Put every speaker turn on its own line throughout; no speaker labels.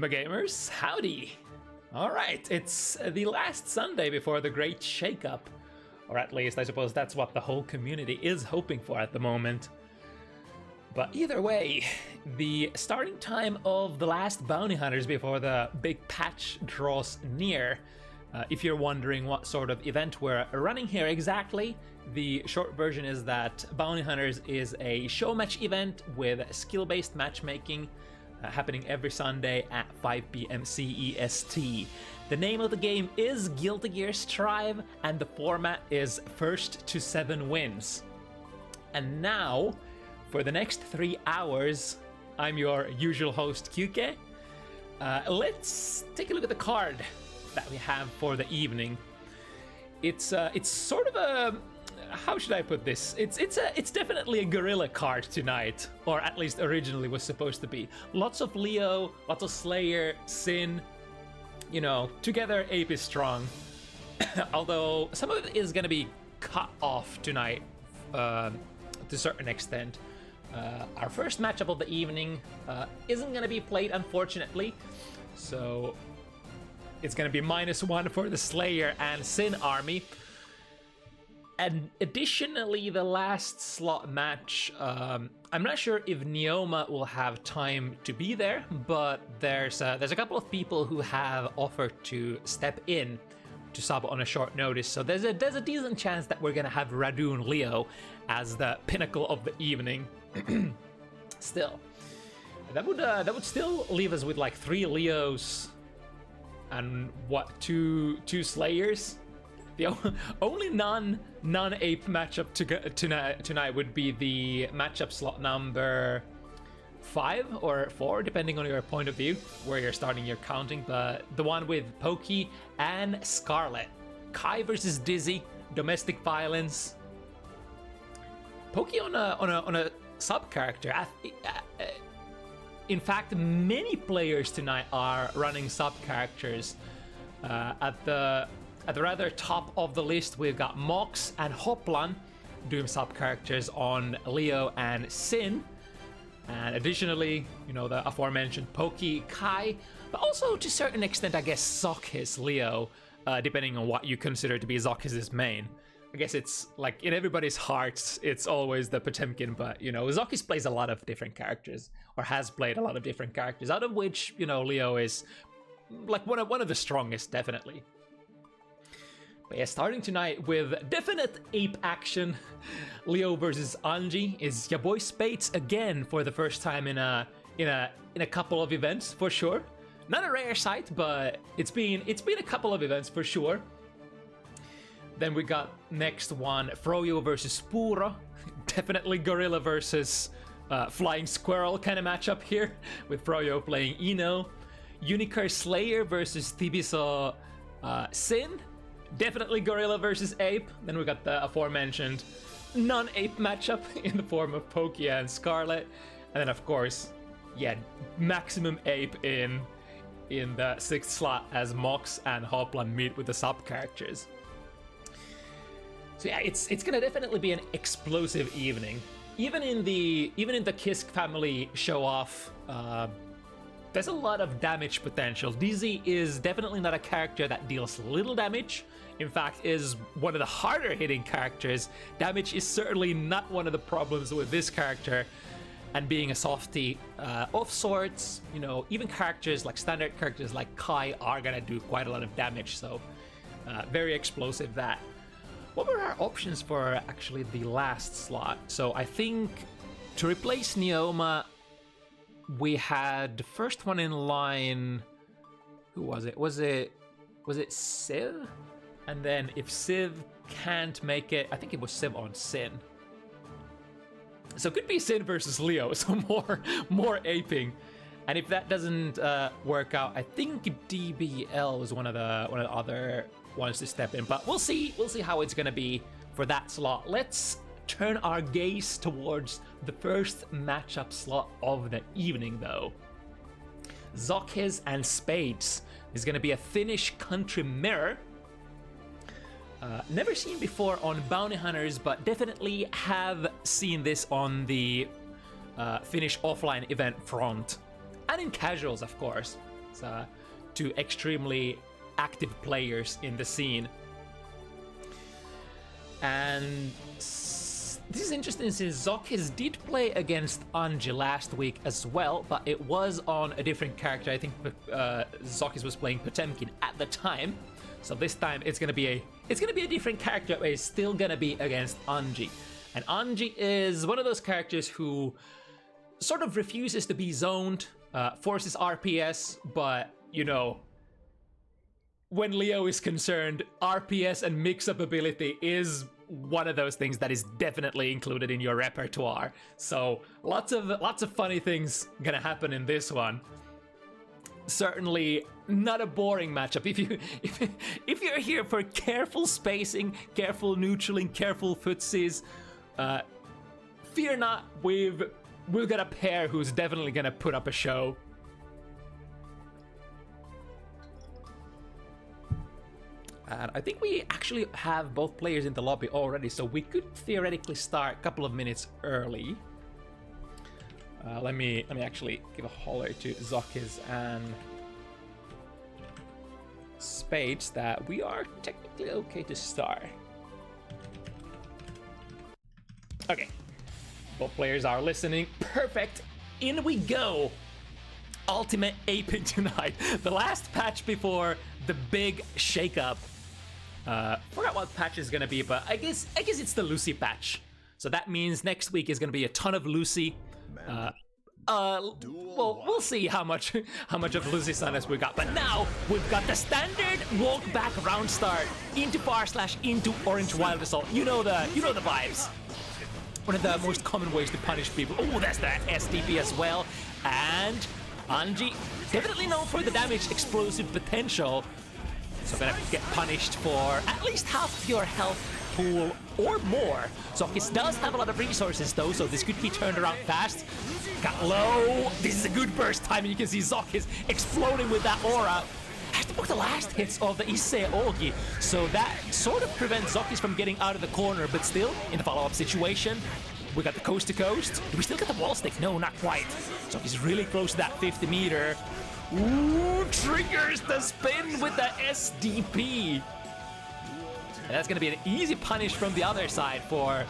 Gamers, howdy! Alright, it's the last Sunday before the great shakeup. Or at least, I suppose that's what the whole community is hoping for at the moment. But either way, the starting time of the last bounty hunters before the big patch draws near. If you're wondering what sort of event we're running here exactly, the short version is that Bounty Hunters is a show match event with skill-based matchmaking happening every Sunday at 5 p.m. CEST. The name of the game is Guilty Gear Strive, and the format is first to 7 wins. And now, for the next 3 hours, I'm your usual host, QK. Let's take a look at the card that we have for the evening. It's sort of a, how should I put this? It's definitely a guerrilla card tonight, or at least originally was supposed to be. Lots of Leo, lots of Slayer, Sin. You know, together Ape is strong. Although some of it is gonna be cut off tonight to a certain extent. Our first matchup of the evening isn't gonna be played, unfortunately. So it's gonna be -1 for the Slayer and Sin army. And additionally, the last slot match, I'm not sure if Neoma will have time to be there, but there's a couple of people who have offered to step in to sub on a short notice. So there's a decent chance that we're gonna have Radune Leo as the pinnacle of the evening. Still, that would still leave us with like 3 Leos and what, two Slayers. The only non-ape matchup tonight would be the matchup slot number 5 or 4, depending on your point of view, where you're starting your counting. But the one with Pokey and Scarlet, Kai versus Dizzy, domestic violence. Pokey on a sub character. In fact, many players tonight are running sub characters. At the rather top of the list, we've got Mox and Hoplan doing sub characters on Leo and Sin. And additionally, you know, the aforementioned Pokey, Kai, but also to a certain extent, I guess, ZoKHiZ Leo, depending on what you consider to be ZoKHiZ's main. I guess it's like in everybody's hearts, it's always the Potemkin, but you know, ZoKHiZ plays a lot of different characters, or has played a lot of different characters, out of which, you know, Leo is like one of the strongest, definitely. But yeah, starting tonight with definite ape action, Leo versus Anji is YaBoiSpades again for the first time in a couple of events for sure. Not a rare sight, but it's been a couple of events for sure. Then we got next one, Froyo versus Puuro. Definitely gorilla versus flying squirrel kind of matchup here, with Froyo playing Ino. Unikar Slayer versus Tibisu Sin. Definitely gorilla versus ape. Then we got the aforementioned non-ape matchup in the form of Pokey and Scarlet. And then of course, yeah, maximum ape in the 6th slot as Mox and Hoplan meet with the sub characters. So yeah, it's gonna definitely be an explosive evening. Even in the Kisk family show off, there's a lot of damage potential. Dizzy is definitely not a character that deals little damage. In fact, is one of the harder hitting characters. Damage is certainly not one of the problems with this character. And being a softie of sorts, you know, even characters like standard characters like Kai are gonna do quite a lot of damage. So very explosive that. What were our options for actually the last slot? So I think to replace Neoma, we had the first one in line. Who was it? Was it Civ? And then if Civ can't make it, I think it was Civ on Sin. So it could be Sin versus Leo, so more aping. And if that doesn't work out, I think DBL was one of the other ones to step in. But we'll see how it's gonna be for that slot. Let's turn our gaze towards the first matchup slot of the evening, though. ZoKHiZ and Spades is going to be a Finnish country mirror. Never seen before on Bounty Hunters, but definitely have seen this on the Finnish offline event front. And in casuals, of course. It's, two extremely active players in the scene. And this is interesting since ZoKHiZ did play against Anji last week as well, but it was on a different character. I think ZoKHiZ was playing Potemkin at the time. So this time it's gonna be a different character, but it's still gonna be against Anji. And Anji is one of those characters who sort of refuses to be zoned, forces RPS, but you know, when Leo is concerned, RPS and mix-up ability is one of those things that is definitely included in your repertoire. So lots of funny things gonna happen in this one. Certainly not a boring matchup. If you're here for careful spacing, careful neutraling, careful footsies, fear not. We've got a pair who's definitely gonna put up a show. And I think we actually have both players in the lobby already, so we could theoretically start a couple of minutes early. Let me actually give a holler to ZoKHiZ and Spades that we are technically okay to start. Okay, both players are listening. Perfect. In we go. Ultimate aping tonight. The last patch before the big shakeup. Forgot what patch is gonna be, but I guess it's the Lucy patch. So that means next week is gonna be a ton of Lucy. Well, we'll see how much of Lucy Sunness we got. But now we've got the standard walk back round start into / into Orange Wild Assault. You know the vibes. One of the most common ways to punish people. Oh, that's that SDP as well. And Anji, definitely known for the damage explosive potential. So gonna get punished for at least half of your health pool or more. ZoKHiZ does have a lot of resources though, so this could be turned around fast. Got low. This is a good burst time, and you can see ZoKHiZ exploding with that aura. Has to book the last hits of the Issei Ogi, so that sort of prevents ZoKHiZ from getting out of the corner, but still, in the follow-up situation, we got the coast to coast. Do we still get the wall stick? No, not quite. ZoKHiZ really close to that 50 meter. Ooh, triggers the spin with the SDP. And that's gonna be an easy punish from the other side for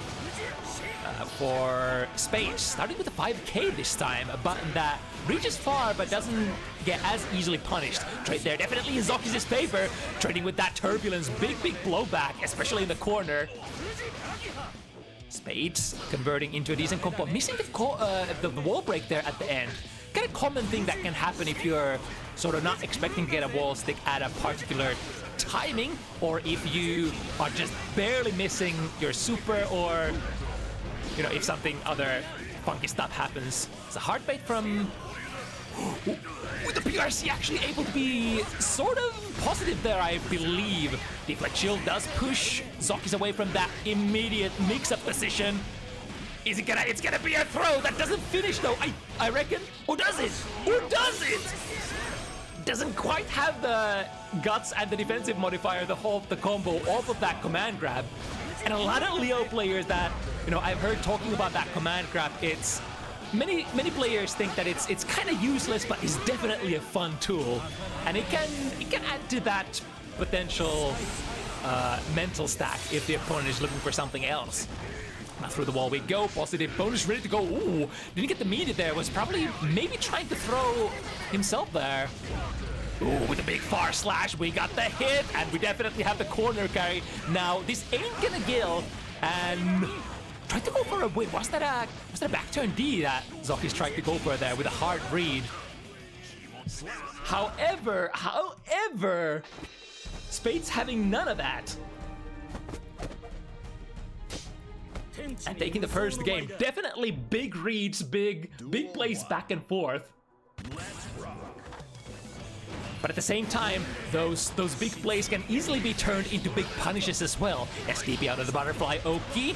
Spades. Starting with the 5K this time, a button that reaches far but doesn't get as easily punished. Trade there definitely in ZoKHiZ's favor, trading with that turbulence, big blowback, especially in the corner. Spades converting into a decent combo, missing the wall break there at the end. Kind of common thing that can happen if you're sort of not expecting to get a wall stick at a particular timing, or if you are just barely missing your super, or you know, if something other funky stuff happens. It's a hard bait from with the PRC actually able to be sort of positive there, I believe. Deflect Shield does push ZoKHiZ away from that immediate mix-up position. Is it gonna? It's gonna be a throw that doesn't finish though. I reckon. Or does it? Or does it? Doesn't quite have the guts and the defensive modifier to hold the combo off of that command grab. And a lot of Leo players that, you know, I've heard talking about that command grab. It's many players think that it's kind of useless, but it's definitely a fun tool, and it can add to that potential mental stack if the opponent is looking for something else. Now through the wall we go. Positive bonus ready to go. Ooh, didn't get the meter there. Was probably maybe trying to throw himself there. Ooh, with a big far slash, we got the hit, and we definitely have the corner carry. Now this ain't gonna kill, and tried to go for a wait. Was that a back turn D that ZoKHiZ tried to go for there with a hard read? However, Spades having none of that. And taking the first game. Definitely big reads, big plays back and forth. But at the same time, those big plays can easily be turned into big punishes as well. SDP out of the butterfly Oki.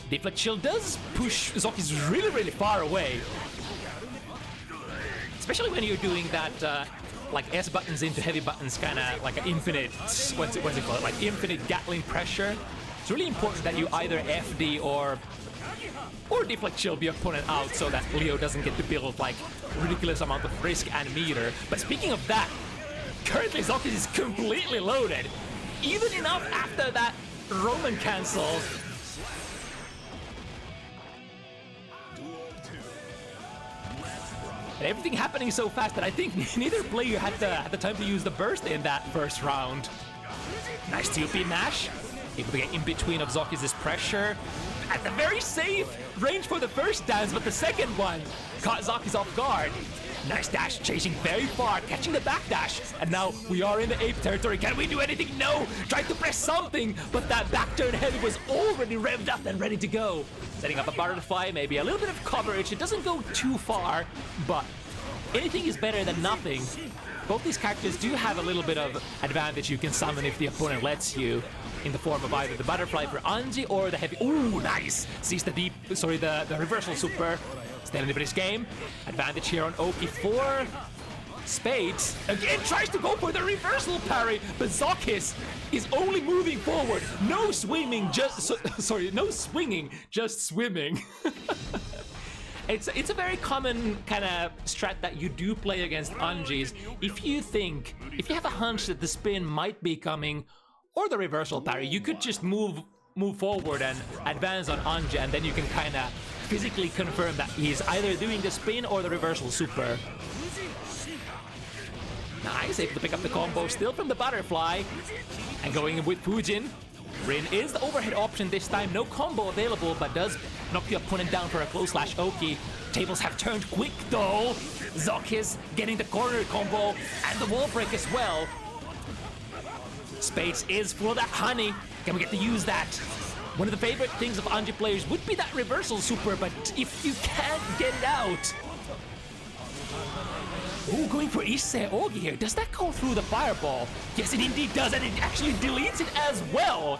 Deflect Shield does push ZoKHiZ really far away. Especially when you're doing that like S buttons into heavy buttons, kind of like an infinite, what's it called? Like infinite Gatling pressure. It's really important that you either FD or or deflect shield the opponent out so that Leo doesn't get to build like ridiculous amount of risk and meter. But speaking of that, currently ZoKHiZ is completely loaded, even enough after that Roman cancel. And everything happening so fast that I think neither player had the time to use the burst in that first round. Nice 2P Nash, able to get in between of ZoKHiZ's pressure. At the very safe range for the first dance, but the second one caught ZoKHiZ off guard. Nice dash, chasing very far, catching the back dash. And now we are in the ape territory. Can we do anything? No! Tried to press something, but that back turn head was already revved up and ready to go. Setting up a butterfly, maybe a little bit of coverage. It doesn't go too far, but anything is better than nothing. Both these characters do have a little bit of advantage you can summon if the opponent lets you, in the form of either the butterfly for Anji or the heavy. Ooh, nice! Sees the the reversal super. Still anybody's game. Advantage here on Oki for Spades. Again tries to go for the reversal parry, but ZoKHiZ is only moving forward. No swimming, no swinging, just swimming. It's a very common kind of strat that you do play against Anjis. If you have a hunch that the spin might be coming, or the reversal parry, you could just move forward and advance on Anji, and then you can kind of physically confirm that he's either doing the spin or the reversal super. Nice, able to pick up the combo still from the butterfly. And going in with Fujin. Rin is the overhead option this time. No combo available, but does knock the opponent down for a close slash Oki. Tables have turned quick though. ZoKHiZ getting the corner combo and the wall break as well. Spades is full of that honey. Can we get to use that? One of the favorite things of Anji players would be that reversal super, but if you can't get it out. Ooh, going for Issei Ogi here. Does that go through the fireball? Yes, it indeed does, and it actually deletes it as well.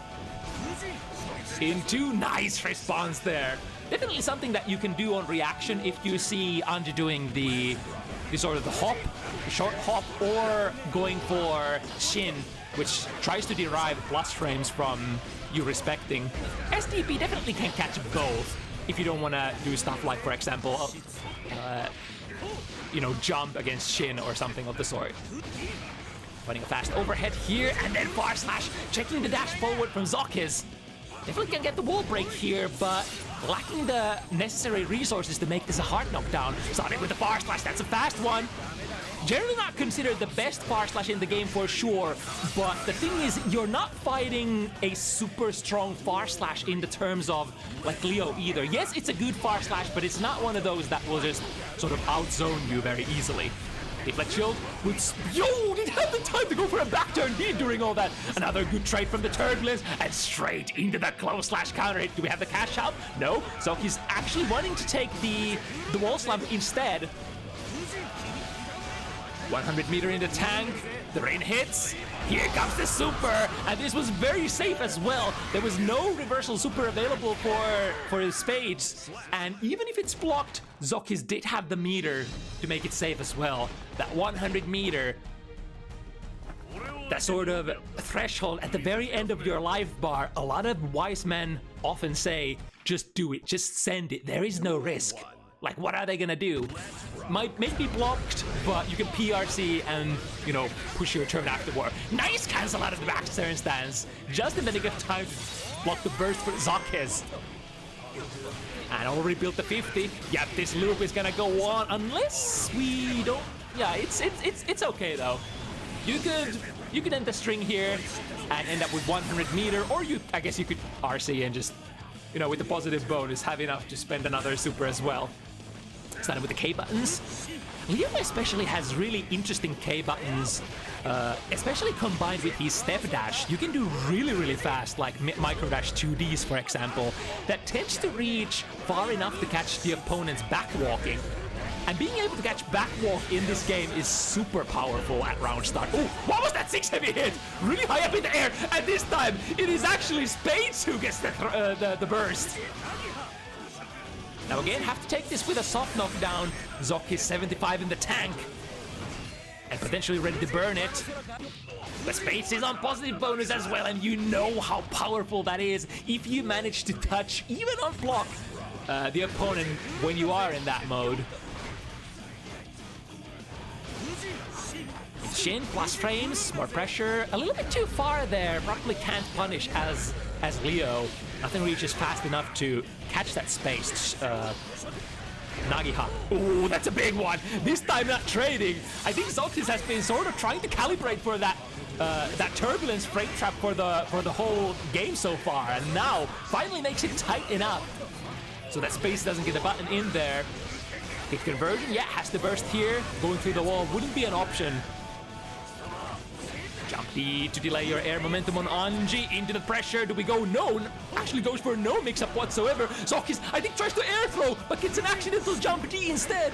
Into nice response there. Definitely something that you can do on reaction if you see Anji doing the sort of the hop, the short hop, or going for Shin, which tries to derive plus frames from you respecting. SDP definitely can catch both if you don't want to do stuff like, for example, you know, jump against Shin or something of the sort. Running a fast overhead here, and then far slash, checking the dash forward from ZoKHiZ. Definitely can get the wall break here, but lacking the necessary resources to make this a hard knockdown. Starting with the far slash, that's a fast one. Generally not considered the best far slash in the game for sure, but the thing is, you're not fighting a super strong far slash in the terms of like Leo either. Yes, it's a good far slash, but it's not one of those that will just sort of outzone you very easily. Deflect shield with... Yo, didn't have the time to go for a back turn deed during all that. Another good trade from the Turbulence, and straight into the close slash counter hit. Do we have the cash out? No. ZoKHiZ actually wanting to take the wall slam instead. 100 meter in the tank, the rain hits, here comes the super, and this was very safe as well. There was no reversal super available for his Spades, and even if it's blocked, ZoKHiZ did have the meter to make it safe as well. That 100 meter, that sort of threshold at the very end of your life bar. A lot of wise men often say, just do it, just send it, there is no risk. Like, what are they gonna do? May be blocked, but you can PRC and, you know, push your turn afterward. Nice cancel out of the back turn stance. Just in the nick of time to block the burst for ZoKHiZ. And already built the 50. Yeah, this loop is gonna go on unless we don't... Yeah, it's okay though. You could end the string here and end up with 100 meter, or I guess you could RC and just, you know, with the positive bonus, have enough to spend another super as well. Starting with the K buttons. Leo especially has really interesting K buttons, especially combined with his step dash. You can do really fast, like micro dash 2Ds, for example, that tends to reach far enough to catch the opponent's back walking. And being able to catch back walk in this game is super powerful at round start. Oh, what was that 6 heavy hit? Really high up in the air, and this time it is actually Spades who gets the burst. Now again, have to take this with a soft knockdown. ZoKHiZ 75 in the tank, and potentially ready to burn it. But Spades is on positive bonus as well, and you know how powerful that is if you manage to touch, even on block, the opponent when you are in that mode. Shin plus frames, more pressure, a little bit too far there. Probably can't punish as Leo. Nothing reaches fast enough to catch that space. Nagiha. Ooh, that's a big one. This time not trading. I think ZoKHiZ has been sort of trying to calibrate for that that turbulence frame trap for the whole game so far, and now finally makes it tight enough so that space doesn't get a button in there. Hit conversion, yeah, has to burst here. Going through the wall wouldn't be an option. Jump D to delay your air momentum on Anji. Into the pressure. Do we go? No. Actually goes for no mix-up whatsoever. ZoKHiZ, I think, tries to air throw, but gets an accidental jump D instead.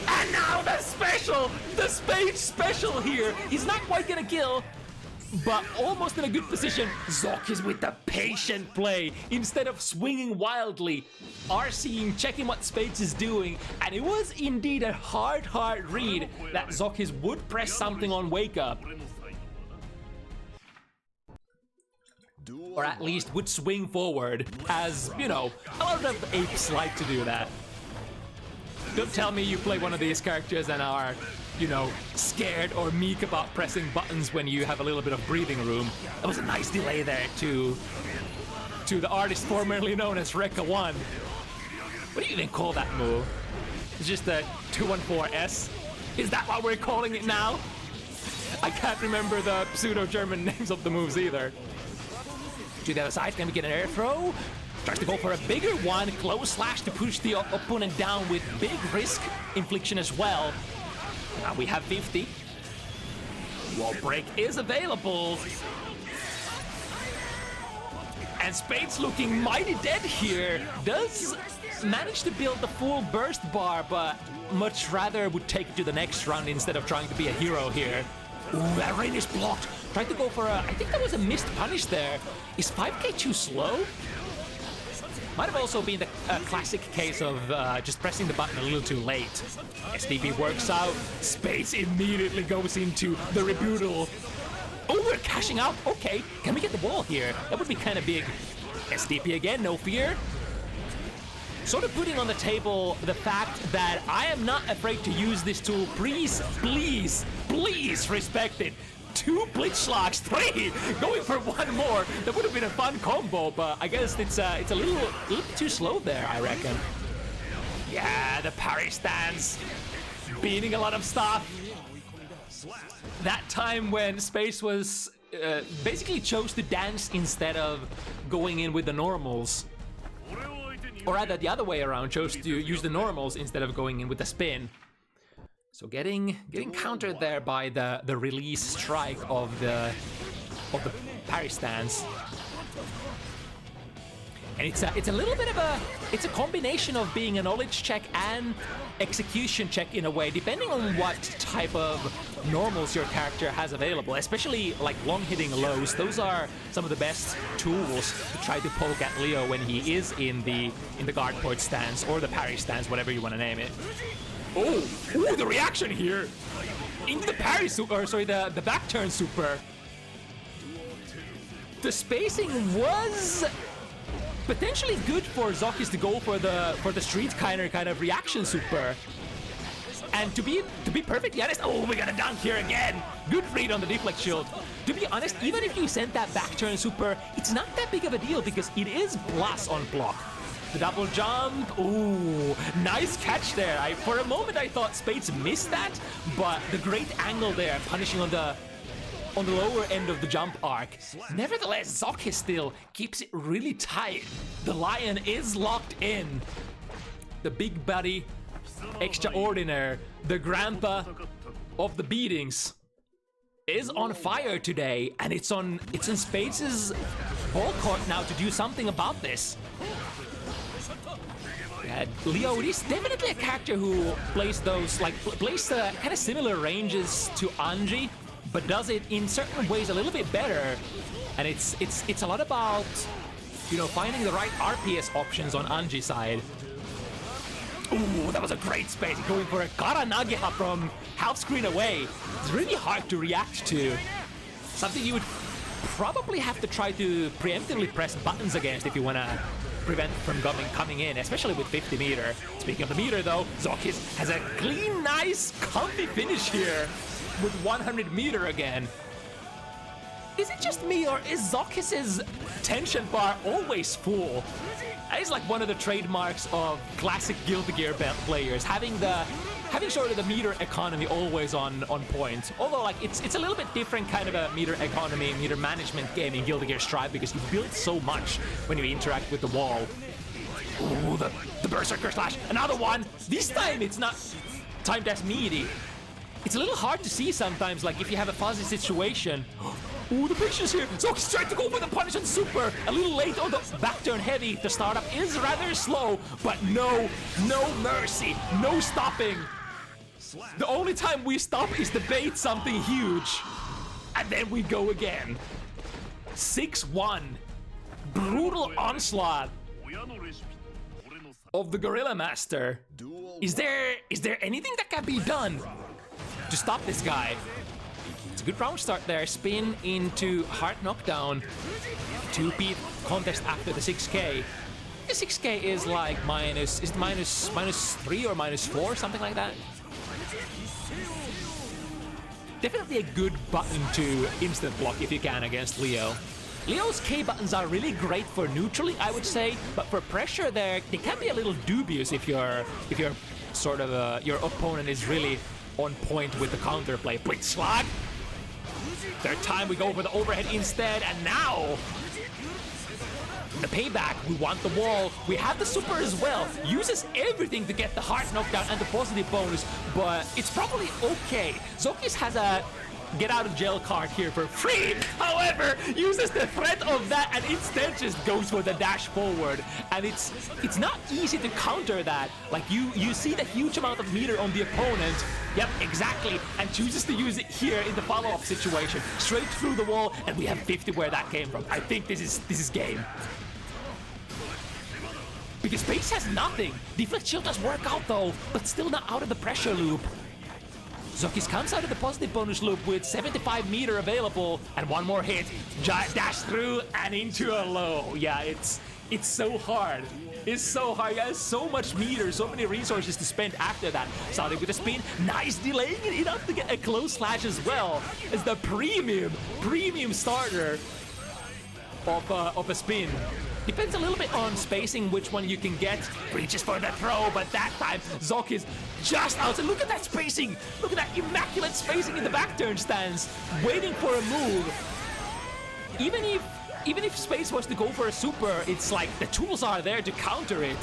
And now the special! The Spade special here. He's not quite gonna kill, but almost in a good position. ZoKHiZ with the patient play instead of swinging wildly. RCing, checking what Spades is doing, and it was indeed a hard read that ZoKHiZ would press something on Wake Up. Or at least would swing forward, as, you know, a lot of apes like to do that. Don't tell me you play one of these characters and are, you know, scared or meek about pressing buttons when you have a little bit of breathing room. That was a nice delay there to the artist formerly known as Rekka1. What do you even call that move? It's just a 214S? Is that what we're calling it now? I can't remember the pseudo-German names of the moves either. To the other side, can we get an air throw? Tries to go for a bigger one, close slash to push the opponent down with big risk infliction as well. Now we have 50. Wall break is available. And Spades looking mighty dead here. Does manage to build the full burst bar, but much rather would take it to the next round instead of trying to be a hero here. Ooh, that rain is blocked. Tried to go for a, I think that was a missed punish there. Is 5k too slow? Might have also been the classic case of just pressing the button a little too late. SDP works out. Spades immediately goes into the rebuttal. Oh, we're cashing out. Okay, can we get the wall here? That would be kind of big. SDP again, no fear. Sort of putting on the table the fact that I am not afraid to use this tool. Please, please, please respect it. 2 Blitzschlags, 3, going for 1 more. That would have been a fun combo, but I guess it's a little too slow there, I reckon. Yeah, the parry stance, beating a lot of stuff. That time when Space was basically chose to dance instead of going in with the normals. Or rather, the other way around, chose to use the normals instead of going in with the spin. So getting countered there by the release strike of the parry stance. And it's a little bit of a combination of being a knowledge check and execution check in a way, depending on what type of normals your character has available, especially like long hitting lows. Those are some of the best tools to try to poke at Leo when he is in the guard point stance or the parry stance, whatever you want to name it. Oh, ooh, the reaction here into the parry super, or sorry, the back turn super. The spacing was potentially good for ZoKHiZ to go for the street kind of reaction super. And to be perfectly honest, oh, we got a dunk here again. Good read on the deflect shield. To be honest, even if you send that back turn super, it's not that big of a deal because it is plus on block. The double jump, ooh, nice catch there. For a moment I thought Spades missed that, but the great angle there, punishing on the lower end of the jump arc. Nevertheless, ZoKHiZ still keeps it really tight. The lion is locked in. The big buddy, extraordinaire, the grandpa of the beatings is on fire today, and it's on Spades' ball court now to do something about this. Leo is definitely a character who plays those, plays kind of similar ranges to Anji, but does it in certain ways a little bit better. And it's a lot about, you know, finding the right RPS options on Anji's side. Ooh, that was a great space, going for a Kara Nagiha from half screen away. It's really hard to react to. Something you would probably have to try to preemptively press buttons against if you wanna prevent from coming in, especially with 50 meter. Speaking of the meter though, ZoKHiZ has a clean, nice, comfy finish here with 100 meter again. Is it just me, or is ZoKHiZ's tension bar always full? That is like one of the trademarks of classic Guilty Gear players, having sort of the meter economy always on point. Although like it's a little bit different kind of a meter economy, meter management game in Guilty Gear Strive, because you build so much when you interact with the wall. Ooh, the Berserker Slash, another one! This time it's not timed as meaty. It's a little hard to see sometimes, like if you have a fuzzy situation. Ooh, the patience here! ZoKHiZ trying to go for the punish on super! A little late on the back turn heavy. The startup is rather slow, but no mercy, no stopping. The only time we stop is to bait something huge. And then we go again. 6-1. Brutal onslaught of the Gorilla Master. Is there anything that can be done to stop this guy? It's a good round start there. Spin into hard knockdown. 2P contest after the 6k. The 6k is like minus 3 or minus 4, something like that. Definitely a good button to instant block if you can against Leo. Leo's K buttons are really great for neutrally, I would say, but for pressure they can be a little dubious if you're sort of your opponent is really on point with the counterplay. Blitzschlag. Third time we go for the overhead instead, and now the payback. We want the wall. We have the super as well. Uses everything to get the hard knockdown and the positive bonus, but it's probably okay. ZoKHiZ has a get out of jail card here for free. However, uses the threat of that and instead just goes for the dash forward. And it's not easy to counter that. Like you see the huge amount of meter on the opponent. Yep, exactly. And chooses to use it here in the follow-up situation. Straight through the wall, and we have 50 where that came from. I think this is game. Because base has nothing. Deflect shield does work out though, but still not out of the pressure loop. ZoKHiZ comes out of the positive bonus loop with 75 meter available, and one more hit. Dash through and into a low. Yeah, it's so hard. It's so hard. He has so much meter, so many resources to spend after that. Starting with a spin, nice, delaying it enough to get a close slash as well. It's the premium starter of a spin. Depends a little bit on spacing, which one you can get. Reaches for the throw, but that time ZoKHiZ just out. And look at that spacing. Look at that immaculate spacing in the back turn stance, waiting for a move. Even if Space was to go for a super, it's like the tools are there to counter it.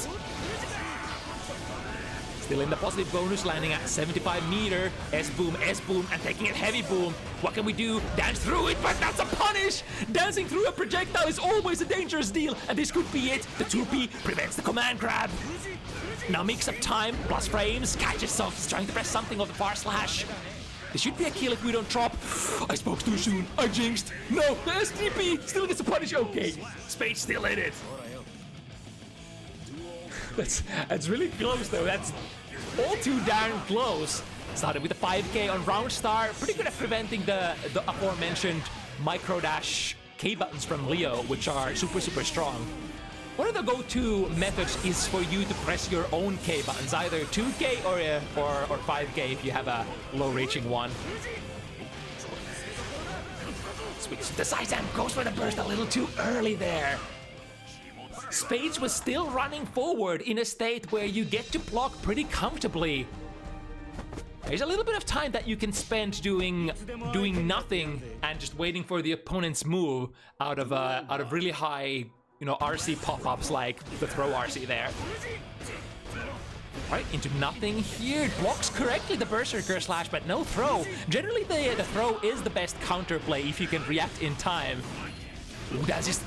Still in the positive bonus, landing at 75 meter. S-boom, and taking it heavy boom. What can we do? Dance through it, but that's a punish! Dancing through a projectile is always a dangerous deal, and this could be it. The 2P prevents the command grab. Now mix up time, plus frames, catches ZoKHiZ trying to press something of the far slash. This should be a kill if we don't drop. I spoke too soon, I jinxed. No, the STP still gets a punish, okay. Space still in it. That's really close though. That's all too darn close. Started with a 5k on round start. Pretty good at preventing the aforementioned micro dash K buttons from Leo, which are super strong. One of the go-to methods is for you to press your own K buttons, either 2k or 5k if you have a low reaching one. Switch the size amp, goes for the burst a little too early there. Spades was still running forward in a state where you get to block pretty comfortably. There's a little bit of time that you can spend doing nothing and just waiting for the opponent's move out of really high, RC pop-ups like the throw RC there. Right, into nothing here. Blocks correctly the Berserker slash, but no throw. Generally the throw is the best counterplay if you can react in time. Ooh, dances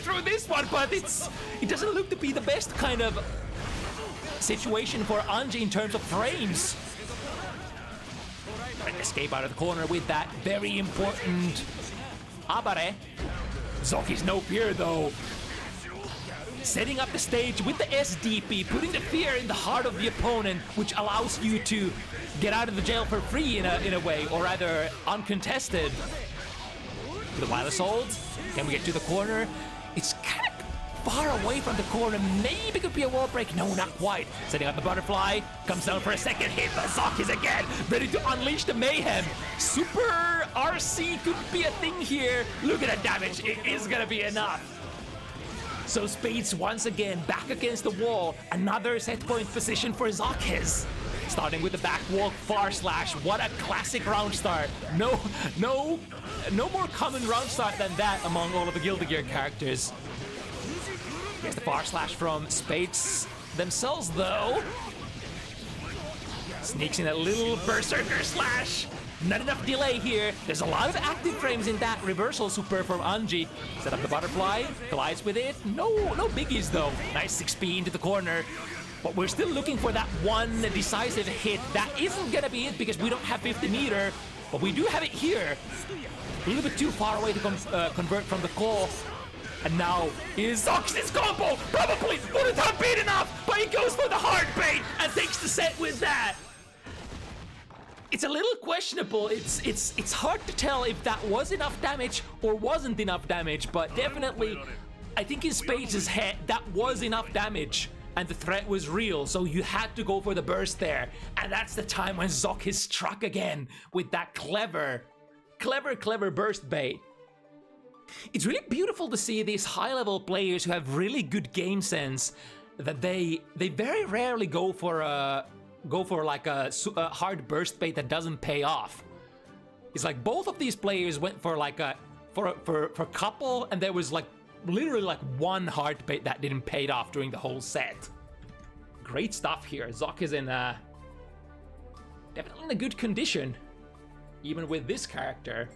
through this one, but it doesn't look to be the best kind of situation for Anji in terms of frames. Trying to escape out of the corner with that very important Abare. ZoKHiZ no fear though. Setting up the stage with the SDP, putting the fear in the heart of the opponent, which allows you to get out of the jail for free in a way, or rather uncontested. The Wild Assault. Can we get to the corner? It's kind of far away from the corner. Maybe could be a wall break. No, not quite. Setting up the butterfly. Comes down for a second hit, but ZoKHiZ again, ready to unleash the mayhem. Super RC could be a thing here. Look at the damage. It is gonna be enough. So Spades once again back against the wall. Another set point position for ZoKHiZ. Starting with the back walk, far slash. What a classic round start. No more common round start than that among all of the Guilty Gear characters. Here's the far slash from Spades themselves though. Sneaks in a little berserker slash. Not enough delay here. There's a lot of active frames in that reversal super from Anji. Set up the butterfly, collides with it. No biggies though. Nice 6p into the corner. But we're still looking for that one decisive hit. That isn't gonna be it because we don't have 50 meter, but we do have it here. A little bit too far away to convert from the call. And now is ZoKHiZ's combo. Probably wouldn't have been enough, but he goes for the hard bait and takes the set with that. It's a little questionable. It's hard to tell if that was enough damage or wasn't enough damage, but definitely, I think in Spades' head, that was enough damage. And the threat was real, so you had to go for the burst there. And that's the time when ZoKHiZ struck again with that clever burst bait. It's really beautiful to see these high-level players who have really good game sense, that they very rarely go for like a hard burst bait that doesn't pay off. It's like both of these players went for like a couple, and there was like literally like one hard bait that didn't pay off during the whole set. Great stuff here. ZoKHiZ in definitely in a good condition, even with this character.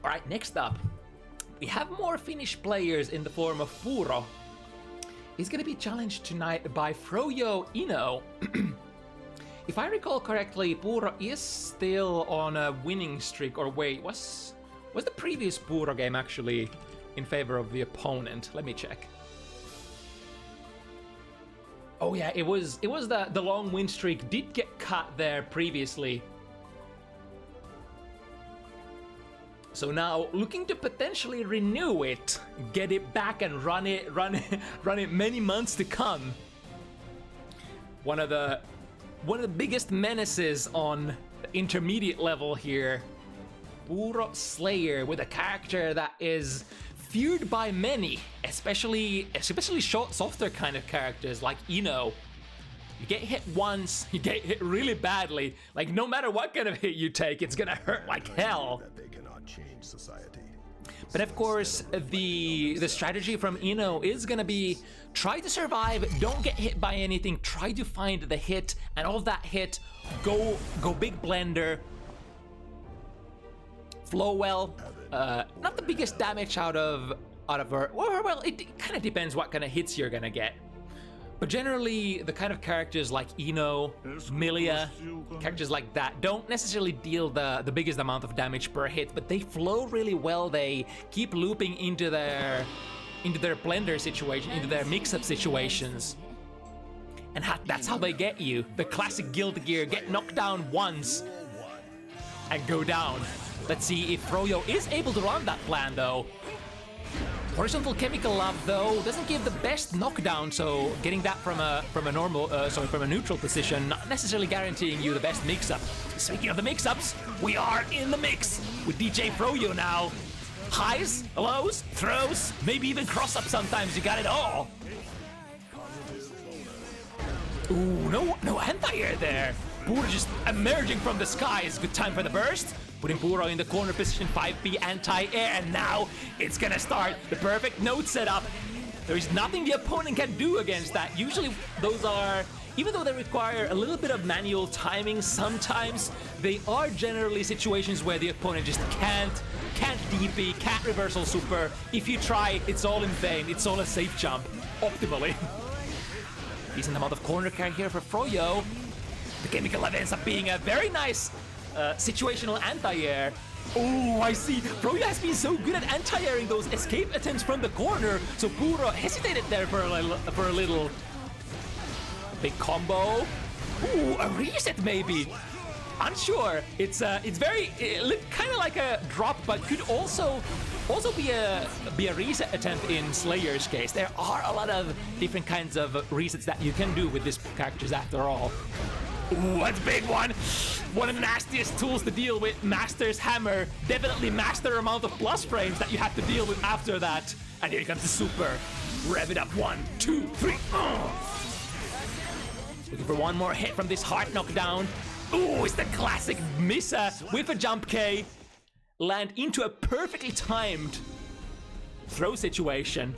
All right, next up, we have more Finnish players in the form of Puuro. He's gonna be challenged tonight by Froyo Ino. If I recall correctly, Puuro is still on a winning streak, or wait, was the previous Puuro game actually in favor of the opponent? Let me check. Oh yeah, it was the long win streak did get cut there previously. So now looking to potentially renew it, get it back and run it many months to come. One of the biggest menaces on the intermediate level here. Puuro Slayer with a character that is feared by many, especially softer kind of characters like Ino. You get hit once, you get hit really badly. Like no matter what kind of hit you take, it's gonna hurt like hell.
Change society.
But of course, the strategy from Ino is gonna be try to survive, don't get hit by anything, try to find the hit, and all of that hit, go big blender, flow well. Not the biggest damage out of her. Well, it kind of depends what kind of hits you're gonna get. But generally, the kind of characters like Ino, Milia, characters like that don't necessarily deal the biggest amount of damage per hit, but they flow really well. They keep looping into their blender situation, into their mix-up situations. And that's how they get you. The classic Guilty Gear, get knocked down once and go down. Let's see if Froyo is able to run that plan though. Horizontal Chemical Love though doesn't give the best knockdown, so getting that from a neutral position, not necessarily guaranteeing you the best mix-up. Speaking of the mix-ups, we are in the mix with DJ Froyo now. Highs, lows, throws, maybe even cross-up sometimes, you got it all. Ooh, no anti-air there. Puuro just emerging from the skies. Good time for the burst. Putting Puuro in the corner position, 5p anti-air, and now it's gonna start the perfect node setup. There is nothing the opponent can do against that. Usually those are, even though they require a little bit of manual timing sometimes, they are generally situations where the opponent just can't DP, can't reversal super. If you try, it's all in vain. It's all a safe jump, optimally. Decent amount of corner carry here for Froyo. The Chemical Love ends up being a very nice situational anti-air. Oh, I see. Froyo has been so good at anti-airing those escape attempts from the corner, so Puuro hesitated there for a little. Big combo. Ooh, a reset maybe. Unsure. It's very kind of like a drop, but could also be a reset attempt in Slayer's case. There are a lot of different kinds of resets that you can do with this characters after all. Ooh, that's a big one. One of the nastiest tools to deal with. Master's Hammer. Definitely master amount of plus frames that you have to deal with after that. And here comes the super. Rev it up. 1, 2, 3. Looking for one more hit from this heart knockdown. Ooh, it's the classic Missa with a jump K. Land into a perfectly timed throw situation.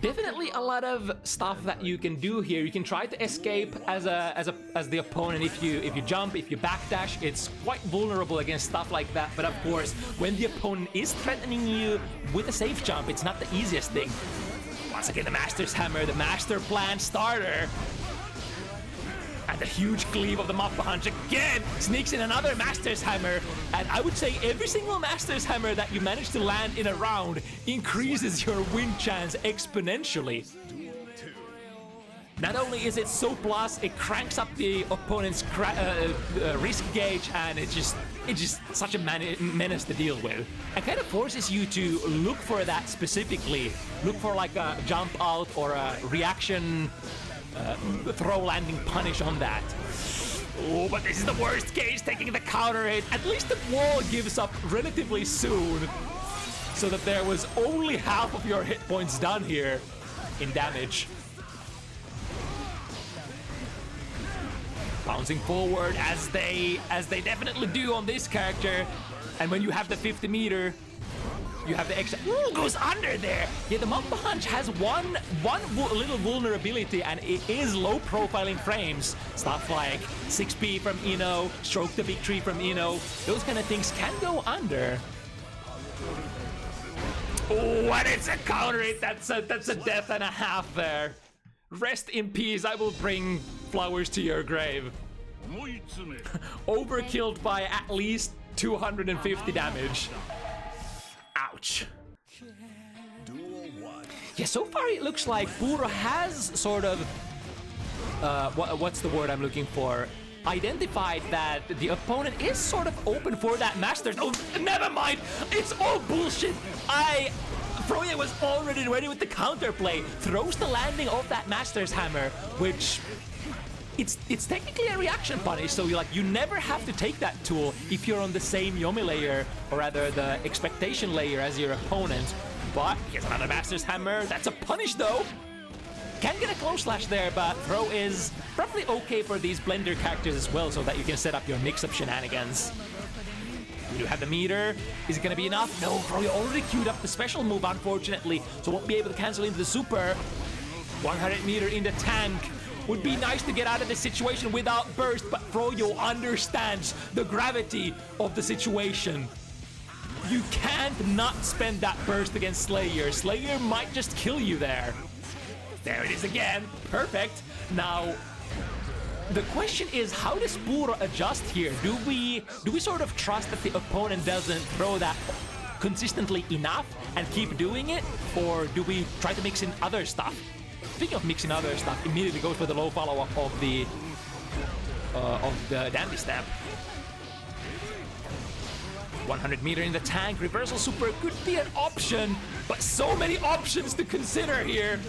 Definitely a lot of stuff that you can do here. You can try to escape as the opponent if you jump, if you backdash. It's quite vulnerable against stuff like that. But of course, when the opponent is threatening you with a safe jump, it's not the easiest thing. Once again, the Master's Hammer, the Master Plan starter. And the huge cleave of the Mop Punch again sneaks in another Master's Hammer. And I would say every single Master's Hammer that you manage to land in a round increases your win chance exponentially. Not only is it so plus, it cranks up the opponent's risk gauge, and it's just such a menace to deal with. And kind of forces you to look for that specifically. Look for like a jump out or a reaction throw landing punish on that. Oh, but this is the worst case, taking the counter hit. At least the wall gives up relatively soon, so that there was only half of your hit points done here in damage. Bouncing forward as they definitely do on this character. And when you have the 50 meter, you have the extra. Ooh, goes under there. Yeah, the Mop Punch has one little vulnerability, and it is low profiling frames. Stuff like 6P from Ino, Stroke the Victory from Ino. Those kind of things can go under. Oh, and it's a counter hit. That's a death and a half there. Rest in peace. I will bring flowers to your grave. Overkilled by at least 250 damage. Ouch. Yeah, so far it looks like Puuro has sort of what's the word I'm looking for? Identified that the opponent is sort of open for that Masters. Oh, never mind. It's all bullshit. Froyo was already ready with the counterplay. Throws the landing of that Master's Hammer, which it's technically a reaction punish, so you never have to take that tool if you're on the same Yomi layer, or rather the expectation layer as your opponent. But here's another Master's Hammer. That's a punish though. Can get a close slash there, but throw is probably okay for these blender characters as well, so that you can set up your mix-up shenanigans. We do have the meter. Is it gonna be enough? No, Froyo already queued up the special move, unfortunately, so won't be able to cancel into the super. 100 meter in the tank. Would be nice to get out of this situation without burst, but Froyo understands the gravity of the situation. You can't not spend that burst against Slayer. Slayer might just kill you there. There it is again. Perfect. Now, the question is, how does Puuro adjust here? Do we sort of trust that the opponent doesn't throw that consistently enough and keep doing it? Or do we try to mix in other stuff? Speaking of mixing other stuff, immediately goes for the low follow-up of the Dandy Step. 100 meter in the tank, reversal super could be an option, but so many options to consider here.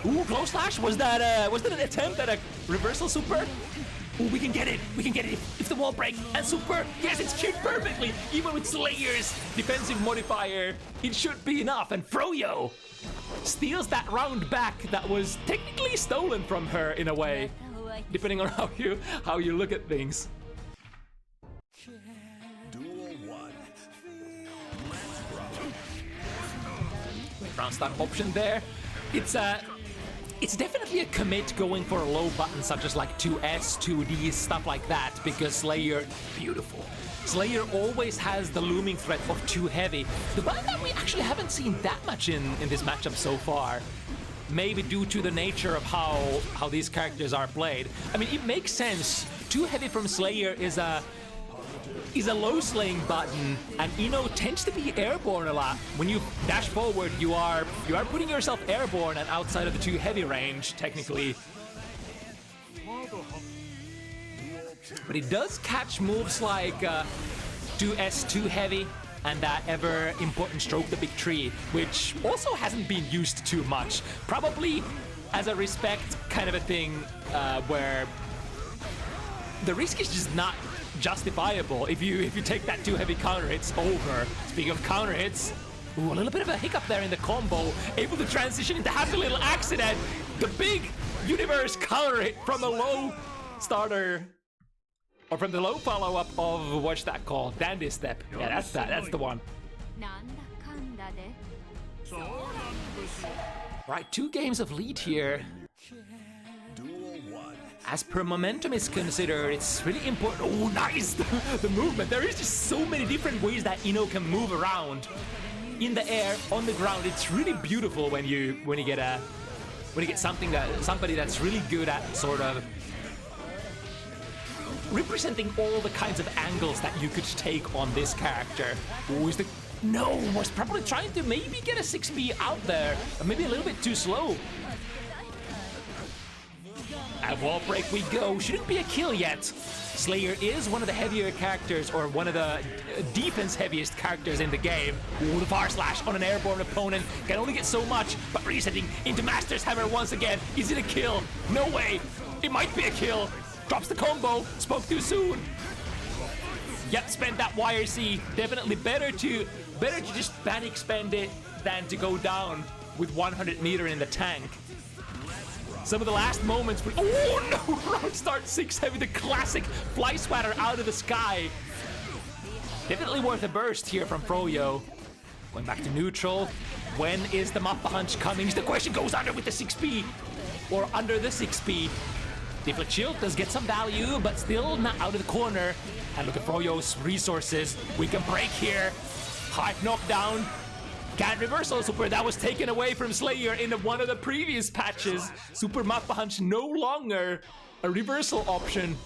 Ooh, close slash. Was that an attempt at a reversal super? Ooh, we can get it. We can get it if the wall breaks. And super, yes, it's queued perfectly. Even with Slayer's defensive modifier, it should be enough. And Froyo steals that round back that was technically stolen from her in a way, depending on how you look at things. Round start option there. It's definitely a commit going for a low button such as like 2S, 2D, stuff like that, because Slayer, beautiful. Slayer always has the looming threat of too heavy. The button that we actually haven't seen that much in this matchup so far. Maybe due to the nature of how these characters are played. I mean, it makes sense. Too heavy from Slayer is a low slaying button, and Ino tends to be airborne a lot. When you dash forward, you are putting yourself airborne and outside of the too heavy range, technically. but it does catch moves like 2S2 heavy and that ever important stroke the big tree, which also hasn't been used too much. Probably as a respect kind of a thing where the risk is just not justifiable. If you take that too heavy counter, it's over. Speaking of counter hits, ooh, a little bit of a hiccup there in the combo, able to transition into happy little accident. The big universe counter hit from a low starter, or from the low follow-up of, what's that called? Dandy Step. Yeah, that's the one. Right, 2 games of lead here. As per momentum is considered, it's really important. Oh, nice! The movement. There is just so many different ways that Ino can move around. In the air, on the ground. It's really beautiful when you get somebody that's really good at sort of representing all the kinds of angles that you could take on this character. Ooh, was probably trying to maybe get a 6B out there, or maybe a little bit too slow. At wall break we go. Shouldn't be a kill yet. Slayer is one of the heavier characters, or one of the defense heaviest characters in the game. Ooh, the far slash on an airborne opponent. Can only get so much, but resetting into Master's Hammer once again. Is it a kill? No way. It might be a kill. Drops the combo. Spoke too soon. Yep, spent that YRC. Definitely better to just ban expend it than to go down with 100 meter in the tank. Some of the last moments. Oh no! Round start 6 heavy, the classic fly swatter out of the sky. Definitely worth a burst here from Froyo. Going back to neutral. When is the Mappa Hunch coming? The question goes under with the 6P. Or under the 6P. Deflect Shield does get some value, but still not out of the corner. And look at Froyo's resources. We can break here. Hard knockdown. Can't reversal super. That was taken away from Slayer in one of the previous patches. Super Mappa Hunch no longer a reversal option.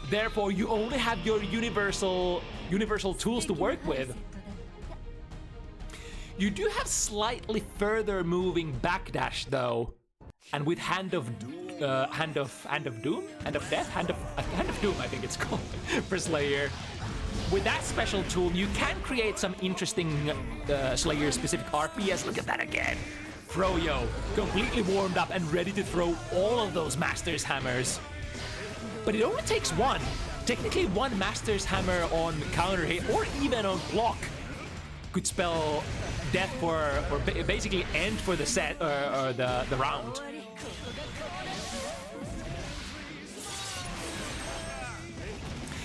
Therefore, you only have your universal tools to work with. You do have slightly further moving backdash though, and with Hand of Doom, Hand of Doom, I think it's called for Slayer. With that special tool, you can create some interesting Slayer-specific RPS. Look at that again. Froyo, completely warmed up and ready to throw all of those Master's Hammers. But it only takes one. Technically, one Master's Hammer on counter hit, or even on block, could spell death for, or basically end for the set, or the round.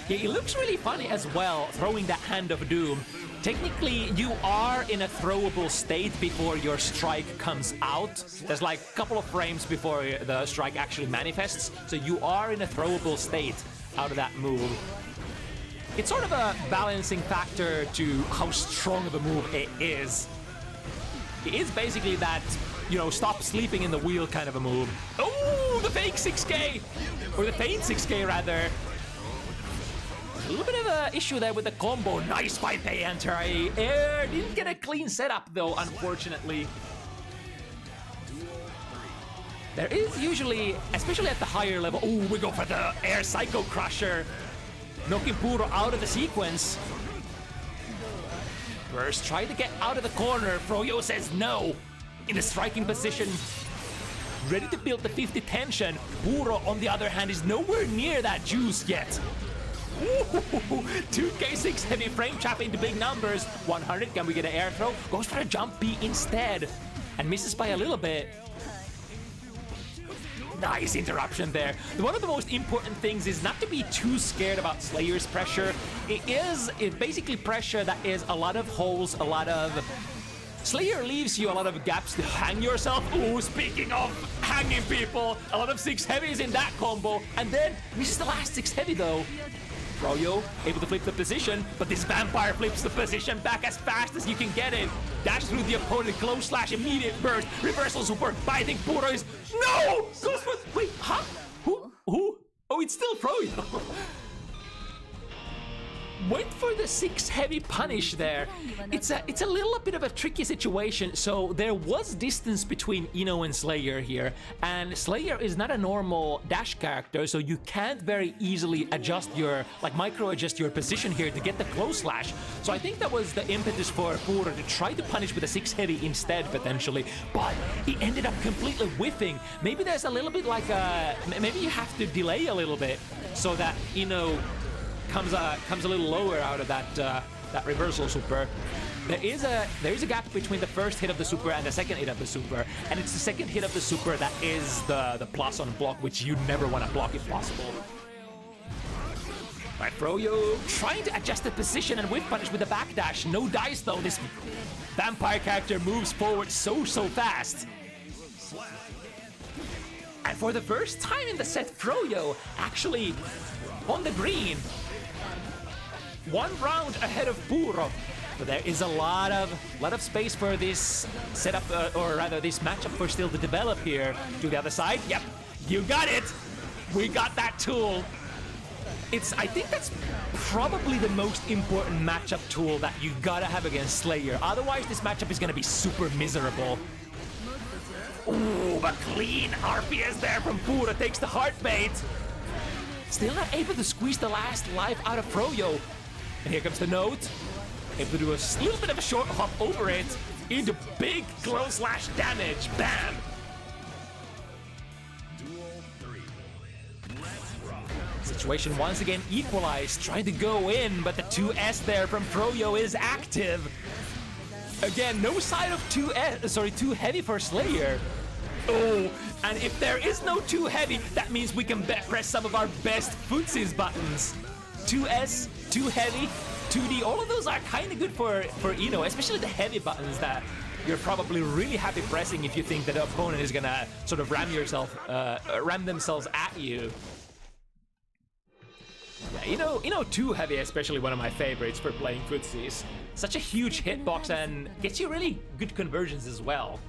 Yeah, it looks really funny as well, throwing that Hand of Doom. Technically, you are in a throwable state before your strike comes out. There's like a couple of frames before the strike actually manifests, so you are in a throwable state out of that move. It's sort of a balancing factor to how strong of a move it is. It is basically that, you know, stop sleeping in the wheel kind of a move. Oh, the fake 6K! Or the feint 6K rather. A little bit of an issue there with the combo. Nice 5K anti-air. Didn't get a clean setup though, unfortunately. There is usually, especially at the higher level, oh, we go for the air Psycho Crusher. Knocking Puuro out of the sequence. First, try to get out of the corner. Froyo says no. In the striking position. Ready to build the 50 tension. Puuro, on the other hand, is nowhere near that juice yet. Ooh, 2K6 heavy frame trap into big numbers. 100, can we get an air throw? Goes for a jump B instead. And misses by a little bit. Nice interruption there. One of the most important things is not to be too scared about Slayer's pressure. It's basically pressure that is a lot of holes, a lot of... Slayer leaves you a lot of gaps to hang yourself. Ooh, speaking of hanging people, a lot of 6 heavies in that combo. And then misses the last 6 heavy though. Froyo able to flip the position, but this vampire flips the position back as fast as you can get it. Dash through the opponent, close slash, immediate burst, reversal super, but I think Puuro is... No! Goes for... Wait, huh? Who? Oh, it's still Froyo. went for the 6 heavy punish there. It's a little bit of a tricky situation. So there was distance between Ino and Slayer here, and Slayer is not a normal dash character, so you can't very easily adjust your, like micro adjust your position here to get the close slash. So I think that was the impetus for Puuro to try to punish with a 6 heavy instead potentially, but he ended up completely whiffing. Maybe there's a little bit like maybe you have to delay a little bit so that Ino comes a little lower out of that reversal super. There is a gap between the first hit of the super and the second hit of the super, and it's the second hit of the super that is the plus on block, which you never want to block if possible. Right, Froyo trying to adjust the position and whiff punish with the backdash. No dice though. This vampire character moves forward so fast. And for the first time in the set, Froyo actually on the green. 1 round ahead of Puuro. But there is a lot of space for this setup, or rather this matchup for still to develop here. To the other side, yep, you got it. We got that tool. I think that's probably the most important matchup tool that you gotta have against Slayer. Otherwise, this matchup is gonna be super miserable. Ooh, but clean RPS there from Puuro takes the heart bait. Still not able to squeeze the last life out of Froyo. And here comes the note. Able to do a little bit of a short hop over it into big close slash damage. Bam! Situation once again equalized. Trying to go in, but the 2S there from Froyo is active. Again, no side of 2 heavy for Slayer. Oh, and if there is no 2 heavy, that means we can press some of our best footsies buttons. 2S, 2 heavy, 2D, all of those are kind of good for Ino, especially the heavy buttons that you're probably really happy pressing if you think that the opponent is gonna sort of ram themselves at you. Yeah, Ino 2 heavy, especially one of my favorites for playing footsies. Such a huge hitbox and gets you really good conversions as well.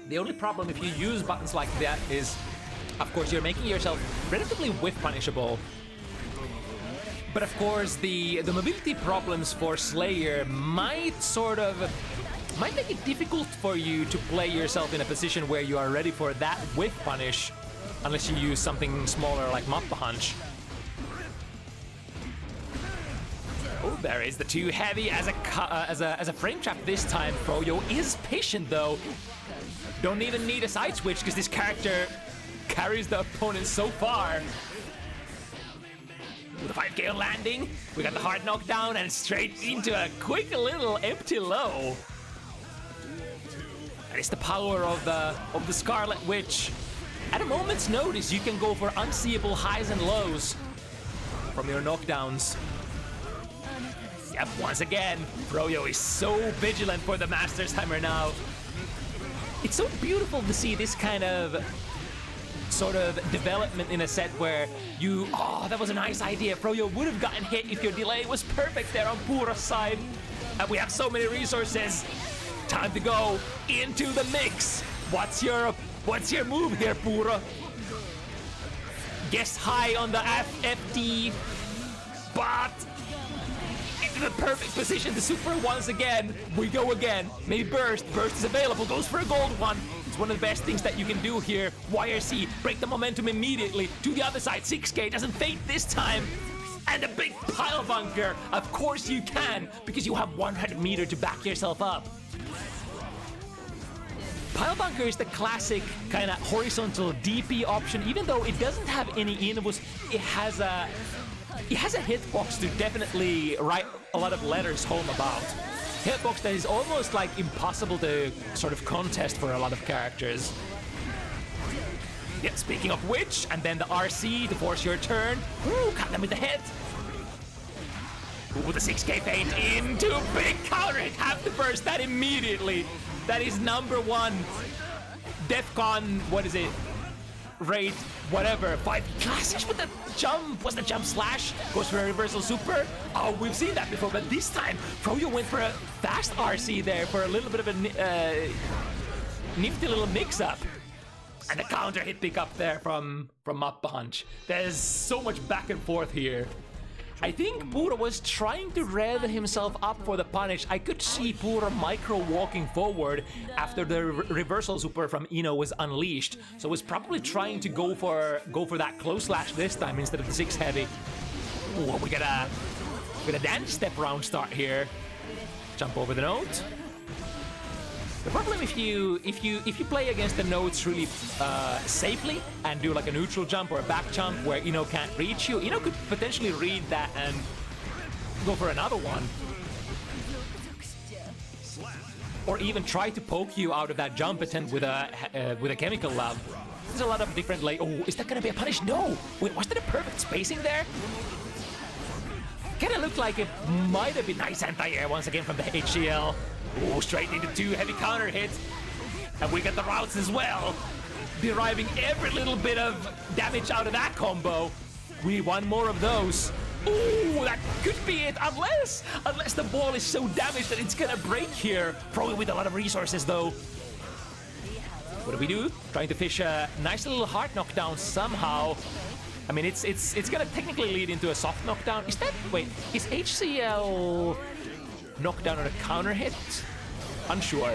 The only problem if you use buttons like that is, of course, you're making yourself relatively whiff punishable. But of course, the mobility problems for Slayer might make it difficult for you to play yourself in a position where you are ready for that whiff punish, unless you use something smaller like Mappa Punch. Oh, there is the 2 heavy as a frame trap this time. Froyo is patient though. Don't even need a side switch because this character carries the opponent so far. With a 5K on landing, we got the hard knockdown and straight into a quick little empty low. And it's the power of the Scarlet Witch. At a moment's notice, you can go for unseeable highs and lows from your knockdowns. Yep, once again, Froyo is so vigilant for the Master's Hammer now. It's so beautiful to see this kind of sort of development in a set where that was a nice idea. Froyo would have gotten hit if your delay was perfect there on Puuro's side. And we have so many resources. Time to go into the mix. What's your move here, Puuro? Guess high on the FT, but into the perfect position. The super once again. We go again. Maybe burst. Burst is available. Goes for a gold one. It's one of the best things that you can do here. YRC, break the momentum immediately. To the other side. 6K doesn't fade this time. And a big pile bunker. Of course you can, because you have 100 meter to back yourself up. Pile bunker is the classic kind of horizontal DP option. Even though it doesn't have any inputs, it has a hitbox to definitely write a lot of letters home about. Hitbox that is almost like impossible to sort of contest for a lot of characters. Yeah, speaking of which, and then the RC to force your turn. Ooh, cut them with the head. Ooh, the 6K feint into big counter hit. Have to burst that immediately. That is number one. Defcon, what is it? Rate, whatever. 5 classics with the jump. Was the jump slash? Goes for a reversal super. Oh, we've seen that before, but this time Froyo went for a fast RC there for a little bit of a nifty little mix-up. And the counter hit pick up there from Up Punch. There's so much back and forth here. I think Puuro was trying to rev himself up for the punish. I could see Puuro micro walking forward after the reversal super from Ino was unleashed. So was probably trying to go for that close slash this time instead of the 6 heavy. Ooh, we got a dance step round start here. Jump over the note. The problem if you play against the notes really safely and do like a neutral jump or a back jump where Ino can't reach you, Ino could potentially read that and go for another one. Or even try to poke you out of that jump attempt with a chemical love. There's a lot of different oh, is that gonna be a punish? No! Wait, was that a perfect spacing there? Kinda looked like it might have been nice anti-air once again from the HCL. Oh, straight into 2 heavy counter hits. And we get the routes as well. Deriving every little bit of damage out of that combo. We need one more of those. Ooh, that could be it, unless the ball is so damaged that it's gonna break here. Probably with a lot of resources though. What do we do? Trying to fish a nice little hard knockdown somehow. I mean, it's gonna technically lead into a soft knockdown. Is that, wait, is HCL knockdown on a counter hit? Unsure.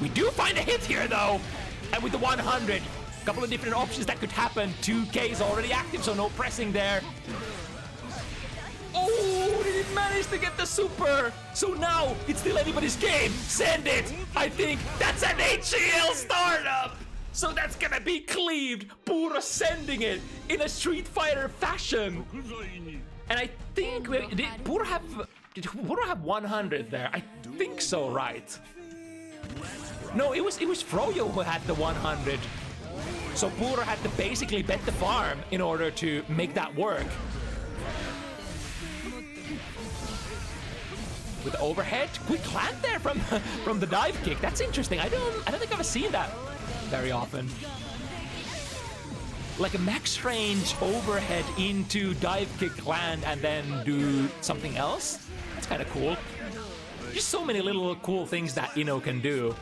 We do find a hit here though, and with the 100, a couple of different options that could happen. 2K is already active, so no pressing there. Oh, did it manage to get the super? So now it's still anybody's game. Send it. I think that's an HCL startup. So that's gonna be cleaved. Puuro sending it in a Street Fighter fashion. And I think did Puuro have 100 there? I think so, right? No, it was Froyo who had the 100. So Puuro had to basically bet the farm in order to make that work. With the overhead, quick land there from the dive kick. That's interesting. I don't think I've seen that very often. Like a max range overhead into dive kick land and then do something else. That's kind of cool. Just so many little cool things that Ino can do.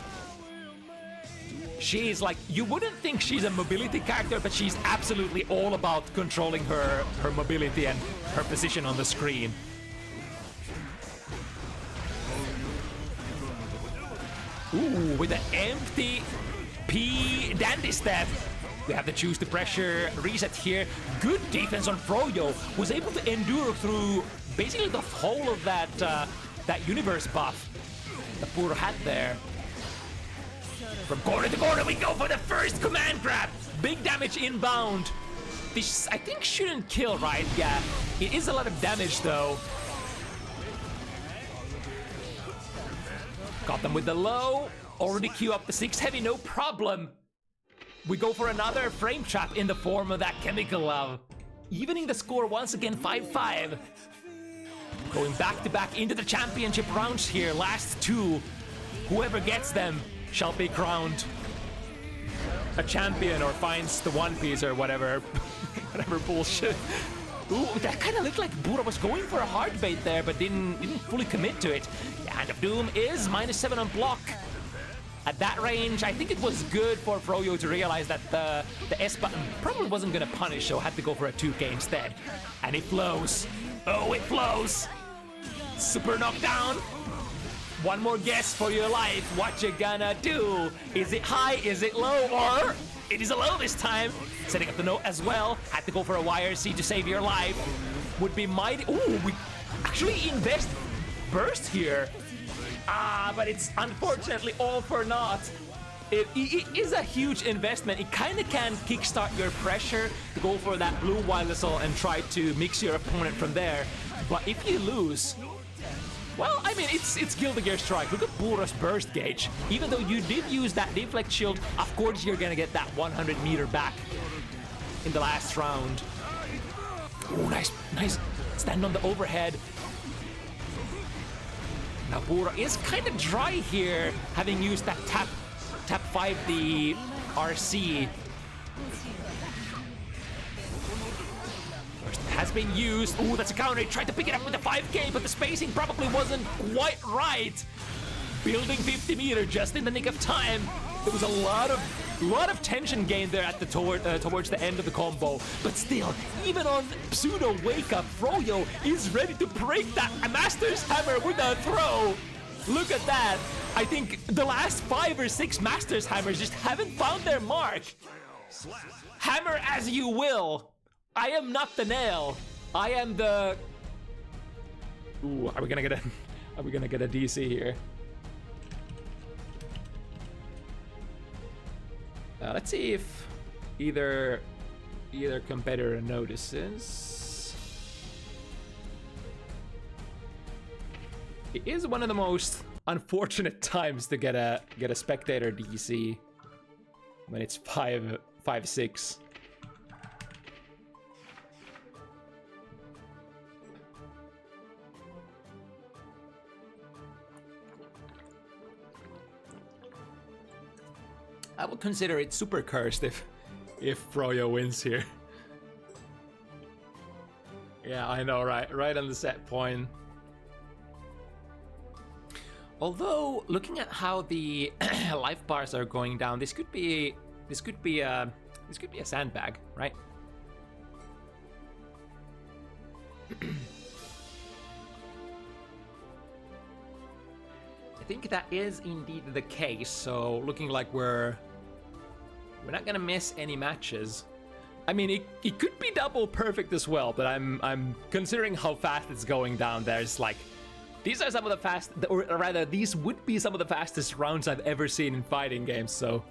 She's like, you wouldn't think she's a mobility character, but she's absolutely all about controlling her mobility and her position on the screen. Ooh, with an empty P dandy step. We have to choose the pressure reset here. Good defense on Froyo. Was able to endure through basically the whole of that universe buff that Puuro had there. From corner to corner, we go for the first command grab. Big damage inbound. This, I think, shouldn't kill, right? Yeah, it is a lot of damage, though. Got them with the low. Already queue up the 6 heavy, no problem. We go for another frame trap in the form of that chemical love. Evening the score once again, 5-5. Going back to back into the championship rounds here. Last 2. Whoever gets them shall be crowned a champion or finds the One Piece or whatever. Whatever bullshit. Ooh, that kind of looked like Puuro was going for a hard bait there, but didn't fully commit to it. The Hand of Doom is -7 on block. At that range, I think it was good for Froyo to realize that the S button probably wasn't gonna punish, so had to go for a 2K instead. And it flows. Oh, it flows. Super knockdown. One more guess for your life. What you gonna do? Is it high? Is it low? Or it is a low this time. Setting up the note as well. Had to go for a YRC to save your life. Would be mighty. Ooh, we actually invest burst here. But it's unfortunately all for naught. It is a huge investment. It kind of can kickstart your pressure to go for that blue wild whistle and try to mix your opponent from there. But if you lose, well, I mean, it's Guilty Gear Strike. Look at Puuro's burst gauge. Even though you did use that deflect shield, of course you're gonna get that 100 meter back in the last round. Oh, nice stand on the overhead. Now Puuro is kind of dry here, having used that tap 5D RC. First has been used. Ooh, that's a counter. He tried to pick it up with the 5K, but the spacing probably wasn't quite right. Building 50 meter just in the nick of time. There was a lot of lot of tension gained there at the towards the end of the combo. But still, even on pseudo wake up, Froyo is ready to break that Master's Hammer with a throw. Look at that. I think the last 5 or 6 Master's Hammers just haven't found their mark. Hammer as you will. I am not the nail. I am the... Ooh, are we gonna get a DC here? Let's see if either competitor notices. It is one of the most unfortunate times to get a spectator DC when it's 5-6. I would consider it super cursed if Froyo wins here. Yeah, I know, right on the set point. Although, looking at how the life bars are going down, this could be a sandbag, right? I think that is indeed the case. So, looking like we're not gonna miss any matches. I mean, it could be double perfect as well, but I'm considering how fast it's going down. There's like, these are some of the fast, or rather, these would be some of the fastest rounds I've ever seen in fighting games. So.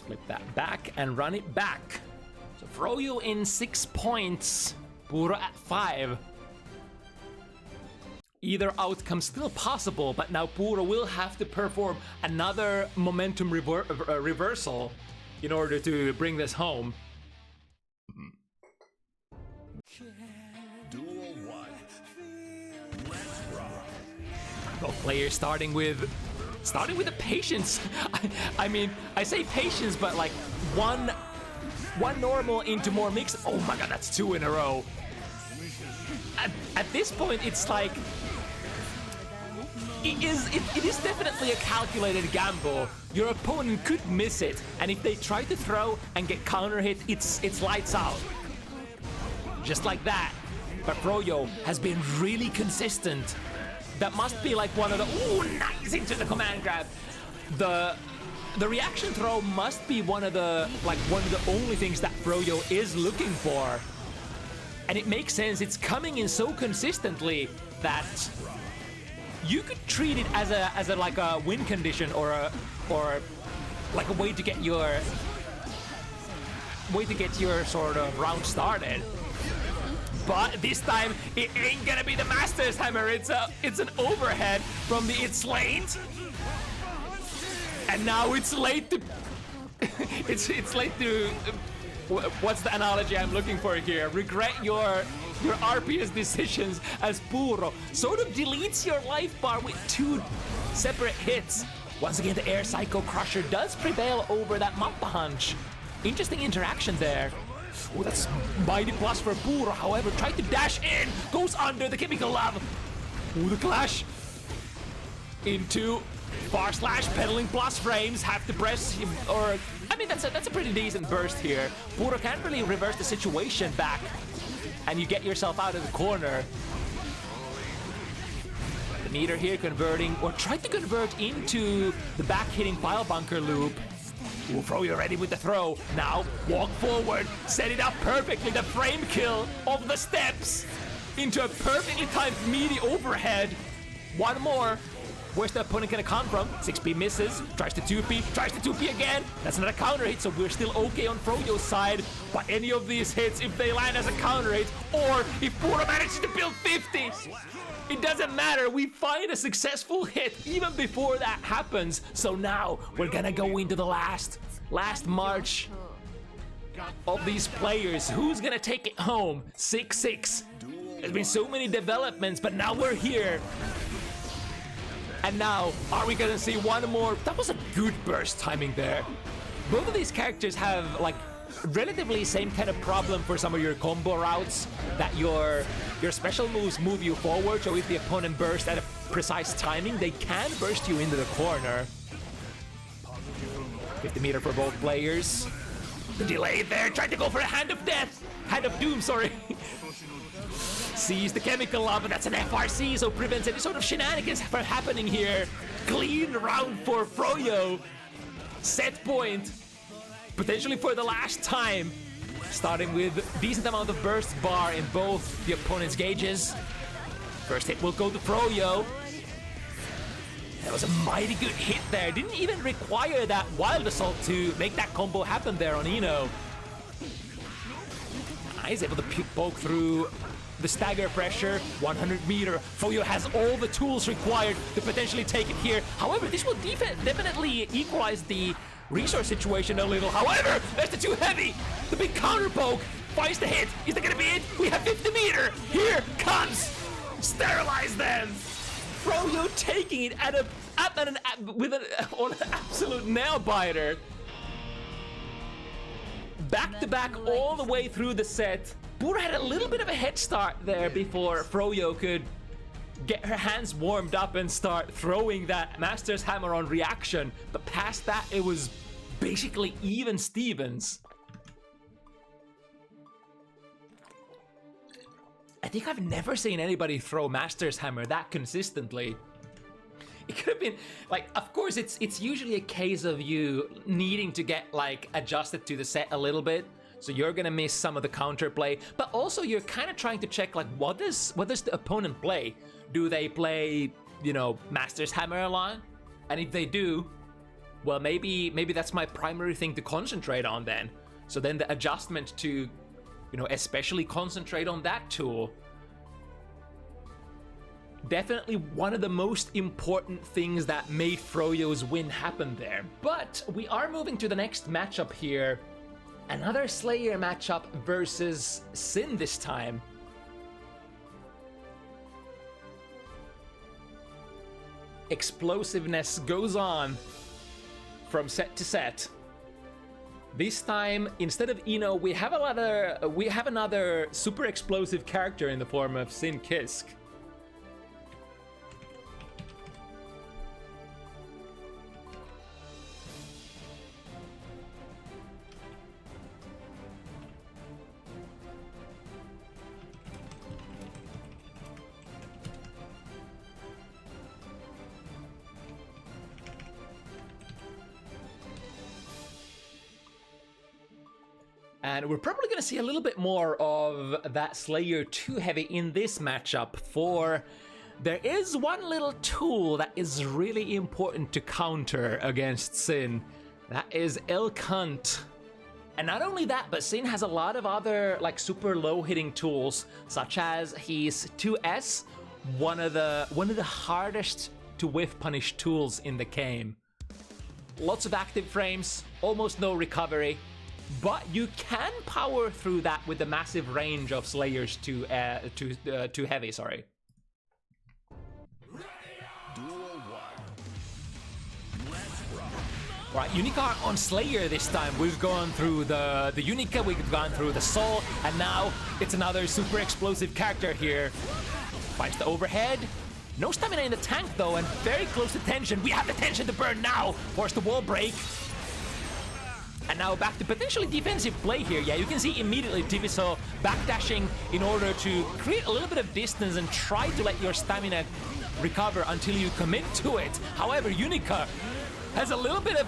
Flip that back and run it back. So Froyo in 6 points, Puuro at 5. Either outcome still possible, but now Puuro will have to perform another momentum reversal in order to bring this home.
Duel 1. Let's rock.
Both players starting with the patience. I mean, I say patience, but like one normal into more mix. Oh my god, that's 2 in a row. At this point, it's like it is definitely a calculated gamble. Your opponent could miss it, and if they try to throw and get counter hit, it's lights out. Just like that. But Froyo has been really consistent. That must be like one of the... Ooh, nice into the command grab. The reaction throw must be one of the only things that Froyo is looking for. And it makes sense. It's coming in so consistently that you could treat it as a like a win condition or like a way to get your sort of round started. But this time, it ain't gonna be the Master's Hammer. It's an overhead from the It's Late. And now it's late to... it's late to... What's the analogy I'm looking for here? Regret your RPS decisions as Puuro sort of deletes your life bar with 2 separate hits. Once again, the Air Psycho Crusher does prevail over that Mappa Hunch. Interesting interaction there. Oh, that's mighty plus for Puuro. However, tried to dash in, goes under the Chemical Love. Ooh, the clash into far slash, pedaling plus frames. Have to press him, or I mean, that's a pretty decent burst here. Puuro can't really reverse the situation back, and you get yourself out of the corner. The meter here converting, or tried to convert into the back hitting pile bunker loop. Ooh, Froyo ready with the throw. Now, walk forward, set it up perfectly. The frame kill of the steps into a perfectly timed meaty overhead. One more. Where's the opponent gonna come from? 6P misses, tries to 2P, tries to 2P again. That's not a counter hit, so we're still okay on Froyo's side. But any of these hits, if they land as a counter hit, or if Puuro manages to build 50, it doesn't matter. We find a successful hit even before that happens. So now we're gonna go into the last march of these players. Who's gonna take it home? 6-6. There's been so many developments, but now we're here. And now, are we gonna see one more? That was a good burst timing there. Both of these characters have like relatively same kind of problem for some of your combo routes, that your special moves move you forward, so if the opponent bursts at a precise timing, they can burst you into the corner. 50 meter for both players. The delay there, tried to go for a hand of death! Hand of doom, sorry. Sees the chemical lava, that's an FRC, so prevents any sort of shenanigans from happening here. Clean round for Froyo. Set point, potentially for the last time. Starting with decent amount of burst bar in both the opponent's gauges. First hit will go to Froyo. That was a mighty good hit there. Didn't even require that Wild Assault to make that combo happen there on Eno. He's able to poke through the stagger pressure. 100 meter. Froyo has all the tools required to potentially take it here. However, this will definitely equalize the resource situation a little. However, there's the too heavy. The big counter poke finds the hit. Is that gonna be it? We have 50 meter. Here comes. Sterilize them. Froyo taking it on an absolute nail biter. Back to back all the way through the set. Puuro had a little bit of a head start there before Froyo could get her hands warmed up and start throwing that Master's Hammer on reaction. But past that, it was basically even Stevens. I think I've never seen anybody throw Master's Hammer that consistently. It could have been, like, of course, it's usually a case of you needing to get, like, adjusted to the set a little bit. So you're gonna miss some of the counterplay, but also you're kind of trying to check, like, what does the opponent play? Do they play, you know, Master's Hammer a lot? And if they do, well, maybe that's my primary thing to concentrate on then. So then the adjustment to, you know, especially concentrate on that tool. Definitely one of the most important things that made Froyo's win happen there. But we are moving to the next matchup here. Another Slayer matchup versus Sin this time. Explosiveness goes on from set to set. This time, instead of Eno, we have another super explosive character in the form of Sin Kisk. And we're probably going to see a little bit more of that Slayer 2 heavy in this matchup, for there is one little tool that is really important to counter against Sin. That is Elk Hunt. And not only that, but Sin has a lot of other, like, super low hitting tools, such as his 2S, one of the hardest to whiff punish tools in the game. Lots of active frames, almost no recovery. But you can power through that with the massive range of Slayers to heavy, sorry. Right, unikar on Slayer this time. We've gone through the unikar, we've gone through the soul, and now it's another super explosive character here. Finds the overhead. No stamina in the tank though, and very close to tension. We have the tension to burn now. Force the wall break. And now back to potentially defensive play here. Yeah, you can see immediately Tibisu backdashing in order to create a little bit of distance and try to let your stamina recover until you commit to it. However, unikar has a little bit of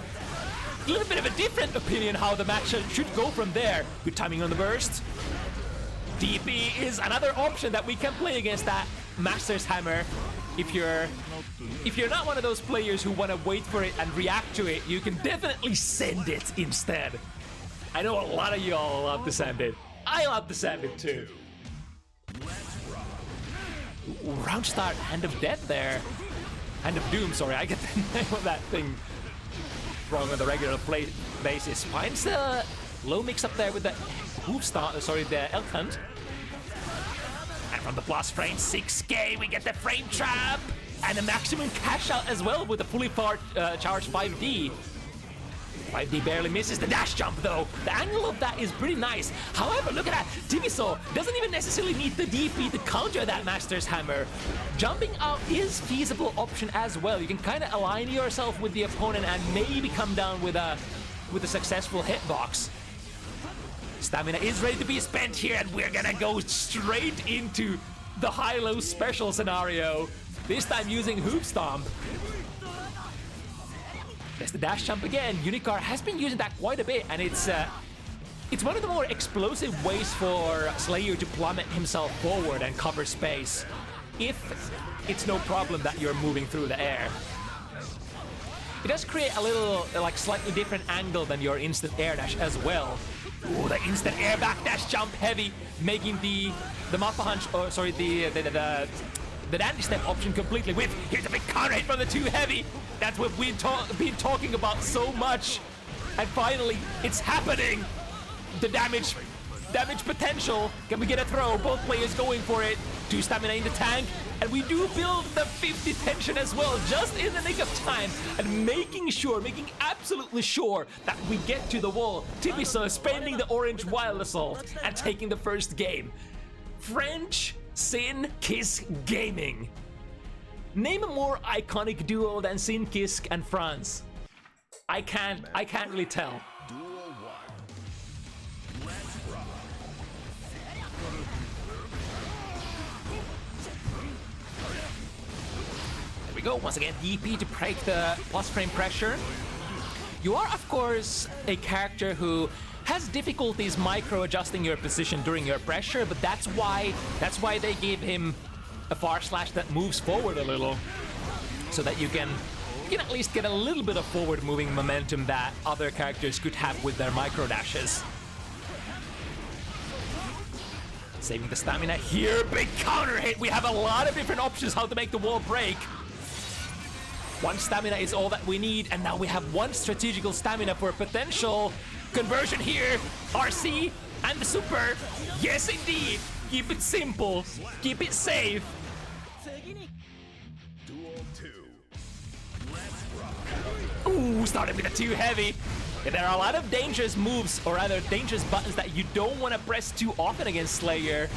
a different opinion how the match should go from there. Good timing on the burst. DP is another option that we can play against that Master's Hammer. If you're not one of those players who want to wait for it and react to it, you can definitely send it instead. I know a lot of y'all love to send it. I love to send it too. Round start, Hand of Death there. Hand of Doom, sorry, I get the name of that thing wrong on the regular play basis. Finds the low mix up there with the the Elk Hunt. And from the plus frame 6K, we get the frame trap. And a maximum cash out as well with a fully charged 5D. 5D barely misses the dash jump though. The angle of that is pretty nice. However, look at that. Tibisu doesn't even necessarily need the DP to counter that Master's Hammer. Jumping out is feasible option as well. You can kind of align yourself with the opponent and maybe come down with a successful hitbox. Stamina is ready to be spent here, and we're gonna go straight into the high-low special scenario. This time using Hoop Stomp. There's the dash jump again. Unikar has been using that quite a bit, and it's one of the more explosive ways for Slayer to plummet himself forward and cover space, if it's no problem that you're moving through the air. It does create a little, like, slightly different angle than your instant air dash as well. Ooh, the instant air back dash jump heavy, making the Mappa Hunch, or sorry, the Dandy Step option completely with. Here's a big counter hit from the too heavy. That's what we've been talking about so much. And finally, it's happening. The damage potential. Can we get a throw? Both players going for it. 2 stamina in the tank. And we do build the 50 tension as well, just in the nick of time. And making absolutely sure that we get to the wall. Tibisu spending the orange Wild Assault and taking the first game. French Sin Kiss Gaming. Name a more iconic duo than Sin Kiss and France. I can't really tell. There we go. Once again, DP to break the plus frame pressure. You are, of course, a character who has difficulties micro-adjusting your position during your pressure, but that's why they gave him a far slash that moves forward a little, so that you can at least get a little bit of forward moving momentum that other characters could have with their micro dashes. Saving the stamina here, big counter hit. We have a lot of different options how to make the wall break. 1 stamina is all that we need, and now we have 1 strategical stamina for a potential conversion here. RC and the super. Yes, indeed. Keep it simple. Keep it safe. Ooh, started with a too heavy. Yeah, there are a lot of dangerous moves, or rather dangerous buttons that you don't want to press too often against Slayer.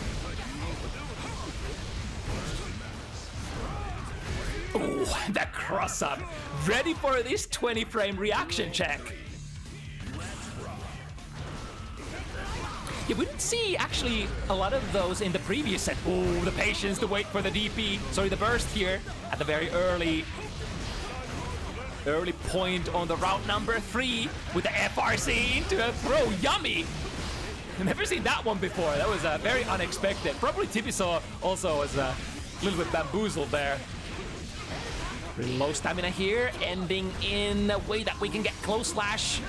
Ooh, the cross up. Ready for this 20 frame reaction check. Yeah, we didn't see actually a lot of those in the previous set. Ooh, the patience to wait for the DP, sorry, the burst here at the very early point on the route number 3 with the FRC into a throw. Yummy! I've never seen that one before. That was very unexpected. Probably Tibisu also was a little bit bamboozled there. Really low stamina here, ending in a way that we can get close slash.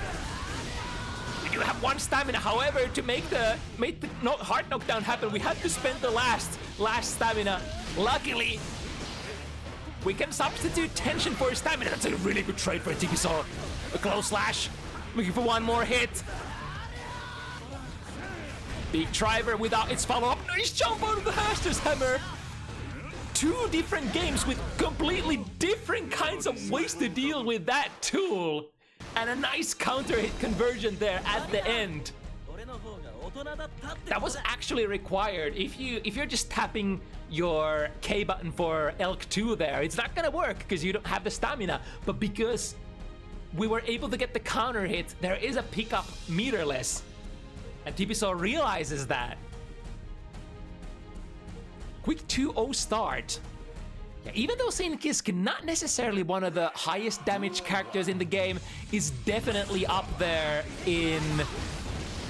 We do have 1 stamina, however, to make the hard knockdown happen, we had to spend the last stamina. Luckily, we can substitute tension for stamina. That's a really good trade for Tibisu. A close slash, looking for 1 more hit. Big driver without its follow-up. Nice jump out of the Master's Hammer. 2 different games with completely different kinds of ways to deal with that tool. And a nice counter hit conversion there at the end. That was actually required. If you're just tapping your K button for Elk 2 there, it's not gonna work because you don't have the stamina. But because we were able to get the counter hit, there is a pickup meterless. And Tibisu realizes that. Quick 2-0 start. Yeah, even though Sin Kiss not necessarily one of the highest damage characters in the game, is definitely up there in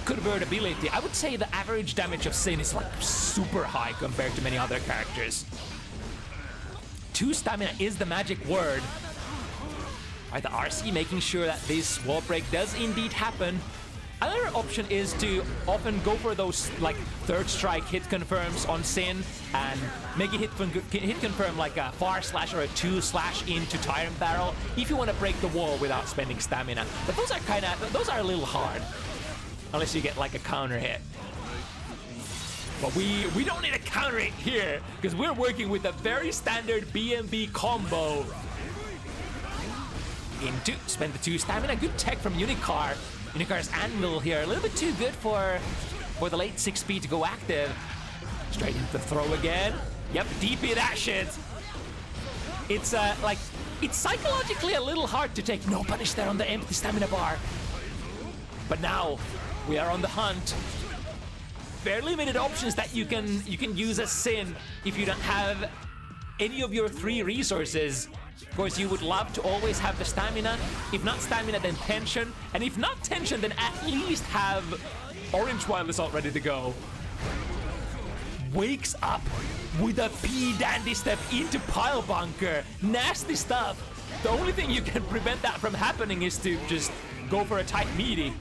convertibility. I would say the average damage of Sin is like super high compared to many other characters. 2 stamina is the magic word. Right, the RC making sure that this wall break does indeed happen. Another option is to often go for those like 3rd strike hit confirms on Sin and make a hit confirm like a far slash or a 2 slash into Tyrant Barrel if you want to break the wall without spending stamina. But those are a little hard unless you get like a counter hit. But we don't need to counter it here, because we're working with a very standard BMB combo. Into, spend the 2 stamina. Good tech from Unikar. Unikar's Anvil here, a little bit too good for the late 6P to go active. Straight into the throw again. Yep, DP that shit. It's like, it's psychologically a little hard to take. No punish there on the empty stamina bar. But now we are on the hunt. Very limited options that you can use as Sin if you don't have any of your 3 resources. Of course, you would love to always have the stamina. If not stamina, then tension. And if not tension, then at least have Orange Wild Assault ready to go. Wakes up with a P-Dandy step into Pile Bunker. Nasty stuff. The only thing you can prevent that from happening is to just go for a tight meaty.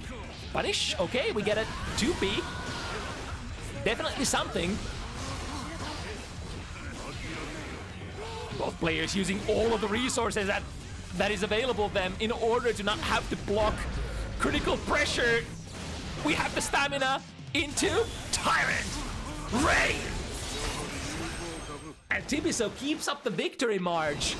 Punish, okay, we get a 2P. Definitely something. Both players using all of the resources that is available to them in order to not have to block critical pressure. We have the stamina into Tyrant Rain. And Tibisu keeps up the victory march.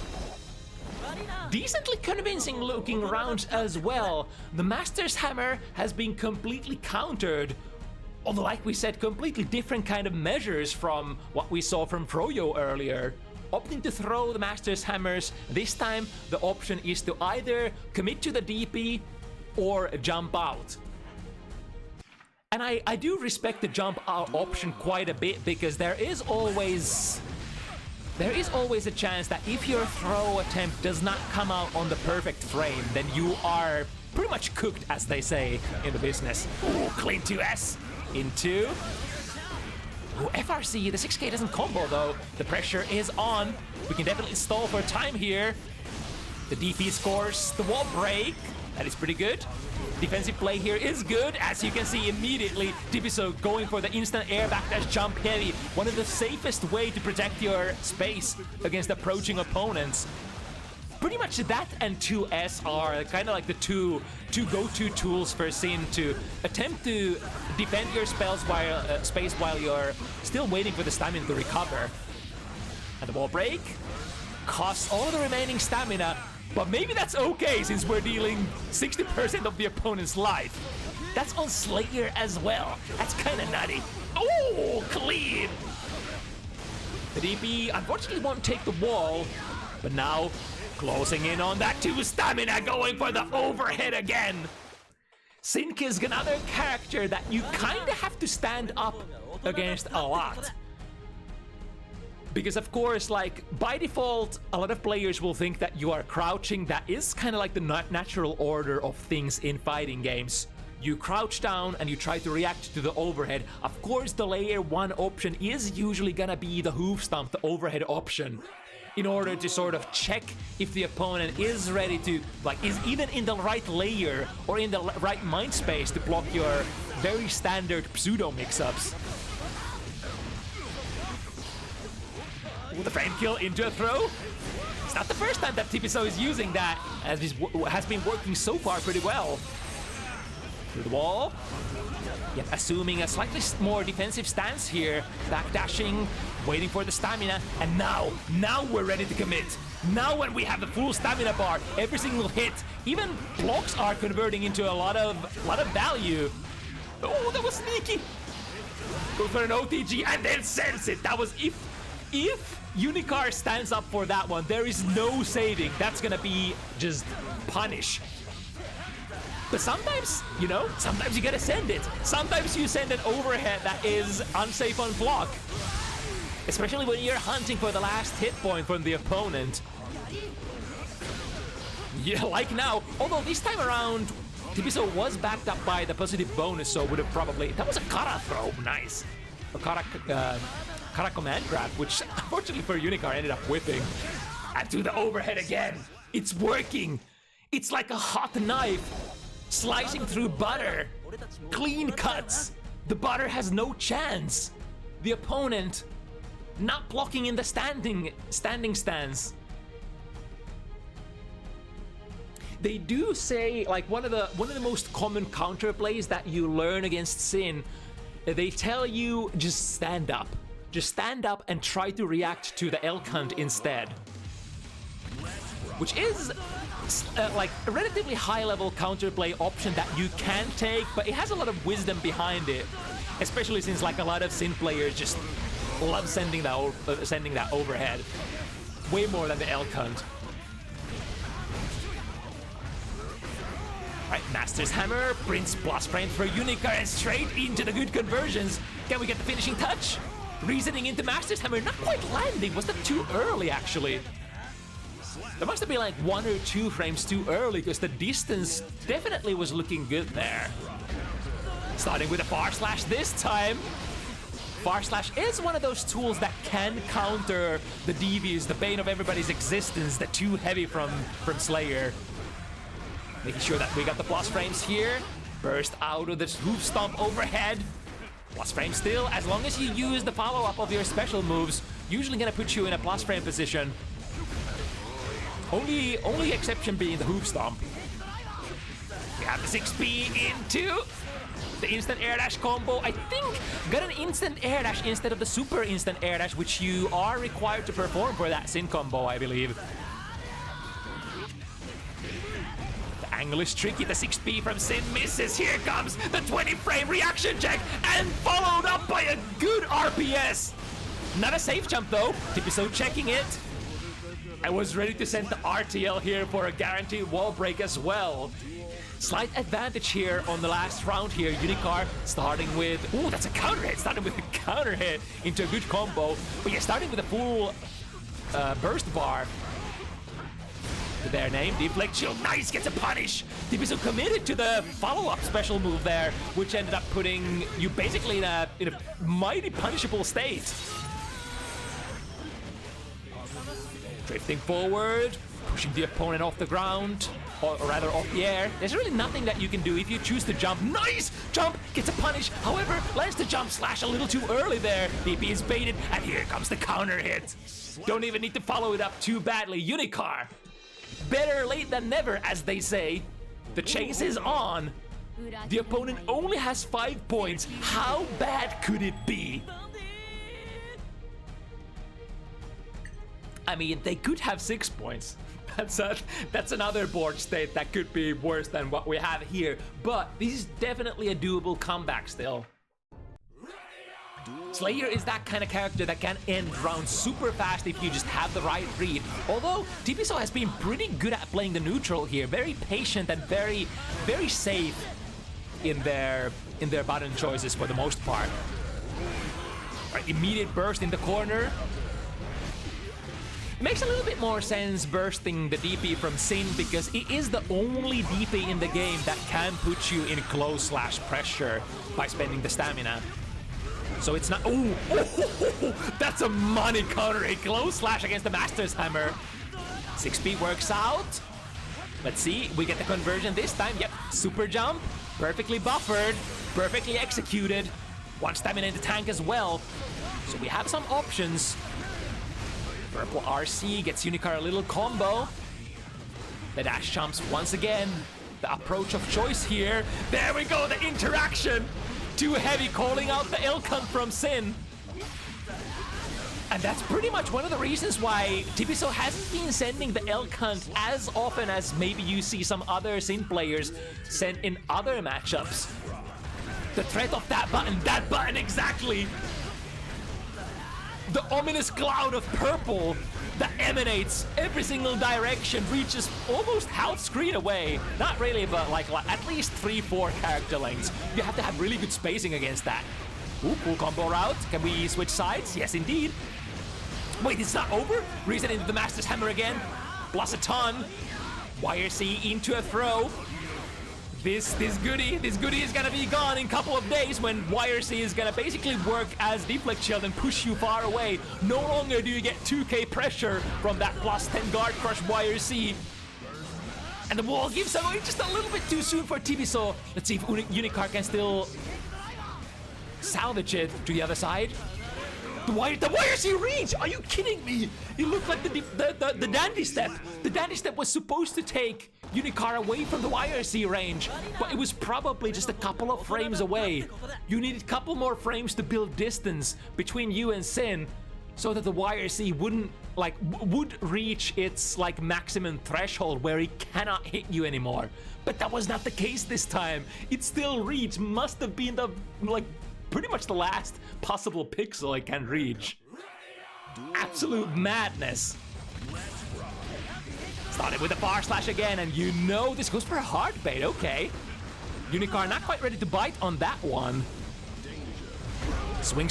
Decently convincing looking rounds as well. The Master's Hammer has been completely countered. Although, like we said, completely different kind of measures from what we saw from Froyo earlier. Opting to throw the Master's Hammers, this time the option is to either commit to the DP or jump out. And I do respect the jump out option quite a bit, because there is always a chance that if your throw attempt does not come out on the perfect frame, then you are pretty much cooked, as they say in the business. Ooh, clean 2S into... Ooh, FRC, the 6K doesn't combo though. The pressure is on. We can definitely stall for time here. The DP scores the wall break. That is pretty good. Defensive play here is good, as you can see immediately. Tibisu going for the instant air backdash jump heavy. One of the safest way to protect your space against approaching opponents. Pretty much that and 2S are kind of like the two go-to tools for Sin to attempt to defend your spells while space while you're still waiting for the stamina to recover. And the wall break costs all the remaining stamina, but maybe that's okay since we're dealing 60% of the opponent's life. That's on Slayer as well. That's kind of nutty. Oh, clean! The DP unfortunately won't take the wall, but now closing in on that 2 stamina, going for the overhead again. Sink is another character that you kind of have to stand up against a lot. Because of course, like, by default, a lot of players will think that you are crouching. That is kind of like the natural order of things in fighting games. You crouch down and you try to react to the overhead. Of course, the layer 1 option is usually gonna be the hoof stomp, the overhead option, in order to sort of check if the opponent is ready to, like, is even in the right layer or in the right mind space to block your very standard pseudo mix-ups. The frame kill into a throw. It's not the first time that Tibisu is using that, as it has been working so far pretty well. Through the wall. Yet assuming a slightly more defensive stance here. Backdashing, waiting for the stamina, and now we're ready to commit. Now when we have the full stamina bar, every single hit, even blocks are converting into a lot of value. Oh, that was sneaky. Go for an OTG and then sense it. That was if Unikar stands up for that one, there is no saving. That's gonna be just punish. But sometimes, you know, sometimes you gotta send it. Sometimes you send an overhead that is unsafe on block. Especially when you're hunting for the last hit point from the opponent. Yeah, like now. Although this time around, Tibisu was backed up by the positive bonus, so would have probably... That was a Kara throw, nice. A Kara command grab, which unfortunately for Unikar ended up whipping. And to the overhead again. It's working. It's like a hot knife. Slicing through butter. Clean cuts. The butter has no chance. The opponent not blocking in the standing stance. They do say, like, one of the most common counter plays that you learn against Sin they tell you just stand up. Just stand up and try to react to the elk hunt instead. Which is like a relatively high-level counterplay option that you can take, but it has a lot of wisdom behind it. Especially since like a lot of Sin players just love sending that overhead. Way more than the elk hunt. Right, Master's Hammer, Prince plus frame for unikar and straight into the good conversions. Can we get the finishing touch? Reasoning into Master's Hammer, not quite landing. Was that too early actually? There must have been like 1 or 2 frames too early because the distance definitely was looking good there. Starting with a far slash this time. Far slash is one of those tools that can counter the devious, the bane of everybody's existence, the too heavy from Slayer. Making sure that we got the plus frames here. Burst out of this hoof stomp overhead. Plus frame still, as long as you use the follow-up of your special moves, usually gonna put you in a plus frame position. Only exception being the hoof stomp. We have the 6B into the instant air dash combo. I think got an instant air dash instead of the super instant air dash, which you are required to perform for that Sin combo, I believe. The angle is tricky. The 6B from Sin misses. Here comes the 20 frame reaction check and followed up by a good RPS. Not a safe jump though. Tibisu checking it. I was ready to send the RTL here for a guaranteed wall break as well. Slight advantage here on the last round here. unikar starting with... Ooh, that's a counter hit. Starting with a counter hit into a good combo. But yeah, starting with a full burst bar. To their name, Deflect Shield. Nice, gets a punish. Tibisu committed to the follow-up special move there, which ended up putting you basically in a mighty punishable state. Drifting forward, pushing the opponent off the ground, or rather off the air. There's really nothing that you can do if you choose to jump. Nice! Jump, gets a punish, however, lands the jump slash a little too early there. DP is baited, and here comes the counter hit. Don't even need to follow it up too badly. unikar, better late than never, as they say. The chase is on. The opponent only has 5 points. How bad could it be? I mean, they could have 6 points. That's another board state that could be worse than what we have here. But this is definitely a doable comeback still. Slayer is that kind of character that can end rounds super fast if you just have the right read. Although Tibisu has been pretty good at playing the neutral here, very patient and very safe in their button choices for the most part. Right, immediate burst in the corner. It makes a little bit more sense bursting the DP from Sin because it is the only DP in the game that can put you in close slash pressure by spending the stamina. So it's not... Oh, that's a money counter. A close slash against the Master's Hammer. 6B works out. Let's see. We get the conversion this time. Yep. Super jump. Perfectly buffered. Perfectly executed. 1 stamina in the tank as well. So we have some options. Purple RC gets unikar a little combo. The dash jumps once again. The approach of choice here. There we go. The interaction. Too heavy, calling out the elk hunt from Sin. And that's pretty much one of the reasons why Tibisu hasn't been sending the elk hunt as often as maybe you see some other Sin players send in other matchups. The threat of that button exactly. The ominous cloud of purple that emanates every single direction, reaches almost half screen away. Not really, but like at least 3-4 character lengths. You have to have really good spacing against that. Ooh, cool combo route. Can we switch sides? Yes, indeed. Wait, it's not over? Reason into the Master's Hammer again. Plus a ton. YRC into a throw. This goodie is gonna be gone in a couple of days when YRC is gonna basically work as Deflect Shield and push you far away. No longer do you get 2k pressure from that plus 10 guard crush YRC. And the wall gives away just a little bit too soon for Tibisu. Let's see if unikar can still salvage it to the other side. The YRC reach! Are you kidding me? It looked like the Dandy Step. The Dandy Step was supposed to take unikar away from the YRC range, but it was probably just a couple of frames away. You needed a couple more frames to build distance between you and Sin, so that the YRC would reach its like maximum threshold where it cannot hit you anymore. But that was not the case this time. It still reached. Must have been the pretty much the last possible pixel it can reach. Absolute madness. Started with a bar slash again, and you know this goes for a hard bait. Okay, unikar not quite ready to bite on that one. Swing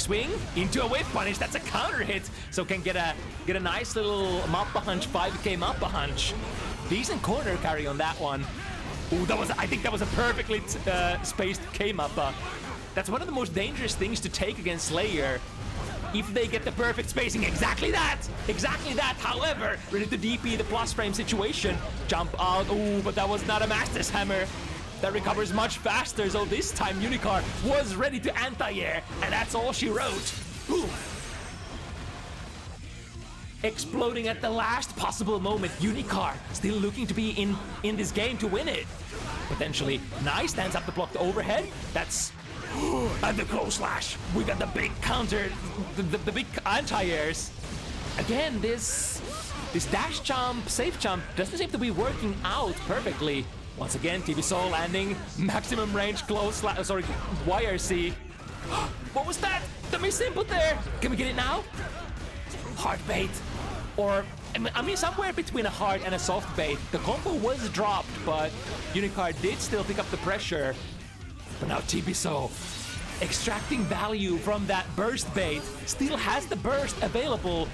into a whiff punish. That's a counter hit, so can get a nice little Mappa hunch, 5k Mappa hunch. Decent corner carry on that one. Ooh, I think that was a perfectly spaced K Mappa. That's one of the most dangerous things to take against Slayer. If they get the perfect spacing, exactly that. However, ready to DP the plus frame situation. Jump out. Ooh, but that was not a Master's Hammer. That recovers much faster, so this time unikar was ready to anti-air, and that's all she wrote. Ooh. Exploding at the last possible moment. unikar still looking to be in this game to win it. Potentially. Nice, stands up to block the overhead. That's... and the close slash. We got the big counter, the big anti-airs. Again, this dash jump, safe jump doesn't seem to be working out perfectly. Once again, Tibisu landing maximum range close slash, YRC. What was that? The miss input there. Can we get it now? Hard bait. Or, I mean, somewhere between a hard and a soft bait. The combo was dropped, but unikar did still pick up the pressure. But now Tibisu, extracting value from that burst bait, still has the burst available.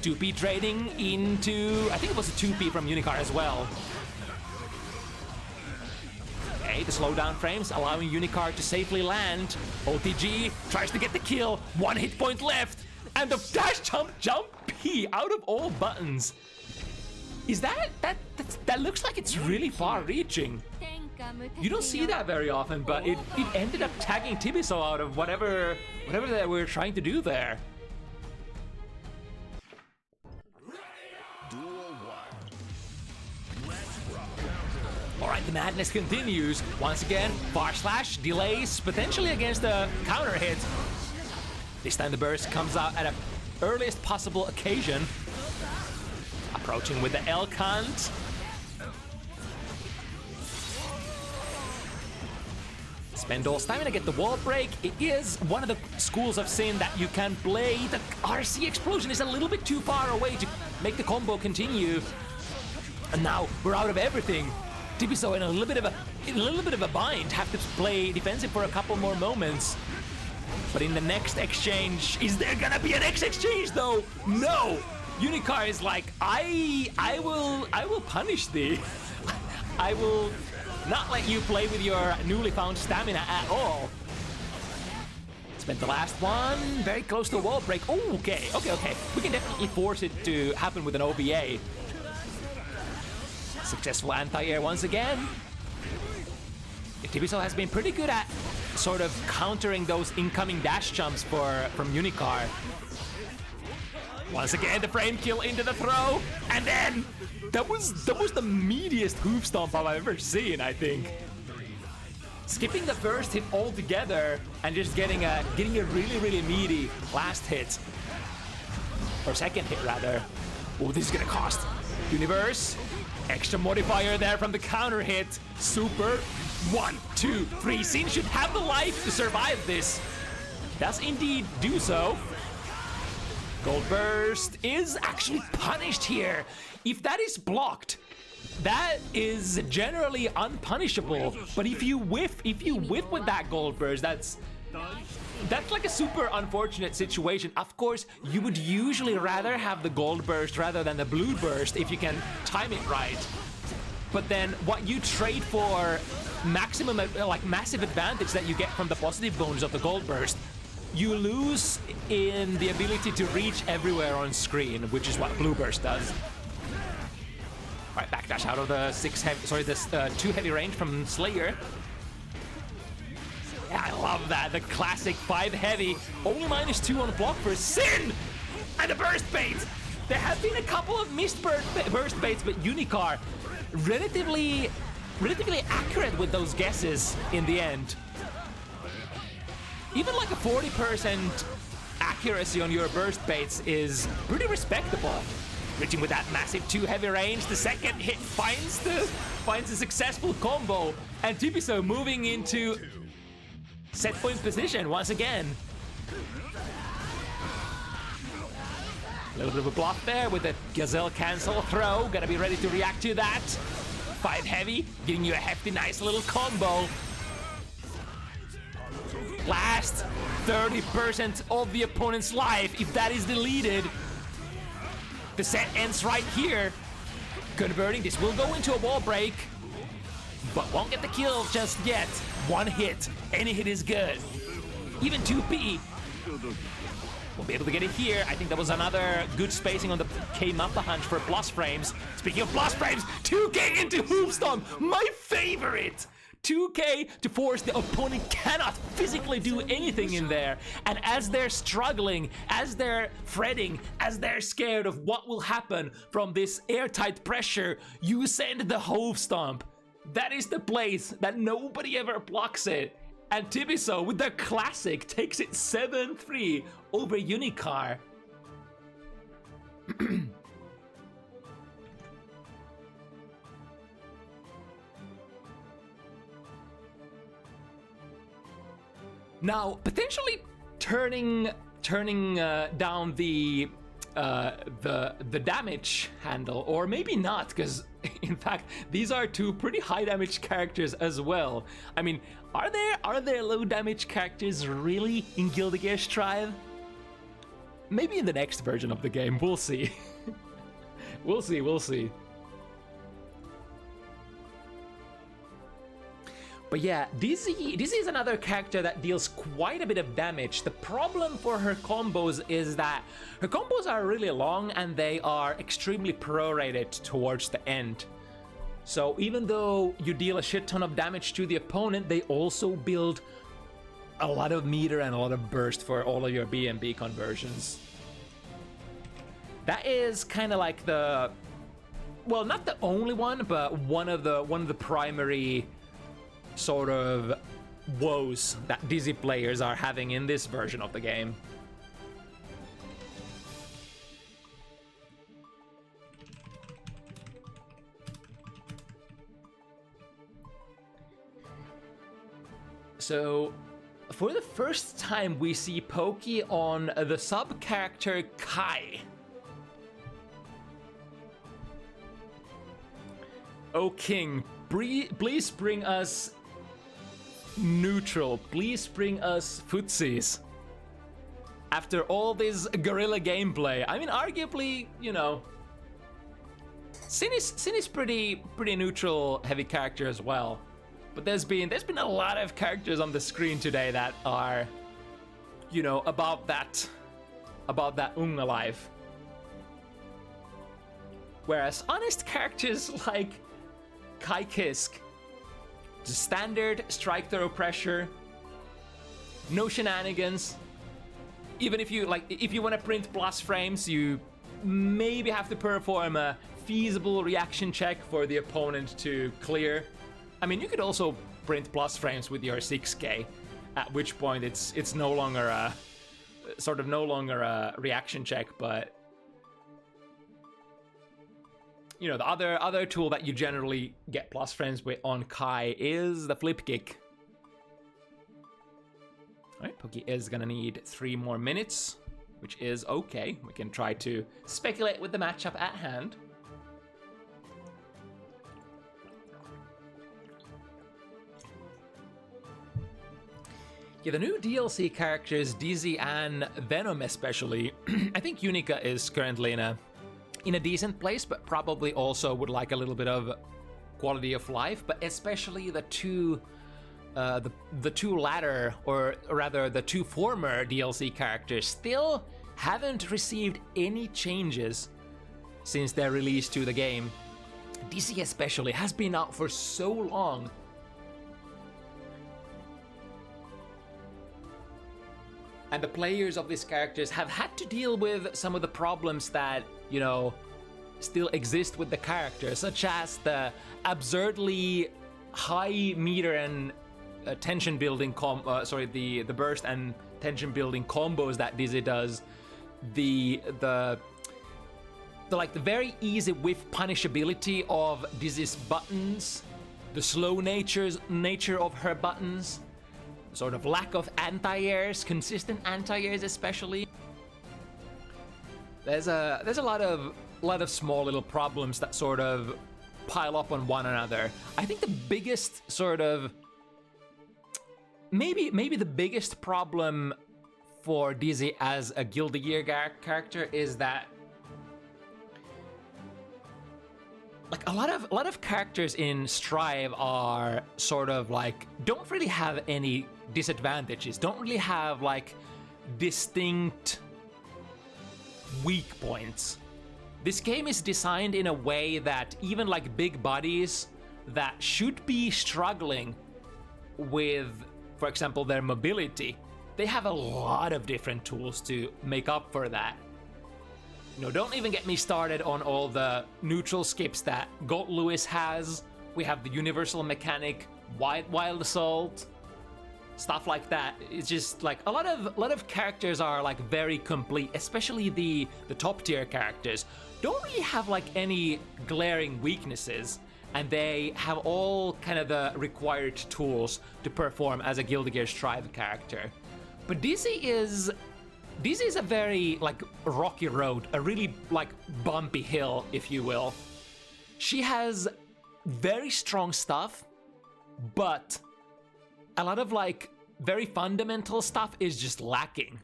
2P trading into, I think it was a 2P from unikar as well. Okay, the slowdown frames allowing unikar to safely land. OTG tries to get the kill, 1 hit point left, and the dash jump P out of all buttons. Is that looks like it's really far reaching. You don't see that very often, but it ended up tagging Tibisu out of whatever they were trying to do there. Alright, the madness continues. Once again, bar slash, delays, potentially against a counter hit. This time the burst comes out at an earliest possible occasion. Approaching with the L count. Spend all stamina, get the wall break. It is one of the schools of Sin that you can play. The RC explosion is a little bit too far away to make the combo continue. And now we're out of everything. Tibisu in a little bit of a bind. Have to play defensive for a couple more moments. But in the next exchange, is there gonna be a next exchange though? No. unikar is like, I will punish thee. I will not let you play with your newly found stamina at all. Spent the last one, very close to a wall break. Oh, okay. We can definitely force it to happen with an OBA. Successful anti-air once again. Tibisu has been pretty good at sort of countering those incoming dash jumps from unikar. Once again, the frame kill into the throw, and then that was the meatiest hoof stomp I've ever seen, I think. Skipping the first hit altogether and just getting a really meaty last hit. Or second hit, rather. Oh, this is gonna cost. Universe. Extra modifier there from the counter hit. Super. 1, 2, 3. Sin should have the life to survive this. Does indeed do so. Gold Burst is actually punished here. If that is blocked, that is generally unpunishable. But if you whiff with that Gold Burst, that's like a super unfortunate situation. Of course, you would usually rather have the Gold Burst rather than the Blue Burst if you can time it right. But then what you trade for maximum, like massive advantage that you get from the positive bonus of the Gold Burst, you lose in the ability to reach everywhere on screen, which is what Blue Burst does. All right, backdash out of the 2 heavy range from Slayer. I love that. The classic 5 heavy. Only -2 on the block for Sin! And the burst bait! There have been a couple of missed burst baits, but unikar relatively accurate with those guesses in the end. Even like a 40% accuracy on your burst baits is pretty respectable. Reaching with that massive 2 heavy range, the second hit finds a successful combo, and Tibisu moving into set point position once again. A little bit of a bluff there with a Gazelle cancel throw. Gonna be ready to react to that. 5 heavy, giving you a hefty, nice little combo. Last 30% of the opponent's life, if that is deleted. The set ends right here. Converting, this will go into a wall break, but won't get the kill just yet. 1 hit, any hit is good. Even 2P. We'll be able to get it here. I think that was another good spacing on the K-Mappa hunch for plus frames. Speaking of plus frames, 2K into Hoofstomp, my favorite! 2K to force the opponent cannot physically do anything in there. And as they're struggling, as they're fretting, as they're scared of what will happen from this airtight pressure, you send the Hoofstomp. That is the place that nobody ever blocks it. And Tibisu with the classic takes it 7-3 over unikar. Now, potentially turning down the damage handle, or maybe not, because in fact these are 2 pretty high damage characters as well. I mean, are there low damage characters really in Gilgamesh Tribe? Maybe in the next version of the game, we'll see. We'll see. But yeah, Dizzy is another character that deals quite a bit of damage. The problem for her combos is that her combos are really long and they are extremely prorated towards the end. So even though you deal a shit ton of damage to the opponent, they also build a lot of meter and a lot of burst for all of your BMB conversions. That is kind of like the, well, not the only one, but one of the primary sort of woes that Dizzy players are having in this version of the game. So, for the first time we see Poki on the sub-character Kai. Oh King, please bring us neutral. Please bring us footsies. After all this guerrilla gameplay, I mean, arguably, you know, Sin is pretty neutral heavy character as well. But there's been a lot of characters on the screen today that are, you know, about that Unga life. Whereas honest characters like Kai Kisk, standard strike throw pressure, no shenanigans. Even if you want to print plus frames, you maybe have to perform a feasible reaction check for the opponent to clear. I mean, you could also print plus frames with your 6K, at which point it's no longer a reaction check, but you know, the other tool that you generally get plus frames with on Kai is the flip kick. Alright, Poki is gonna need 3 more minutes, which is okay. We can try to speculate with the matchup at hand. Yeah, the new DLC characters, Dizzy and Venom especially, I think Unica is currently in a decent place, but probably also would like a little bit of quality of life, but especially the two latter, or rather the 2 former DLC characters still haven't received any changes since their release to the game. Dizzy especially has been out for so long. and the players of these characters have had to deal with some of the problems that, you know, still exist with the character, such as the absurdly high meter and tension building the burst and tension building combos that Dizzy does, the very easy whiff punishability of Dizzy's buttons, the slow nature of her buttons, sort of lack of anti-airs, consistent anti-airs especially. There's a lot of small little problems that sort of pile up on one another. I think the biggest sort of maybe the biggest problem for Dizzy as a Guilty Gear character is that like a lot of characters in Strive are sort of like don't really have any disadvantages, don't really have like distinct weak points. This game is designed in a way that even like big bodies that should be struggling with, for example, their mobility, they have a lot of different tools to make up for that. You know, don't even get me started on all the neutral skips that Gold Lewis has. We have the universal mechanic, Wild Assault, stuff like that. It's just like a lot of characters are like very complete, especially the top tier characters. Don't really have like any glaring weaknesses, and they have all kind of the required tools to perform as a Guilty Gear Strive character. But Dizzy is a very like rocky road, a really like bumpy hill, if you will. She has very strong stuff, but a lot of like very fundamental stuff is just lacking,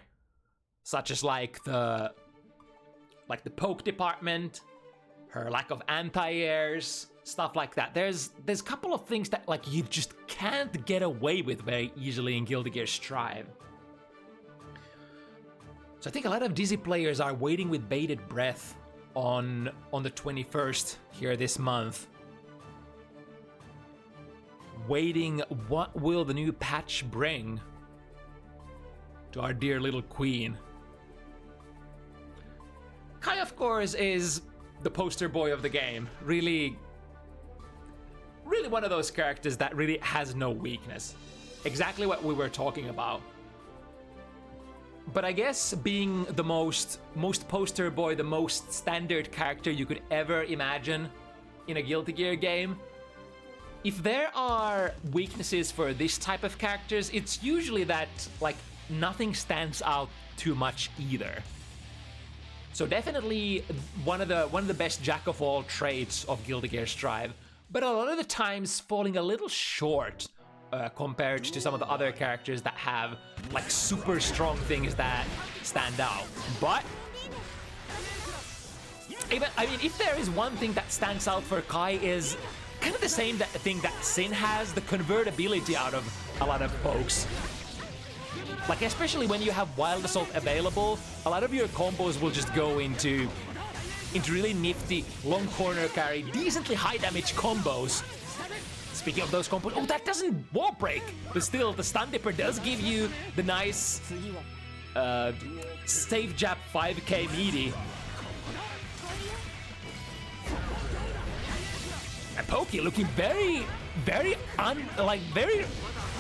such as like the poke department, her lack of anti-airs, stuff like that. There's a couple of things that like you just can't get away with very easily in Guilty Gear Strive. So I think a lot of Dizzy players are waiting with bated breath on the 21st here this month. Waiting, what will the new patch bring to our dear little queen? Kai, of course, is the poster boy of the game. Really one of those characters that really has no weakness. Exactly what we were talking about. But I guess being the most poster boy, the most standard character you could ever imagine in a Guilty Gear game, if there are weaknesses for this type of characters, it's usually that like nothing stands out too much either. So definitely one of the best jack of all trades of Guilty Gear Strive, but a lot of the times falling a little short compared to some of the other characters that have like super strong things that stand out. But even, I mean, if there is one thing that stands out for Kai is kind of the same thing that Sin has, the convertibility out of a lot of pokes. Like especially when you have Wild Assault available, a lot of your combos will just go into really nifty long corner carry, decently high damage combos. Speaking of those combos, oh, that doesn't wall break, but still the stun dipper does give you the nice safe jab 5k meaty. And Pokey looking very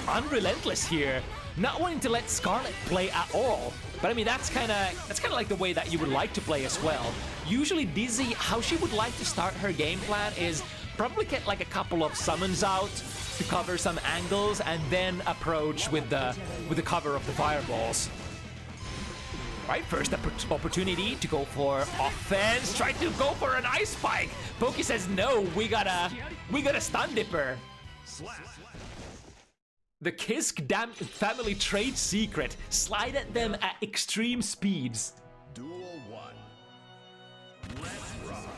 unrelentless here, not wanting to let Scarlet play at all. But I mean, that's kind of like the way that you would like to play as well. Usually Dizzy, how she would like to start her game plan is probably get like a couple of summons out to cover some angles and then approach with the cover of the fireballs. Right, first opportunity to go for offense, try to go for an ice spike. Pokey says no, we got a stun dipper. The Kisk family trade secret, slide at them at extreme speeds.
Duel 1. Let's rock.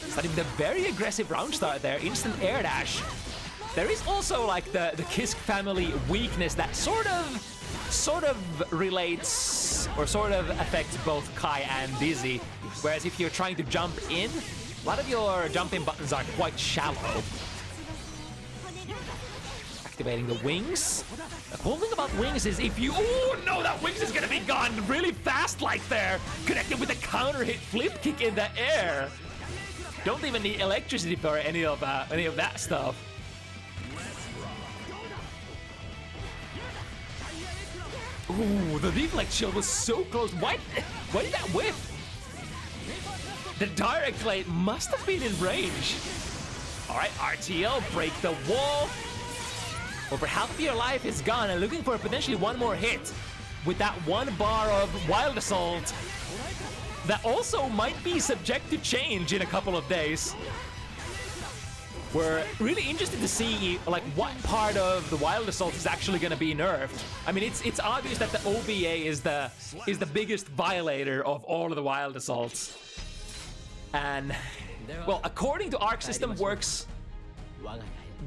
Starting the very aggressive round start there, instant air dash. There is also like the Kisk family weakness that sort of relates or sort of affects both Kai and Dizzy. Whereas if you're trying to jump in, a lot of your jumping buttons are quite shallow. activating the wings. The cool thing about wings is if you... Oh no, that wings is gonna be gone really fast like there. Connected with a counter hit flip kick in the air. Don't even need electricity for any of that stuff. Ooh, the deflect shield was so close. Why did that whiff? The direct blade must have been in range. All right, RTL, break the wall. Over half of your life is gone and looking for potentially one more hit with that 1 bar of Wild Assault. That also might be subject to change in a couple of days. We're really interested to see like what part of the Wild Assault is actually going to be nerfed. I mean, it's obvious that the OVA is the biggest violator of all of the Wild Assaults. And well, according to Arc System Works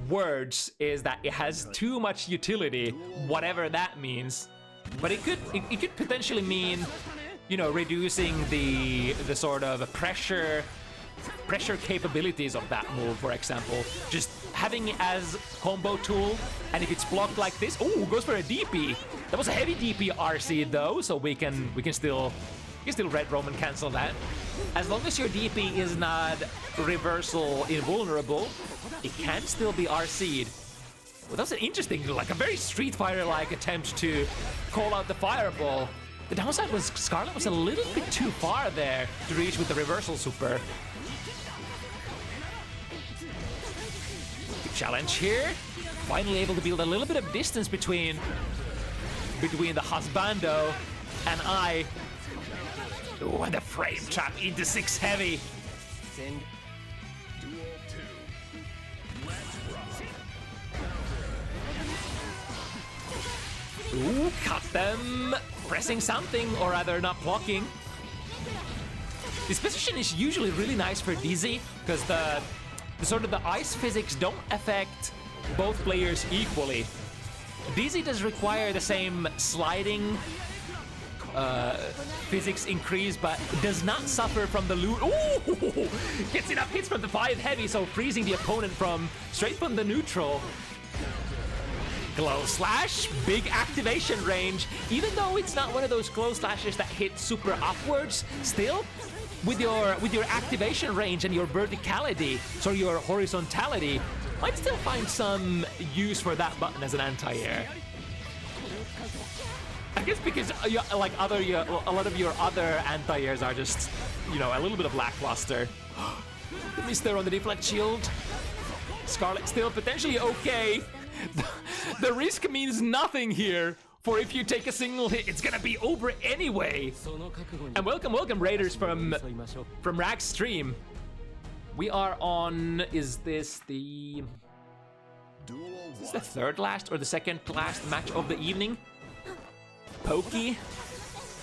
words is that it has too much utility, whatever that means. But it could potentially mean, you know, reducing the sort of pressure capabilities of that move, for example. Just having it as combo tool, and if it's blocked like this, oh, goes for a DP. That was a heavy DP RC though, so we can still Red Roman cancel that. As long as your DP is not reversal invulnerable, it can still be RC'd. Well, that's an interesting, like a very Street Fighter-like attempt to call out the fireball. The downside was Scarlet was a little bit too far there to reach with the reversal super. Good challenge here. Finally able to build a little bit of distance between the husbando and I. Ooh, and the frame trap into 6 heavy. Ooh, cut them. Pressing something, or rather not blocking. This position is usually really nice for Dizzy, because the sort of the ice physics don't affect both players equally. Dizzy does require the same sliding physics increase, but does not suffer from the loot. Ooh! Gets enough hits from the 5 heavy, so freezing the opponent straight from the neutral. Glow Slash, big activation range. Even though it's not one of those glow slashes that hit super upwards, still, with your activation range and your verticality, so your horizontality, might still find some use for that button as an anti-air. I guess because a lot of your other anti-airs are just, you know, a little bit of lackluster. Miss there on the deflect shield. Scarlet still potentially okay. The risk means nothing here, for if you take a single hit, it's gonna be over anyway. And welcome Raiders from Rag's stream. We are on, is this the third last or the second last match of the evening? Pokey,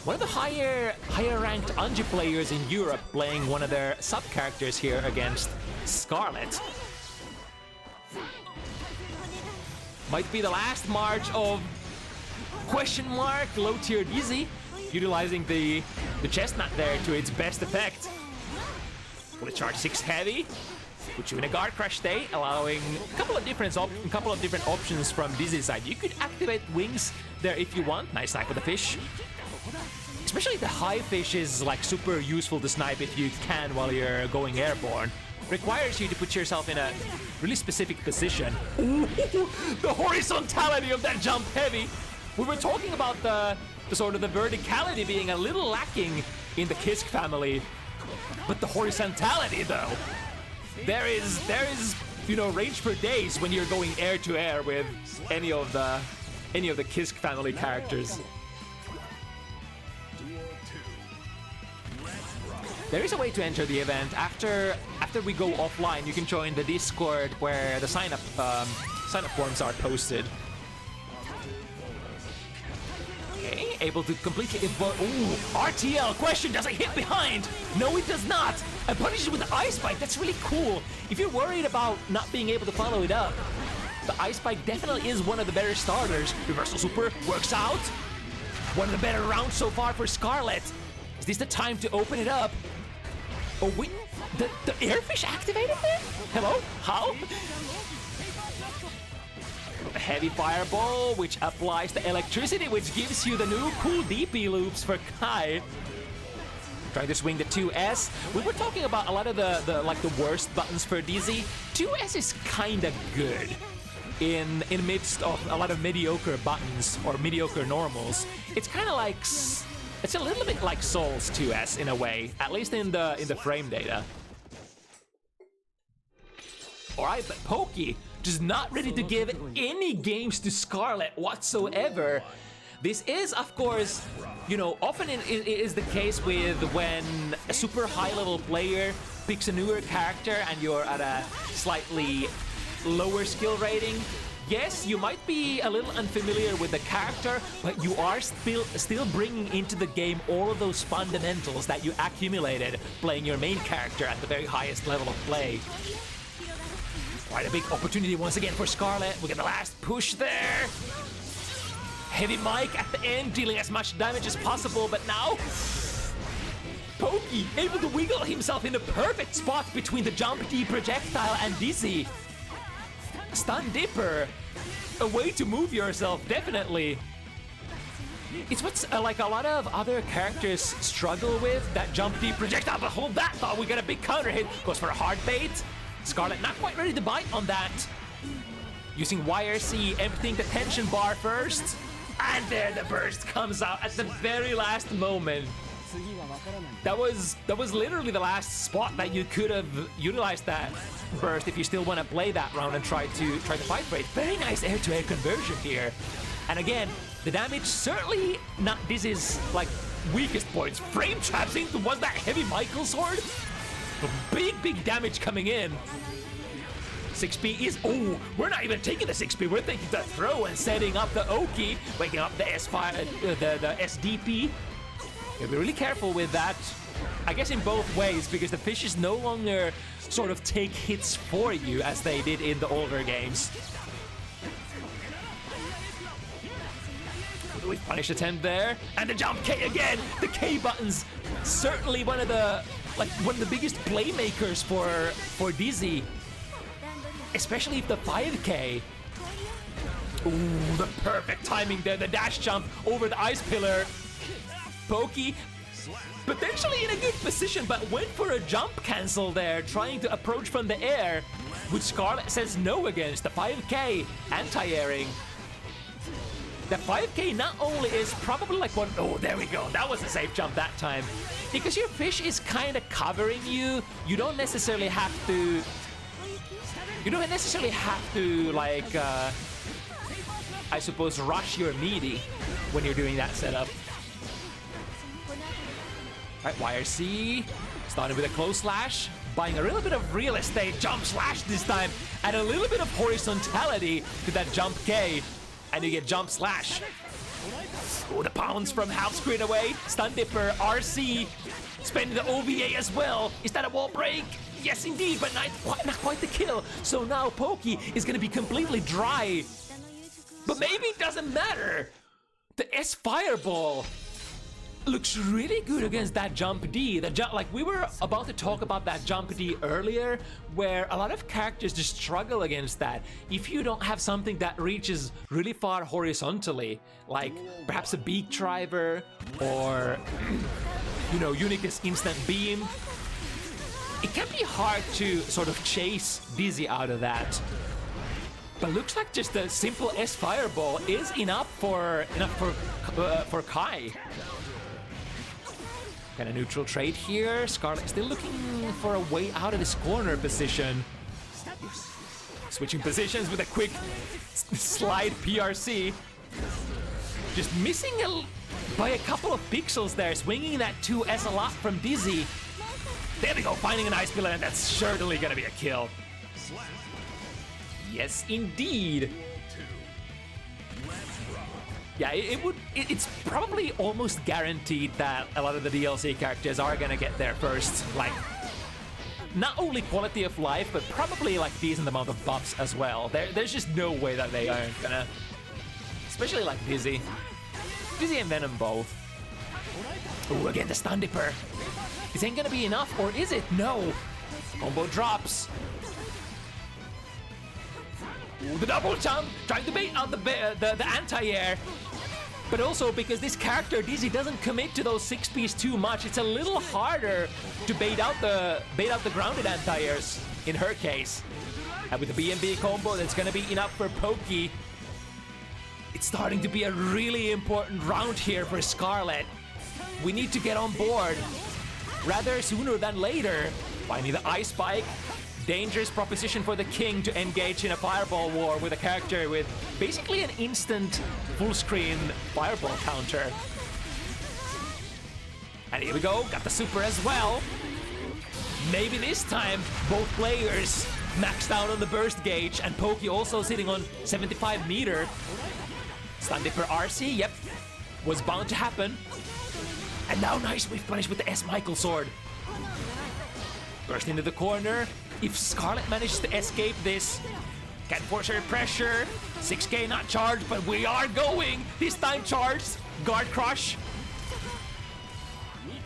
one of the higher ranked Anji players in Europe, playing one of their sub characters here against Scarlet. Might be the last march of question mark low tier Dizzy, utilizing the chestnut there to its best effect. Fully charge 6 heavy, put you in a guard crush state, allowing a couple of different options from Dizzy's side. You could activate wings there if you want. Nice snipe with the fish. Especially the high fish is like super useful to snipe if you can while you're going airborne. Requires you to put yourself in a really specific position. Ooh, the horizontality of that jump heavy. We were talking about the sort of the verticality being a little lacking in the Kisk family, but the horizontality though, there is you know, range for days when you're going air to air with any of the Kisk family characters. There is a way to enter the event. After we go offline, you can join the Discord where the sign-up forms are posted. Okay, able to completely evoke. Ooh, RTL question, does it hit behind? No, it does not. And punishes with the Ice Spike. That's really cool. If you're worried about not being able to follow it up, the Ice Spike definitely is one of the better starters. Reversal Super works out. One of the better rounds so far for Scarlet. Is this the time to open it up? Oh wait, the airfish activated there? Hello? How? heavy fireball, which applies the electricity, which gives you the new cool DP loops for Kai. Trying to swing the 2S. We were talking about a lot of the worst buttons for Dizzy. 2S is kinda good in midst of a lot of mediocre buttons or mediocre normals. It's kind of like it's a little bit like Soul's 2S in a way, at least in the frame data. All right, but Poke just not ready to give any games to Scarlet whatsoever. This is, of course, you know, often it is the case with when a super high-level player picks a newer character and you're at a slightly lower skill rating. Yes, you might be a little unfamiliar with the character, but you are still bringing into the game all of those fundamentals that you accumulated playing your main character at the very highest level of play. Quite a big opportunity once again for Scarlet. We get the last push there. Heavy Mike at the end, dealing as much damage as possible, but now Poke able to wiggle himself in the perfect spot between the Jump D projectile and Dizzy. Stun Dipper, a way to move yourself, definitely. It's what's like a lot of other characters struggle with, that Jump D projectile, but hold that thought, we got a big counter hit, goes for a hard bait. Scarlet not quite ready to bite on that. Using YRC, emptying the tension bar first. And there the burst comes out at the very last moment. That was literally the last spot that you could have utilized that burst if you still want to play that round and try to fight for it. Very nice air-to-air conversion here. And again, the damage certainly not Dizzy's like weakest points. Frame traps into was that heavy Michael sword? Big damage coming in. 6P is, oh, we're not even taking the 6P, we're taking the throw and setting up the Oki, waking up the S5, the SDP. You'll be really careful with that, I guess in both ways, because the fishes no longer sort of take hits for you as they did in the older games. We punish attempt there, and the jump K again! The K button's certainly one of the biggest playmakers for Dizzy. Especially if the 5K. Ooh, the perfect timing there. The dash jump over the ice pillar. Poke potentially in a good position, but went for a jump cancel there, trying to approach from the air, which Scarlet says no against. The 5K anti-airing. The 5K not only is probably like one, oh, there we go. That was a safe jump that time. Because your fish is kind of covering you, you don't necessarily have to like, I suppose, rush your meaty when you're doing that setup. Alright, YRC, starting with a close slash, buying a little bit of real estate, jump slash this time, and a little bit of horizontality to that jump K, and you get jump slash. Oh, the pounds from half screen away, stun dipper, RC, spending the OVA as well. Is that a wall break? Yes, indeed, but not quite the kill. So now Poke is going to be completely dry. But maybe it doesn't matter. The S Fireball looks really good against that Jump D. Like we were about to talk about that Jump D earlier, where a lot of characters just struggle against that. If you don't have something that reaches really far horizontally, like perhaps a Beak Driver or, you know, Unica's Instant Beam, it can be hard to sort of chase Dizzy out of that. But looks like just a simple S Fireball is enough for Kai. Got a neutral trade here. Scarlet still looking for a way out of this corner position. Switching positions with a quick slide PRC. Just missing by a couple of pixels there, swinging that 2S a lot from Dizzy. There we go, finding an ice pillar, and that's certainly gonna be a kill. Yes, indeed. Yeah, it's probably almost guaranteed that a lot of the DLC characters are gonna get there first. Like, not only quality of life, but probably like decent amount of buffs as well. There's just no way that they aren't gonna, especially like Dizzy. Dizzy and Venom both. Oh, again the stun dipper. This ain't gonna be enough, or is it? No. Combo drops. Ooh, the double jump, trying to bait out the anti-air. But also because this character, Dizzy, doesn't commit to those 6Ps too much, it's a little harder to bait out the grounded anti-airs in her case. And with the BMB combo, that's gonna be enough for Poke. It's starting to be a really important round here for Scarlet. We need to get on board rather sooner than later. Finding the Ice Spike. Dangerous proposition for the King to engage in a fireball war with a character with basically an instant full screen fireball counter. And here we go, got the super as well. Maybe this time both players maxed out on the burst gauge and Poke also sitting on 75 meter. Stun Dipper RC, yep, was bound to happen. And now nice whiff punish with the S. Michael sword. Burst into the corner. If Scarlet manages to escape this, can force her pressure. 6k not charged, but we are going. This time charged. Guard crush.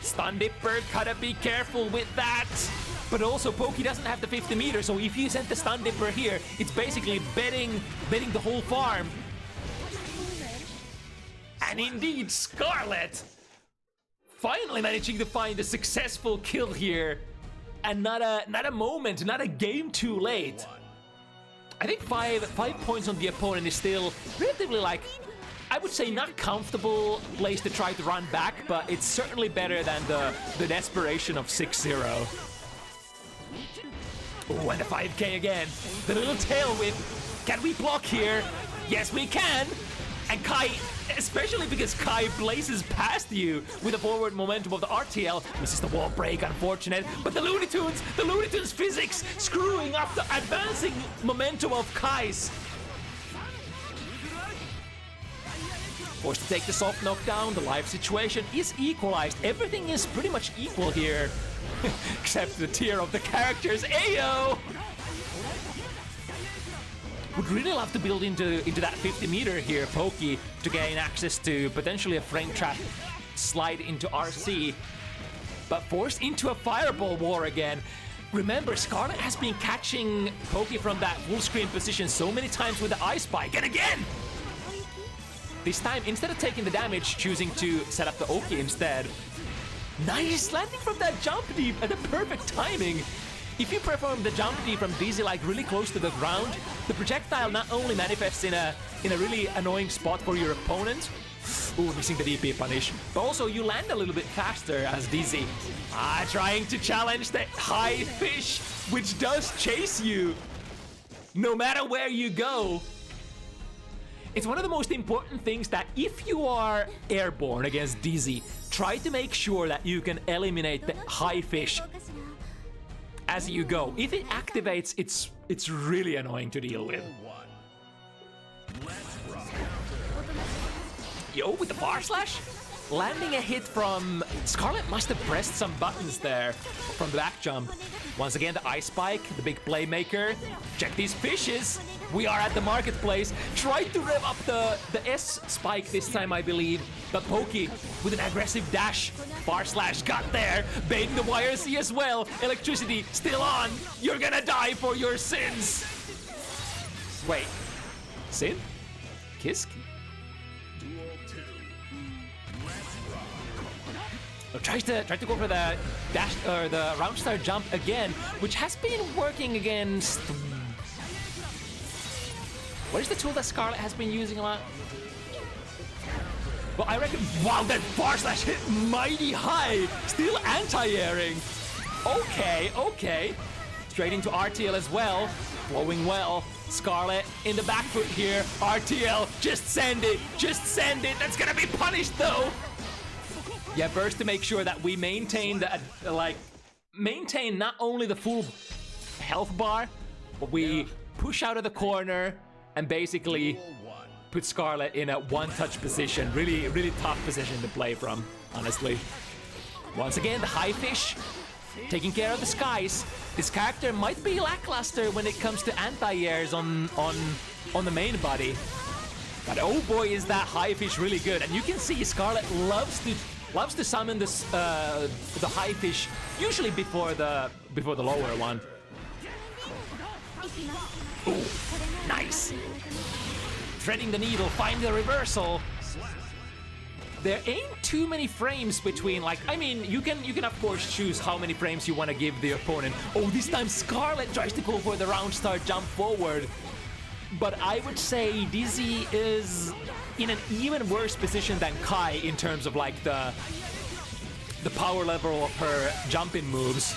Stun Dipper, gotta be careful with that. But also Poke doesn't have the 50 meters, so if you send the Stun Dipper here, it's basically betting the whole farm. And indeed, Scarlet finally managing to find a successful kill here. And not a moment, not a game too late. I think 5 points on the opponent is still relatively, like, I would say not comfortable place to try to run back, but it's certainly better than the desperation of 6-0. Oh, and a 5k again. The little tail whip. Can we block here? Yes, we can. And Kai, especially because Kai blazes past you with the forward momentum of the RTL. Misses the wall break, unfortunate. But the Looney Tunes physics screwing up the advancing momentum of Kai's. Forced to take the soft knockdown. The life situation is equalized. Everything is pretty much equal here. Except the tier of the characters. Ayo! Would really love to build into that 50 meter here, Poke, to gain access to potentially a frame trap slide into RC. But forced into a fireball war again. Remember, Scarlet has been catching Poke from that full screen position so many times with the Ice Spike, and again! This time, instead of taking the damage, choosing to set up the Oki instead. Nice landing from that jump deep at the perfect timing. If you perform the jump D from Dizzy like really close to the ground, the projectile not only manifests in a really annoying spot for your opponent, ooh, missing the DP punish, but also you land a little bit faster as Dizzy. Trying to challenge the high fish, which does chase you no matter where you go. It's one of the most important things that if you are airborne against Dizzy, try to make sure that you can eliminate the high fish as you go. If it activates, it's really annoying to deal with. Yo, with the bar slash? Landing a hit from... Scarlet must have pressed some buttons there from the back jump. Once again, the Ice Spike, the big playmaker. Check these fishes. We are at the marketplace. Tried to rev up the S Spike this time, I believe. But Poke with an aggressive dash. Bar slash got there. Baiting the YRC as well. Electricity still on. You're gonna die for your sins. Wait. Sin? Kisk? Tries to go for the dash or the round star jump again, which has been working against. What is the tool that Scarlet has been using a lot? Well, I reckon. Wow, that bar slash hit mighty high. Still anti-airing. Okay. Straight into RTL as well. Flowing well. Scarlet in the back foot here. RTL, just send it. That's gonna be punished though. Yeah, first to make sure that we maintain the, maintain not only the full health bar, but we push out of the corner and basically put Scarlet in a one-touch position. Really tough position to play from, honestly. Once again, the high fish taking care of the skies. This character might be lackluster when it comes to anti-airs on the main body. But oh boy, is that high fish really good. And you can see Scarlet loves to summon this the high fish usually before the lower one. Ooh, nice. Threading the needle, find the reversal. There ain't too many frames between, like, I mean, you can of course choose how many frames you want to give the opponent. Oh, this time Scarlet tries to go for the round start jump forward. But I would say Dizzy is in an even worse position than Kai in terms of like the power level of her jumping moves.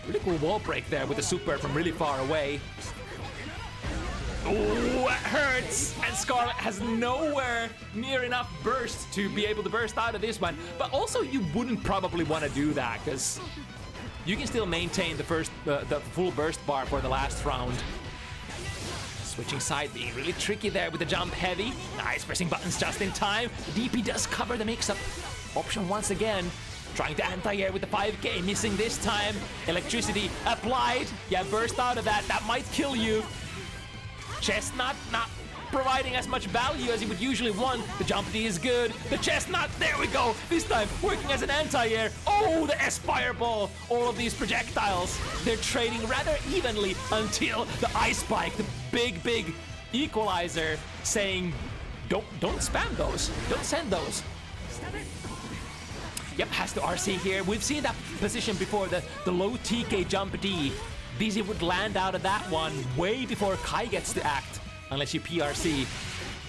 Really cool wall break there with the super from really far away. Ooh, it hurts! And Scarlet has nowhere near enough burst to be able to burst out of this one. But also, you wouldn't probably want to do that, because you can still maintain the full burst bar for the last round. Switching side being really tricky there with the jump heavy. Nice, pressing buttons just in time. DP does cover the mix-up. Option once again. Trying to anti-air with the 5K, missing this time. Electricity applied. Yeah, burst out of that. That might kill you. Chestnut not providing as much value as he would usually want. The jump D is good. The Chestnut, there we go. This time working as an anti-air. Oh, the S-Fireball. All of these projectiles, they're trading rather evenly until the Ice Spike, the big equalizer, saying, don't spam those. Don't send those. Yep, has to RC here. We've seen that position before, the low TK jump D. Dizzy would land out of that one way before Kai gets to act, unless you PRC.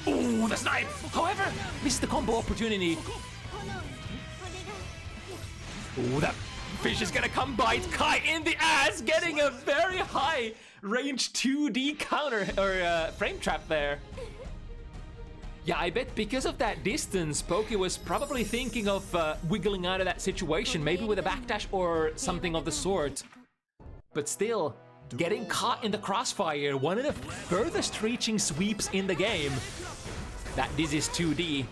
Ooh, the snipe! However, missed the combo opportunity. Ooh, that fish is gonna come bite Kai in the ass, getting a very high range 2D counter, or frame trap there. Yeah, I bet because of that distance, Poke was probably thinking of wiggling out of that situation, maybe with a backdash or something of the sort. But still, getting caught in the crossfire, one of the furthest reaching sweeps in the game. That Dizzy's 2D.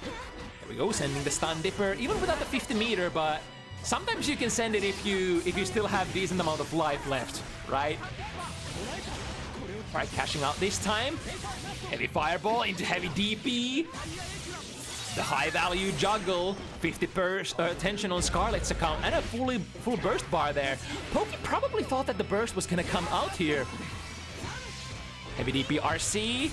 There we go, sending the stun dipper, even without the 50 meter, but sometimes you can send it if you still have decent amount of life left, right? Alright, cashing out this time. Heavy fireball into heavy DP. The high value juggle, 50% attention on Scarlet's account, and a full burst bar there. Poke probably thought that the burst was gonna come out here. Heavy DP RC.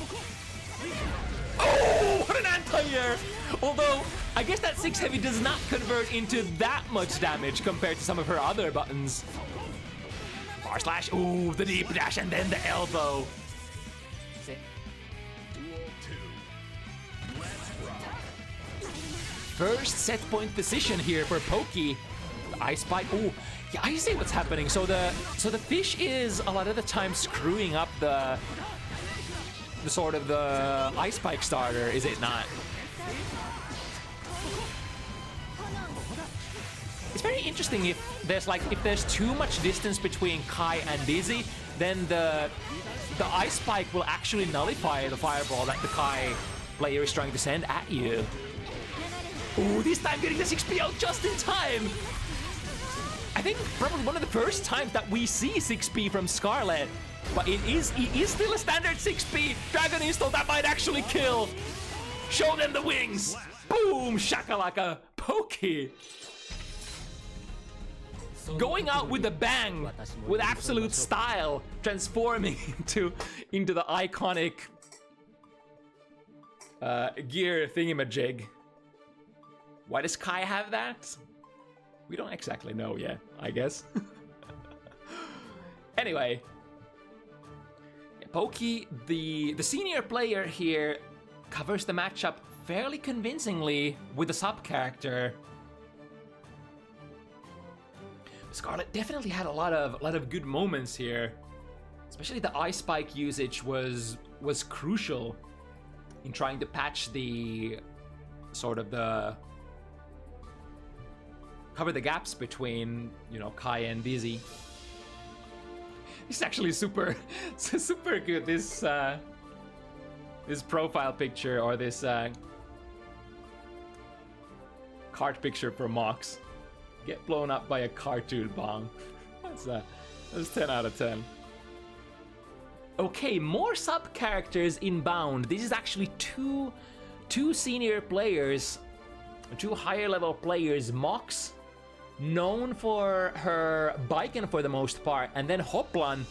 Oh, what an anti-air! Although, I guess that 6 heavy does not convert into that much damage compared to some of her other buttons. Bar slash, ooh, the deep dash, and then the elbow. First set point position here for Pokey. The Ice Spike. Oh, yeah, I see what's happening. So the fish is a lot of the time screwing up the sort of the Ice Spike starter, is it not? It's very interesting if there's too much distance between Kai and Dizzy, then the Ice Spike will actually nullify the fireball that the Kai player is trying to send at you. Ooh, this time getting the 6P out just in time! I think probably one of the first times that we see 6P from Scarlet. But it is still a standard 6P! Dragon Install, that might actually kill! Show them the wings! Boom! Shakalaka! Pokey! Going out with a bang! With absolute style! Transforming into the iconic gear thingamajig. Why does Kai have that? We don't exactly know yet, I guess. Anyway. Pokey, the senior player here, covers the matchup fairly convincingly with the sub character. Scarlet definitely had a lot of good moments here. Especially the Ice Spike usage was crucial in trying to patch the sort of the cover the gaps between, you know, Kai and Dizzy. It's actually super good. This profile picture, or this card picture for Mox. Get blown up by a cartoon bomb. That's 10 out of 10. Okay, more sub characters inbound. This is actually two senior players, two higher level players, Mox, known for her Baiken for the most part, and then Hoplan,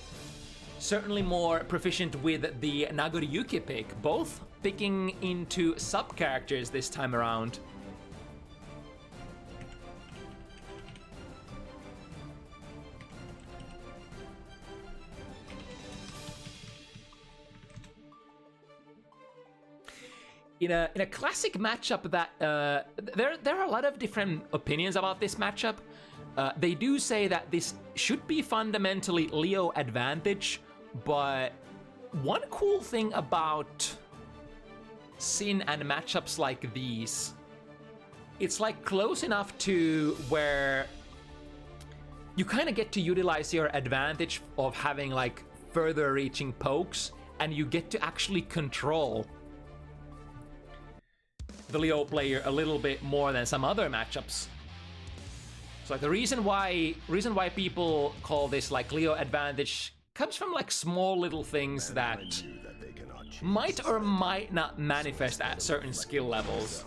certainly more proficient with the Nagoriyuki pick, both picking into sub-characters this time around. In a classic matchup that there are a lot of different opinions about this matchup. They do say that this should be fundamentally Leo advantage, but one cool thing about Sin and matchups like these, it's like close enough to where you kind of get to utilize your advantage of having like further reaching pokes, and you get to actually control the Leo player a little bit more than some other matchups. So like the reason why people call this like Leo advantage comes from like small little things that might or might not manifest at certain skill levels.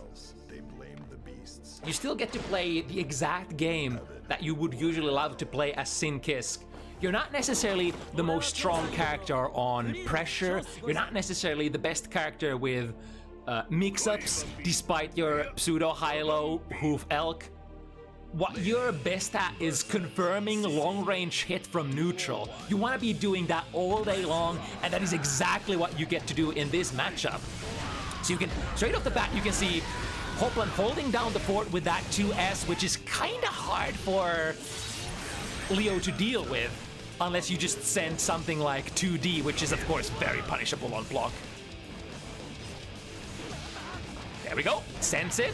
You still get to play the exact game that you would usually love to play as Sin Kisk. You're not necessarily the most strong character on pressure. You're not necessarily the best character with mix-ups, despite your pseudo-high-low hoof elk. What you're best at is confirming long-range hit from neutral. You want to be doing that all day long, and that is exactly what you get to do in this matchup. So you can, straight off the bat, you can see Hoplan holding down the fort with that 2S, which is kind of hard for Leo to deal with, unless you just send something like 2D, which is of course very punishable on block. There we go, sense it.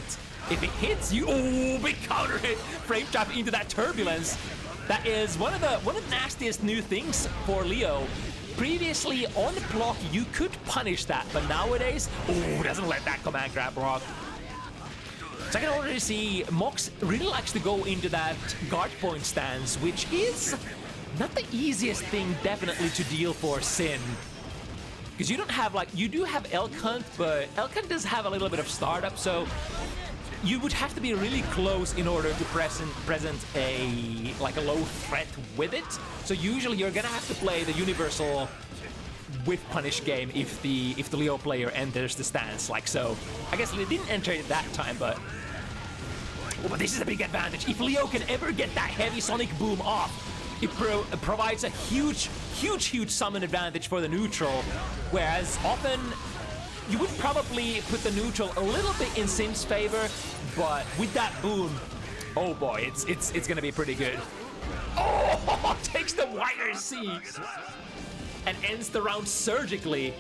If it hits you, oh, big counter hit, frame trap into that turbulence. That is one of the nastiest new things for Leo. Previously on block, you could punish that, but nowadays, oh, doesn't let that command grab rock. So I can already see Mox really likes to go into that guard point stance, which is not the easiest thing definitely to deal for Sin. Because you don't have like, you do have Elk Hunt, but Elk Hunt does have a little bit of startup, so you would have to be really close in order to present a low threat with it. So usually you're gonna have to play the universal whiff punish game if the Leo player enters the stance like so. I guess they didn't enter it that time, but this is a big advantage. If Leo can ever get that heavy sonic boom off, it provides a huge summon advantage for the neutral, whereas often you would probably put the neutral a little bit in Sin's favor, but with that boom, oh boy, it's gonna be pretty good. Oh, takes the wire C and ends the round surgically.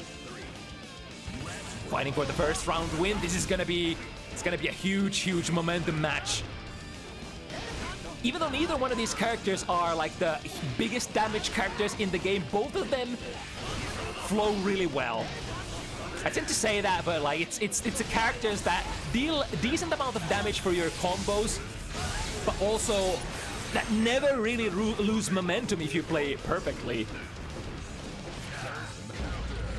Fighting for the first round win. This is gonna be a huge momentum match. Even though neither one of these characters are like the biggest damage characters in the game, both of them flow really well. I tend to say that, but like it's the characters that deal a decent amount of damage for your combos, but also that never really lose momentum if you play it perfectly.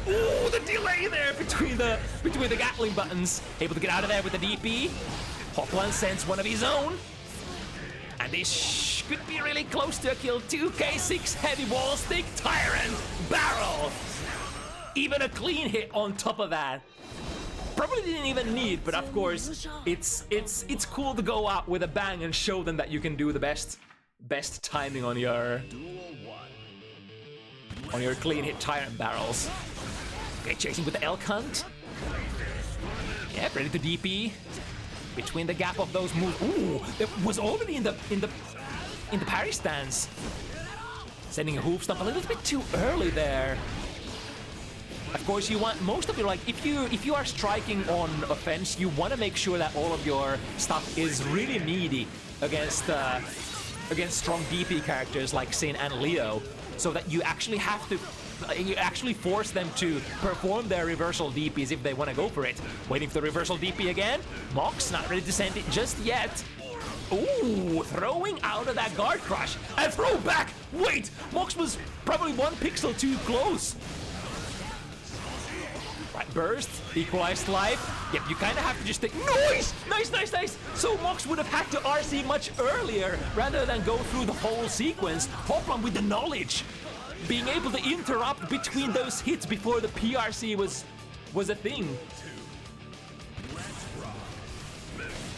Ooh, the delay there between the Gatling buttons. Able to get out of there with the DP. Hoplan sends one of his own. And this could be really close to a kill. 2K6 heavy wall stick, Tyrant, barrel. Even a clean hit on top of that. Probably didn't even need, but of course, it's cool to go out with a bang and show them that you can do the best timing on your clean hit Tyrant barrels. Okay, chasing with the Elk Hunt. Yeah, ready to DP. Between the gap of those moves. Ooh, it was already in the parry stance. Sending a hoof stomp a little bit too early there. Of course, you want most of your, like, if you are striking on offense, you want to make sure that all of your stuff is really meaty against strong DP characters like Sin and Leo, so that you actually have to. You actually force them to perform their reversal DPs if they want to go for it. Waiting for the reversal DP again. Mox not ready to send it just yet. Ooh, throwing out of that guard crush. And throw back! Wait! Mox was probably 1 pixel too close. Right, burst, equalized life. Yep, you kind of have to just take. Nice! Nice, nice, nice! So Mox would have had to RC much earlier rather than go through the whole sequence. Hoplan with the knowledge, being able to interrupt between those hits before the PRC was a thing.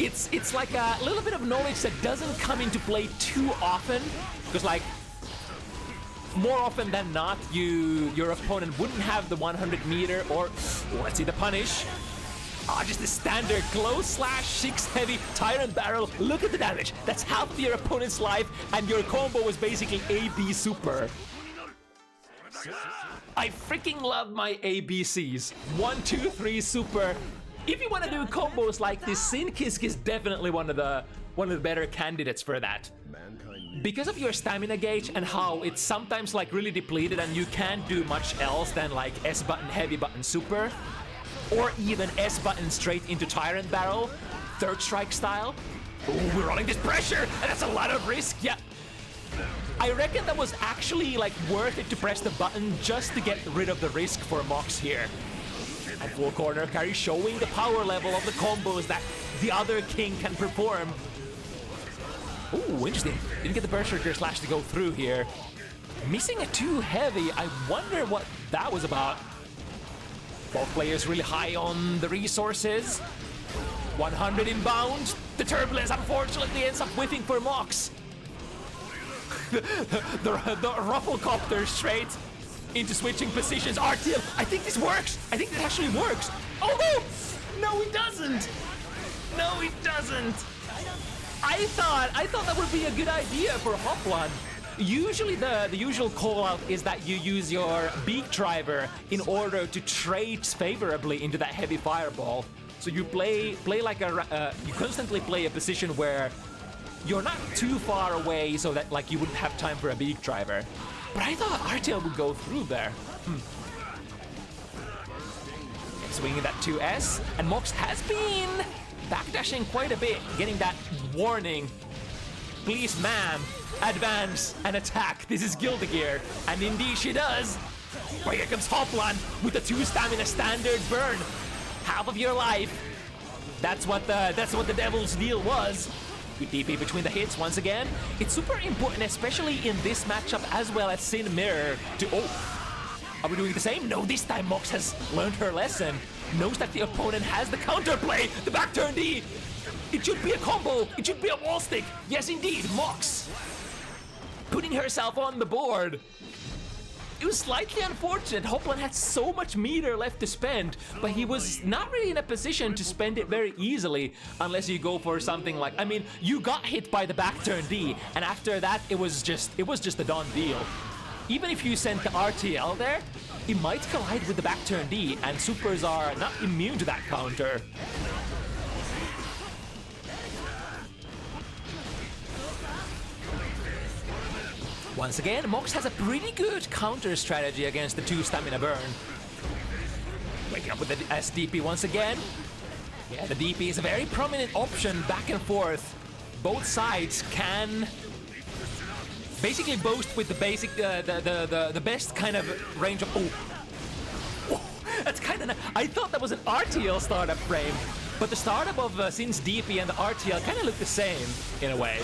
It's like a little bit of knowledge that doesn't come into play too often, because like more often than not, your opponent wouldn't have the 100 meter or let's see the punish. Just the standard close slash 6 heavy tyrant barrel. Look at the damage. That's half of your opponent's life, and your combo was basically AB super. I freaking love my ABCs. 1, 2, 3 super. If you want to do combos like this, ZoKHiZ is definitely one of the better candidates for that. Because of your stamina gauge and how it's sometimes like really depleted and you can't do much else than like S button, heavy button, super, or even S button straight into tyrant barrel, third strike style. Ooh, we're rolling this pressure, and that's a lot of risk. Yeah. I reckon that was actually like worth it to press the button just to get rid of the risk for Mox here. And full corner carry showing the power level of the combos that the other king can perform. Ooh, interesting. Didn't get the Berserker Slash to go through here. Missing a 2 heavy. I wonder what that was about. Both players really high on the resources. 100 inbound. The Turbulence unfortunately ends up whiffing for Mox. the Rufflecopter straight into switching positions. RTL, I think this works. I think this actually works. Oh no! No, it doesn't. No, it doesn't. I thought that would be a good idea for Hoplan. Usually the usual call out is that you use your beak driver in order to trade favorably into that heavy fireball. So you play like you constantly play a position where you're not too far away so that like you wouldn't have time for a beak driver. But I thought RTL would go through there. Swinging that 2S, and Mox has been backdashing quite a bit, getting that warning. Please, ma'am, advance and attack. This is Guilty Gear, and indeed she does. But here comes Hoplan with the 2 stamina standard burn. Half of your life. That's what the devil's deal was. Good DP between the hits once again. It's super important, especially in this matchup as well as Sin Mirror, to... Oh, are we doing the same? No, this time Mox has learned her lesson. Knows that the opponent has the counterplay, the back turn D. It should be a combo. It should be a wall stick. Yes, indeed, Mox putting herself on the board. It was slightly unfortunate. Hoplan had so much meter left to spend, but he was not really in a position to spend it very easily unless you go for something like, I mean, you got hit by the back turn D, and after that it was just a done deal. Even if you sent the RTL there, it might collide with the back turn D, and supers are not immune to that counter. Once again, Mox has a pretty good counter strategy against the 2 stamina burn. Waking up with the SDP once again. Yeah, the DP is a very prominent option back and forth. Both sides can basically boast with the basic, the best kind of range of. Oh, that's kind of. I thought that was an RTL startup frame, but the startup of Sin's DP and the RTL kind of look the same in a way.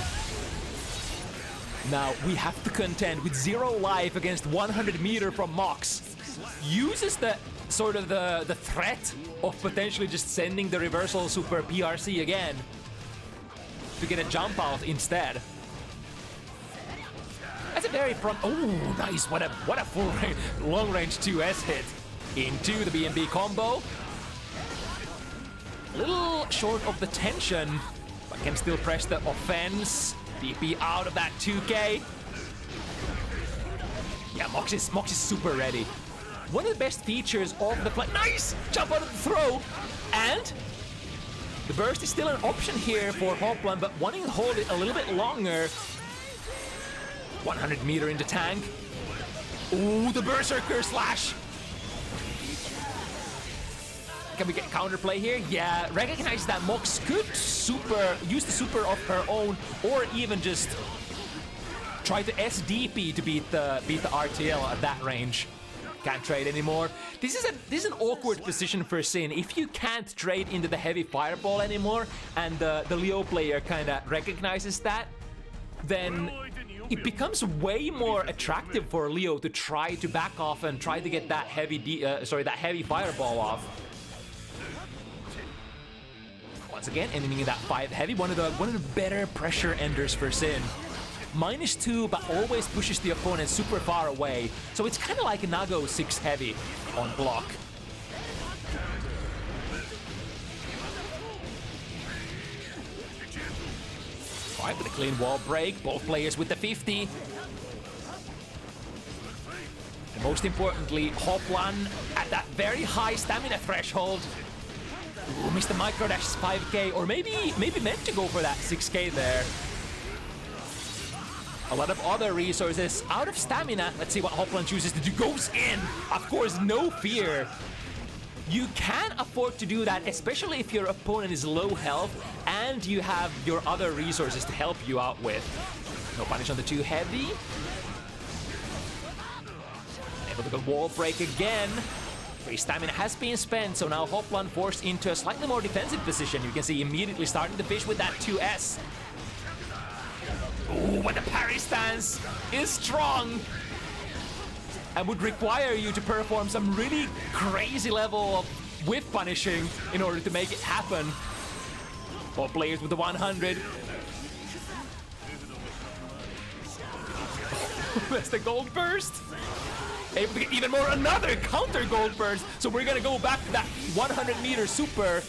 Now we have to contend with 0 life against 100 meter from Mox. Uses the sort of the threat of potentially just sending the reversal super PRC again to get a jump out instead. That's a very oh, nice! What a full range, long range 2S hit into the BNB combo. A little short of the tension, but can still press the offense. DP out of that 2K. Yeah, Mox is super ready. One of the best features of the play. Nice! Jump out of the throw! And the burst is still an option here for Hoplan, but wanting to hold it a little bit longer. 100 meter into tank. Ooh, the Berserker Slash! Can we get counterplay here? Yeah, recognize that Mox could use the super of her own, or even just try to SDP to beat the RTL at that range. Can't trade anymore. This is an awkward position for Sin. If you can't trade into the heavy fireball anymore, and the Leo player kind of recognizes that, then it becomes way more attractive for Leo to try to back off and try to get that heavy fireball off. Once again, ending that 5 heavy, one of the better pressure enders for Sin. -2, but always pushes the opponent super far away. So it's kind of like a Nago 6 heavy on block. Alright, with a clean wall break, both players with the 50. And most importantly, Hoplan at that very high stamina threshold. Ooh, missed the micro dash 5k, or maybe meant to go for that 6k there. A lot of other resources out of stamina. Let's see what Hoplan chooses to do. Goes in! Of course, no fear. You can afford to do that, especially if your opponent is low health and you have your other resources to help you out with. No punish on the 2 heavy. Able to go wall break again. Free stamina has been spent, so now Hoplan forced into a slightly more defensive position. You can see immediately starting to fish with that 2S. Ooh, but the parry stance is strong and would require you to perform some really crazy level of whiff punishing in order to make it happen. Both players with the 100. That's the gold burst. Able to get even more, another counter gold burst. So we're gonna go back to that 100-meter super.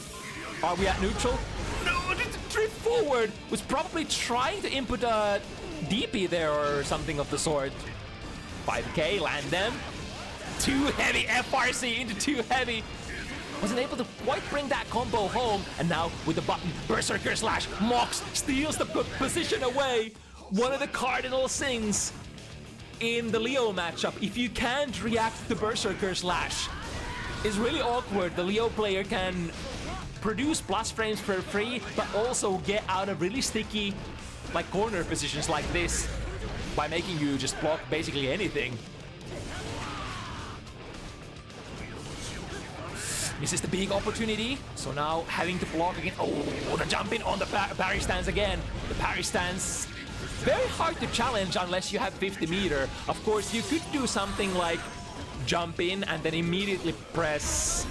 Are we at neutral? No, just drift forward. Was probably trying to input a DP there or something of the sort. 5k, land them. 2 heavy FRC into 2 heavy. Wasn't able to quite bring that combo home. And now with the button, Berserker Slash, Mox steals the position away. One of the cardinal sins in the Leo matchup. If you can't react to Berserker Slash, it's really awkward. The Leo player can produce plus frames for free, but also get out of really sticky like corner positions like this by making you just block basically anything. Misses the big opportunity, so now having to block again. Oh, the jump in on the parry stance again. The parry stance, very hard to challenge unless you have 50 meter. Of course, you could do something like jump in and then immediately press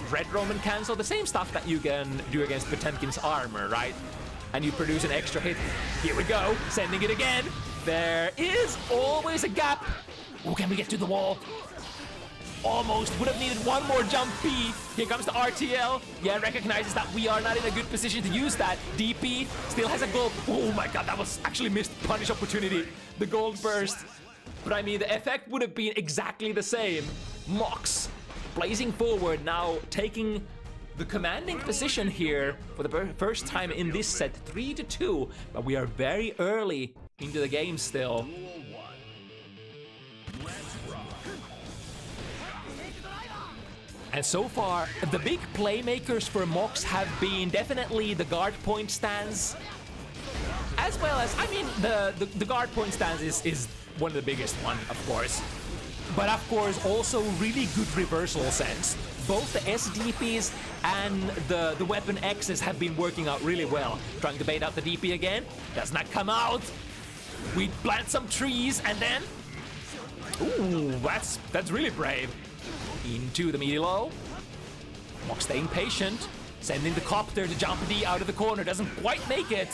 Red Roman cancel, the same stuff that you can do against Potemkin's armor, right? And you produce an extra hit. Here we go, sending it again. There is always a gap. Oh, can we get to the wall? Almost, would have needed one more jump B. Here comes the RTL. Yeah, recognizes that we are not in a good position to use that. DP still has a gold. Oh my god, that was actually missed punish opportunity. The gold burst. But I mean, the effect would have been exactly the same. Mox blazing forward, now taking the commanding position here for the first time in this set, 3-2. But we are very early into the game still. And so far, the big playmakers for Mox have been definitely the guard point stance, as well as, I mean, the guard point stance is one of the biggest one, of course. But of course, also really good reversal sense. Both the SDPs and the weapon X's have been working out really well. Trying to bait out the DP again, does not come out. We plant some trees and then, ooh, that's really brave. Into the meaty low. Mox staying patient, sending the copter to jump D out of the corner, doesn't quite make it.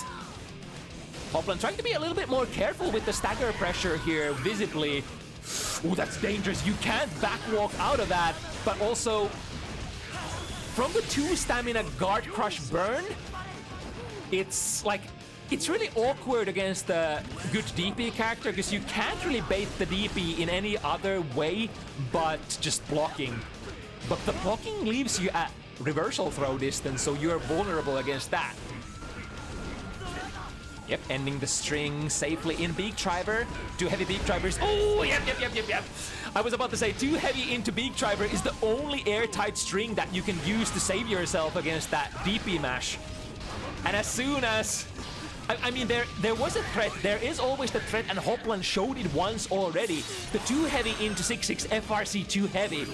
Hoplan trying to be a little bit more careful with the stagger pressure here, visibly. Ooh, that's dangerous. You can't backwalk out of that, but also from the 2 stamina guard crush burn, it's like, it's really awkward against a good DP character because you can't really bait the DP in any other way but just blocking. But the blocking leaves you at reversal throw distance, so you're vulnerable against that. Yep, ending the string safely in Beak Driver. 2 heavy Beak Drivers. Oh, yep. I was about to say 2 heavy into Beak Driver is the only airtight string that you can use to save yourself against that DP mash. And as soon as I mean, there was a threat. There is always the threat, and Hoplan showed it once already. The 2 heavy into 6-6 FRC 2 heavy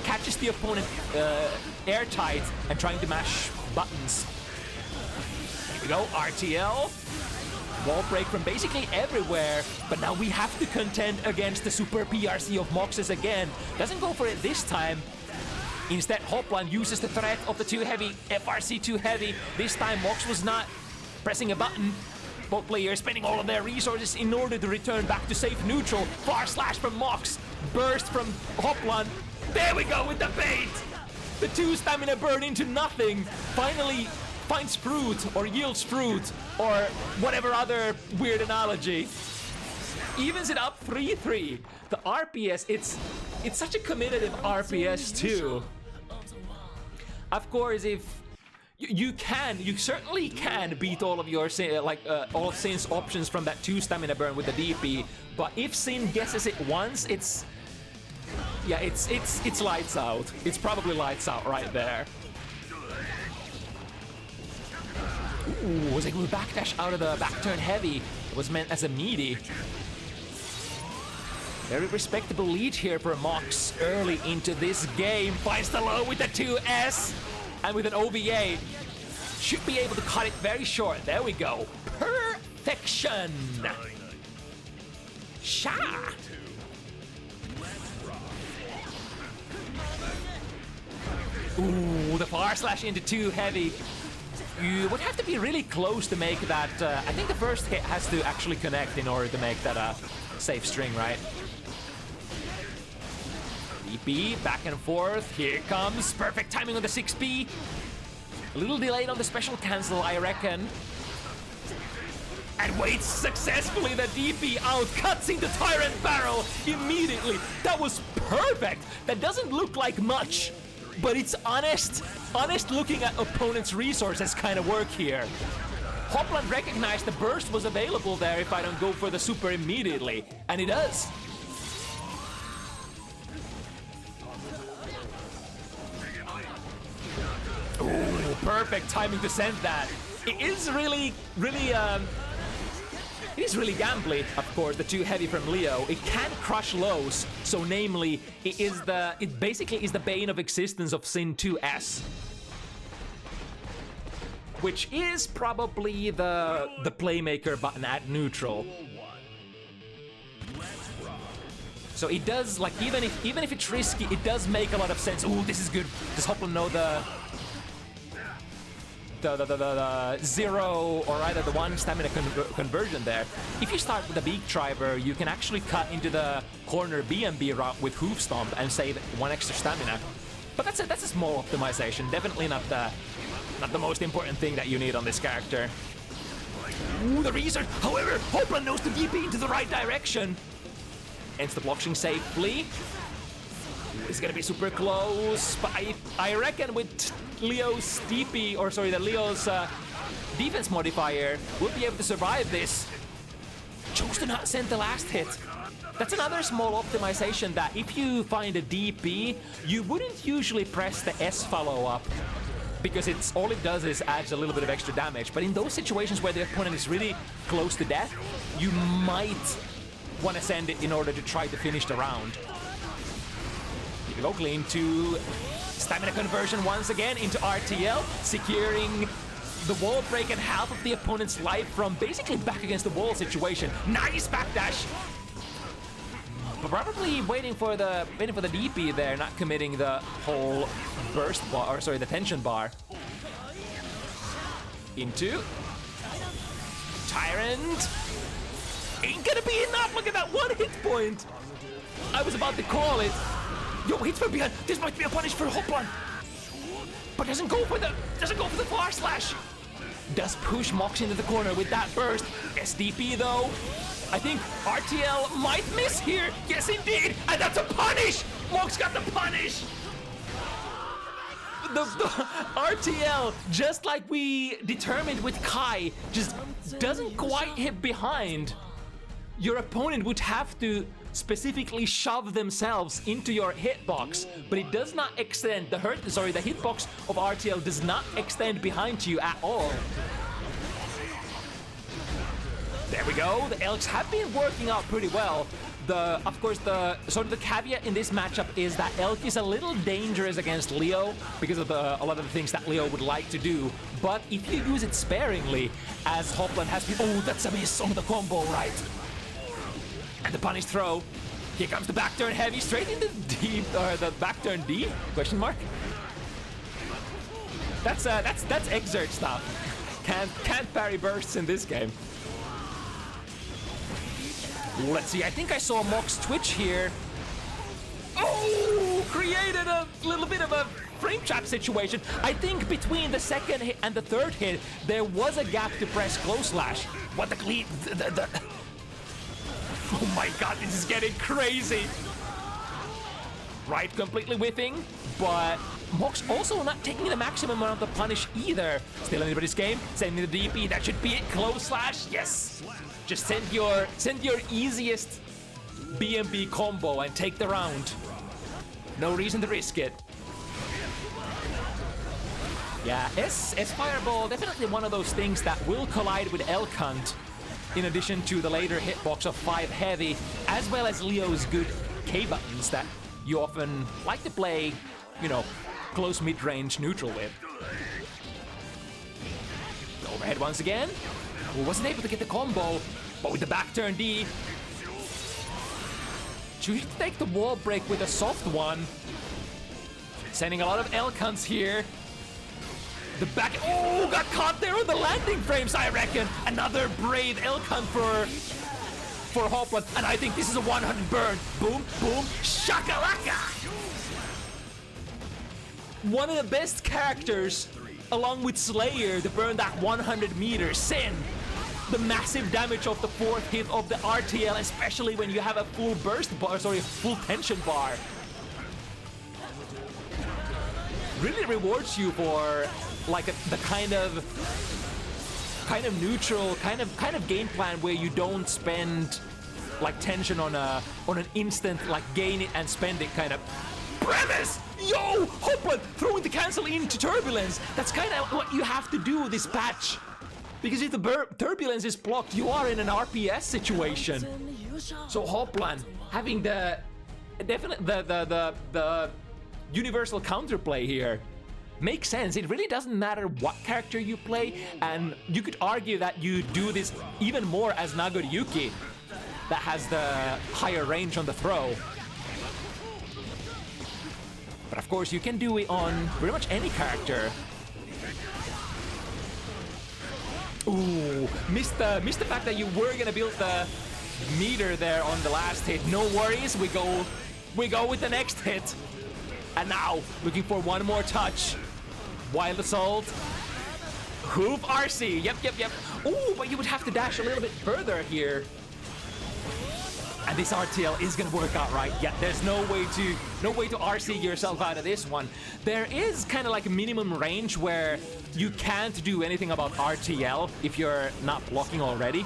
catches the opponent airtight and trying to mash buttons. Here we go, RTL. Wall break from basically everywhere, but now we have to contend against the super PRC of Moxes again. Doesn't go for it this time. Instead, Hoplan uses the threat of the 2 heavy, FRC 2 heavy. This time, Mox was not pressing a button. Both players spending all of their resources in order to return back to safe neutral. Far slash from Mox. Burst from Hoplan. There we go with the bait! The 2 stamina burn into nothing. Finally finds fruit or yields fruit or whatever other weird analogy. Evens it up 3-3. The RPS, it's such a competitive RPS too. Of course, if you certainly can beat all of your all of Sin's options from that 2 stamina burn with the DP, but if Sin guesses it once, it's lights out. It's probably lights out right there. Ooh, was able to backdash out of the back turn heavy. It was meant as a meaty. Very respectable lead here for Mox early into this game. Finds the low with the 2S. And with an OVA, should be able to cut it very short. There we go. Perfection. Sha. Ooh, the far slash into 2 heavy. You would have to be really close to make that. I think the first hit has to actually connect in order to make that a safe string, right? DP, back and forth. Here it comes. Perfect timing on the 6B. A little delayed on the special cancel, I reckon. And waits successfully. The DP out, cuts into Tyrant Barrel immediately. That was perfect. That doesn't look like much, but it's honest. Honest looking at opponent's resources kind of work here. Hoplan recognized the burst was available there if I don't go for the super immediately, and it does. Ooh, perfect timing to send that. It is really gambly, of course, the 2 heavy from Leo. It can crush lows, so namely, it basically is the bane of existence of Sin 2S. Which is probably the playmaker button at neutral. So it does, like, even if it's risky, it does make a lot of sense. Ooh, this is good. Does Hoplan know the 0 or either the 1 stamina conversion there? If you start with a beak driver, you can actually cut into the corner BMB route with hoof stomp and save 1 extra stamina. But that's a small optimization. Definitely not the most important thing that you need on this character. Ooh, the research. However, Hoplan knows to DP into the right direction. Ends the blocking safely. It's gonna be super close, but I reckon with Leo's DP, or sorry, Leo's defense modifier, we'll be able to survive this. Chose to not send the last hit. That's another small optimization that if you find a DP, you wouldn't usually press the S follow-up, because all it does is adds a little bit of extra damage. But in those situations where the opponent is really close to death, you might want to send it in order to try to finish the round. Here we go, clean to stamina conversion once again into RTL, securing the wall break and half of the opponent's life from basically back against the wall situation. Nice backdash! Probably waiting for the DP there, not committing the whole burst bar, or sorry, the tension bar. Into Tyrant. Ain't gonna be enough. Look at that 1 hit point. I was about to call it. Yo, hits from behind. This might be a punish for Hoplan. But doesn't go for the far slash. Does push Mox into the corner with that burst. SDP though. I think RTL might miss here. Yes, indeed. And that's a punish. Mox got the punish. The RTL, just like we determined with Kai, just doesn't quite hit behind. Your opponent would have to specifically shove themselves into your hitbox, but it does not extend. The hitbox of RTL does not extend behind you at all. go. The Elks have been working out pretty well. Of course, the caveat in this matchup is that Elk is a little dangerous against Leo because of a lot of the things that Leo would like to do. But if you use it sparingly, as Hoplan has been... Oh, that's a miss on the combo, right? And the punish throw. Here comes the back turn heavy, straight into D, or the back turn D? Question mark? That's exert stuff. Can't parry bursts in this game. Let's see, I think I saw Mox twitch here. Oh! Created a little bit of a frame trap situation. I think between the second hit and the third hit, there was a gap to press close slash. What the clean... Oh my god, this is getting crazy. Right, completely whiffing, but Mox also not taking the maximum amount of punish either. Still anybody's game, sending the DP, that should be it. Close slash, yes. Just send your easiest BMB combo and take the round. No reason to risk it. Yeah, S Fireball, definitely one of those things that will collide with Elk Hunt, in addition to the later hitbox of 5 heavy, as well as Leo's good K buttons that you often like to play, you know, close mid-range neutral with. Overhead once again. Wasn't able to get the combo, but with the back turn D. Choosing to take the wall break with a soft one. Sending a lot of Elk Hunts here. The back, oh, got caught there on the landing frames, I reckon. Another brave Elk Hunt for Hoplan, and I think this is a 100 burn. Boom, boom, shakalaka! One of the best characters, along with Slayer, to burn that 100 meters. Sin, the massive damage of the 4th hit of the RTL, especially when you have a full burst bar, full tension bar. Really rewards you for like the kind of neutral kind of game plan where you don't spend like tension on an instant like gain it and spend it kind of premise. Yo, Hoplan throwing the cancel into turbulence. That's kind of what you have to do this patch, because if the turbulence is blocked, you are in an RPS situation. So Hoplan having the universal counterplay here makes sense. It really doesn't matter what character you play, and you could argue that you do this even more as Nagoriyuki, that has the higher range on the throw. But of course, you can do it on pretty much any character. Ooh, missed the fact that you were gonna build the meter there on the last hit. No worries, we go with the next hit. And now, looking for one more touch. Wild Assault. Hoof RC. Yep. Ooh, but you would have to dash a little bit further here. And this RTL is gonna work out right. Yeah, there's no way to RC yourself out of this one. There is kind of like a minimum range where you can't do anything about RTL if you're not blocking already.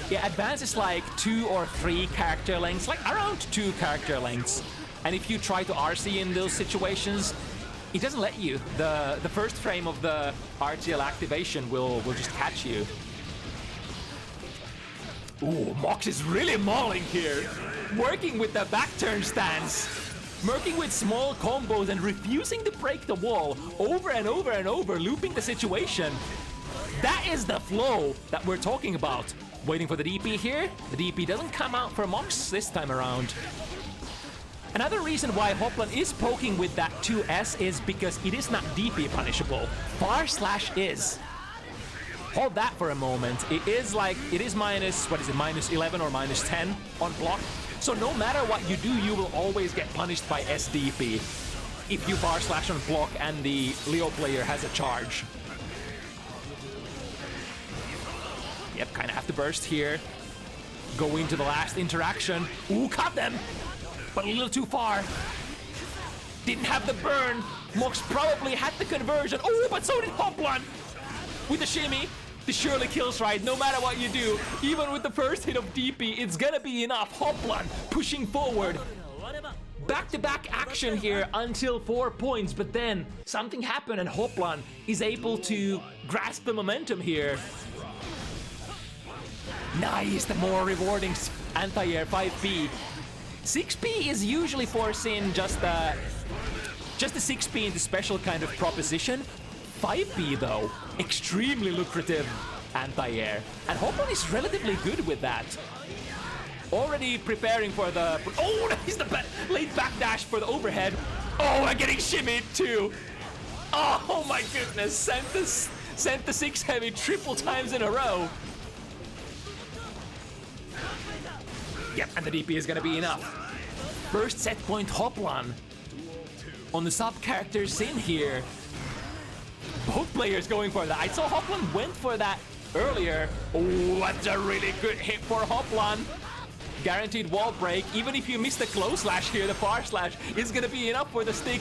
Yeah, advance is like 2 or 3 character lengths, like around 2 character lengths. And if you try to RC in those situations, it doesn't let you. The first frame of the RTL activation will just catch you. Ooh, Mox is really mauling here. Working with the back turn stance. Working with small combos and refusing to break the wall over and over and over, looping the situation. That is the flow that we're talking about. Waiting for the DP here. The DP doesn't come out for Mox this time around. Another reason why Hoplan is poking with that 2S is because it is not DP punishable. Bar slash is. Hold that for a moment. It is minus, what is it, minus 11 or minus 10 on block. So no matter what you do, you will always get punished by SDP if you bar slash on block and the Leo player has a charge. Yep, kind of have to burst here. Go into the last interaction. Ooh, caught them! But a little too far. Didn't have the burn. Mox probably had the conversion. Oh, but so did Hoplan. With the shimmy, the surely kills right, no matter what you do. Even with the first hit of DP, it's gonna be enough. Hoplan pushing forward. Back-to-back action here until 4 points, but then something happened and Hoplan is able to grasp the momentum here. Nice, the more rewarding anti-air 5B. 6B is usually forcing just the 6B into special kind of proposition. 5B though, extremely lucrative anti-air. And Hoplan is relatively good with that. Already preparing for the... Oh, nice, the late backdash for the overhead. Oh, and getting shimmied too. Oh my goodness, sent the 6 heavy triple times in a row. Yep, and the DP is gonna be enough. First set point Hoplan on the sub characters in here. Both players going for that. I saw Hoplan went for that earlier. Oh, that's a really good hit for Hoplan. Guaranteed wall break. Even if you miss the close slash here, the far slash is gonna be enough for the stick.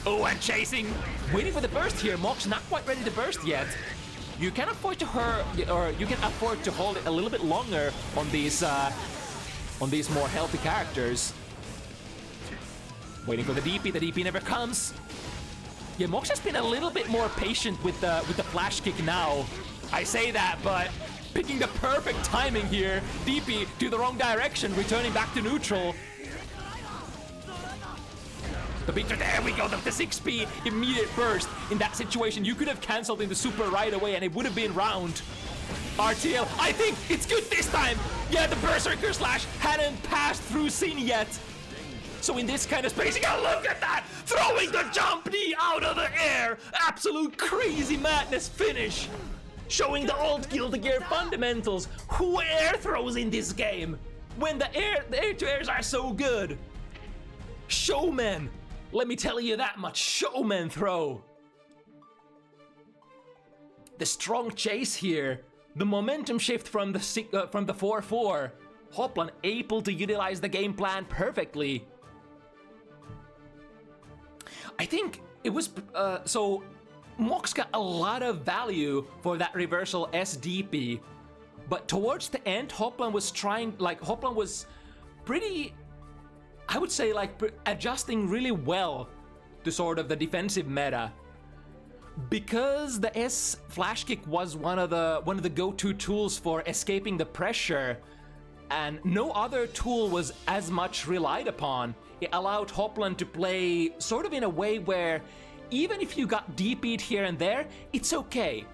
Oh, and chasing. Waiting for the burst here. Mox not quite ready to burst yet. You can afford to hold it a little bit longer on these more healthy characters. Waiting for the DP never comes. Yeah, Mox has been a little bit more patient with the flash kick now. I say that, but picking the perfect timing here. DP to the wrong direction, returning back to neutral. The beater, there we go, the 6P immediate burst. In that situation, you could have cancelled into super right away and it would have been round. RTL, I think it's good this time. Yeah, the Berserker Slash hadn't passed through Sin yet. So in this kind of spacing, oh, look at that! Throwing the jump knee out of the air! Absolute crazy madness finish! Showing the old Guilty Gear fundamentals. Who air throws in this game? When the air-to-airs are so good. Showmen! Let me tell you that much. Showman throw. The strong chase here. The momentum shift from the 4-4. Hoplan able to utilize the game plan perfectly. I think it was so Mox got a lot of value for that reversal SDP, but towards the end, Hoplan was pretty, I would say, adjusting really well to sort of the defensive meta. Because the S flash kick was one of the go-to tools for escaping the pressure, and no other tool was as much relied upon, it allowed Hoplan to play sort of in a way where even if you got DP'd here and there, it's okay.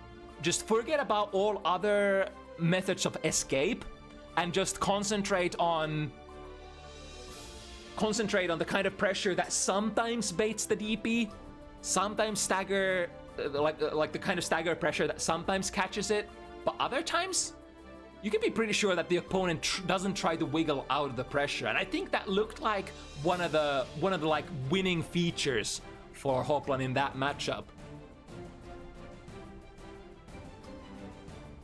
Just forget about all other methods of escape and just concentrate on the kind of pressure that sometimes baits the DP, sometimes stagger, like the kind of stagger pressure that sometimes catches it, but other times you can be pretty sure that the opponent doesn't try to wiggle out of the pressure. And I think that looked like one of the like winning features for Hoplan in that matchup.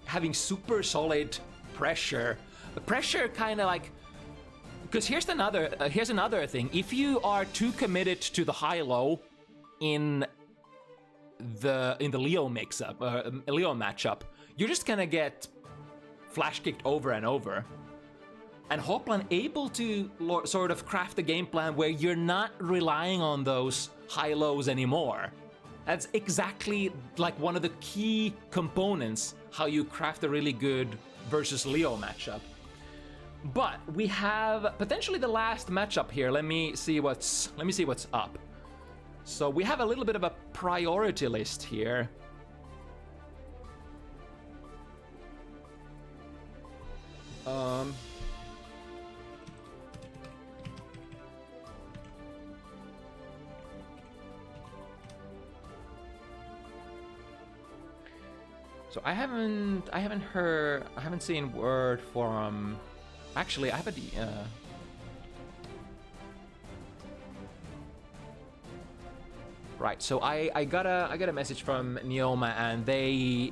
Having super solid pressure. The pressure kind of like, because here's another thing. If you are too committed to the high-low in the Leo mix-up, Leo matchup, you're just gonna get flash kicked over and over. And Hoplan able to sort of craft a game plan where you're not relying on those high lows anymore. That's exactly like one of the key components how you craft a really good versus Leo matchup. But we have potentially the last matchup here. Let me see what's up. So we have a little bit of a priority list here. So I haven't seen word from. Actually, I have a. Right. So I got a message from Neoma, and they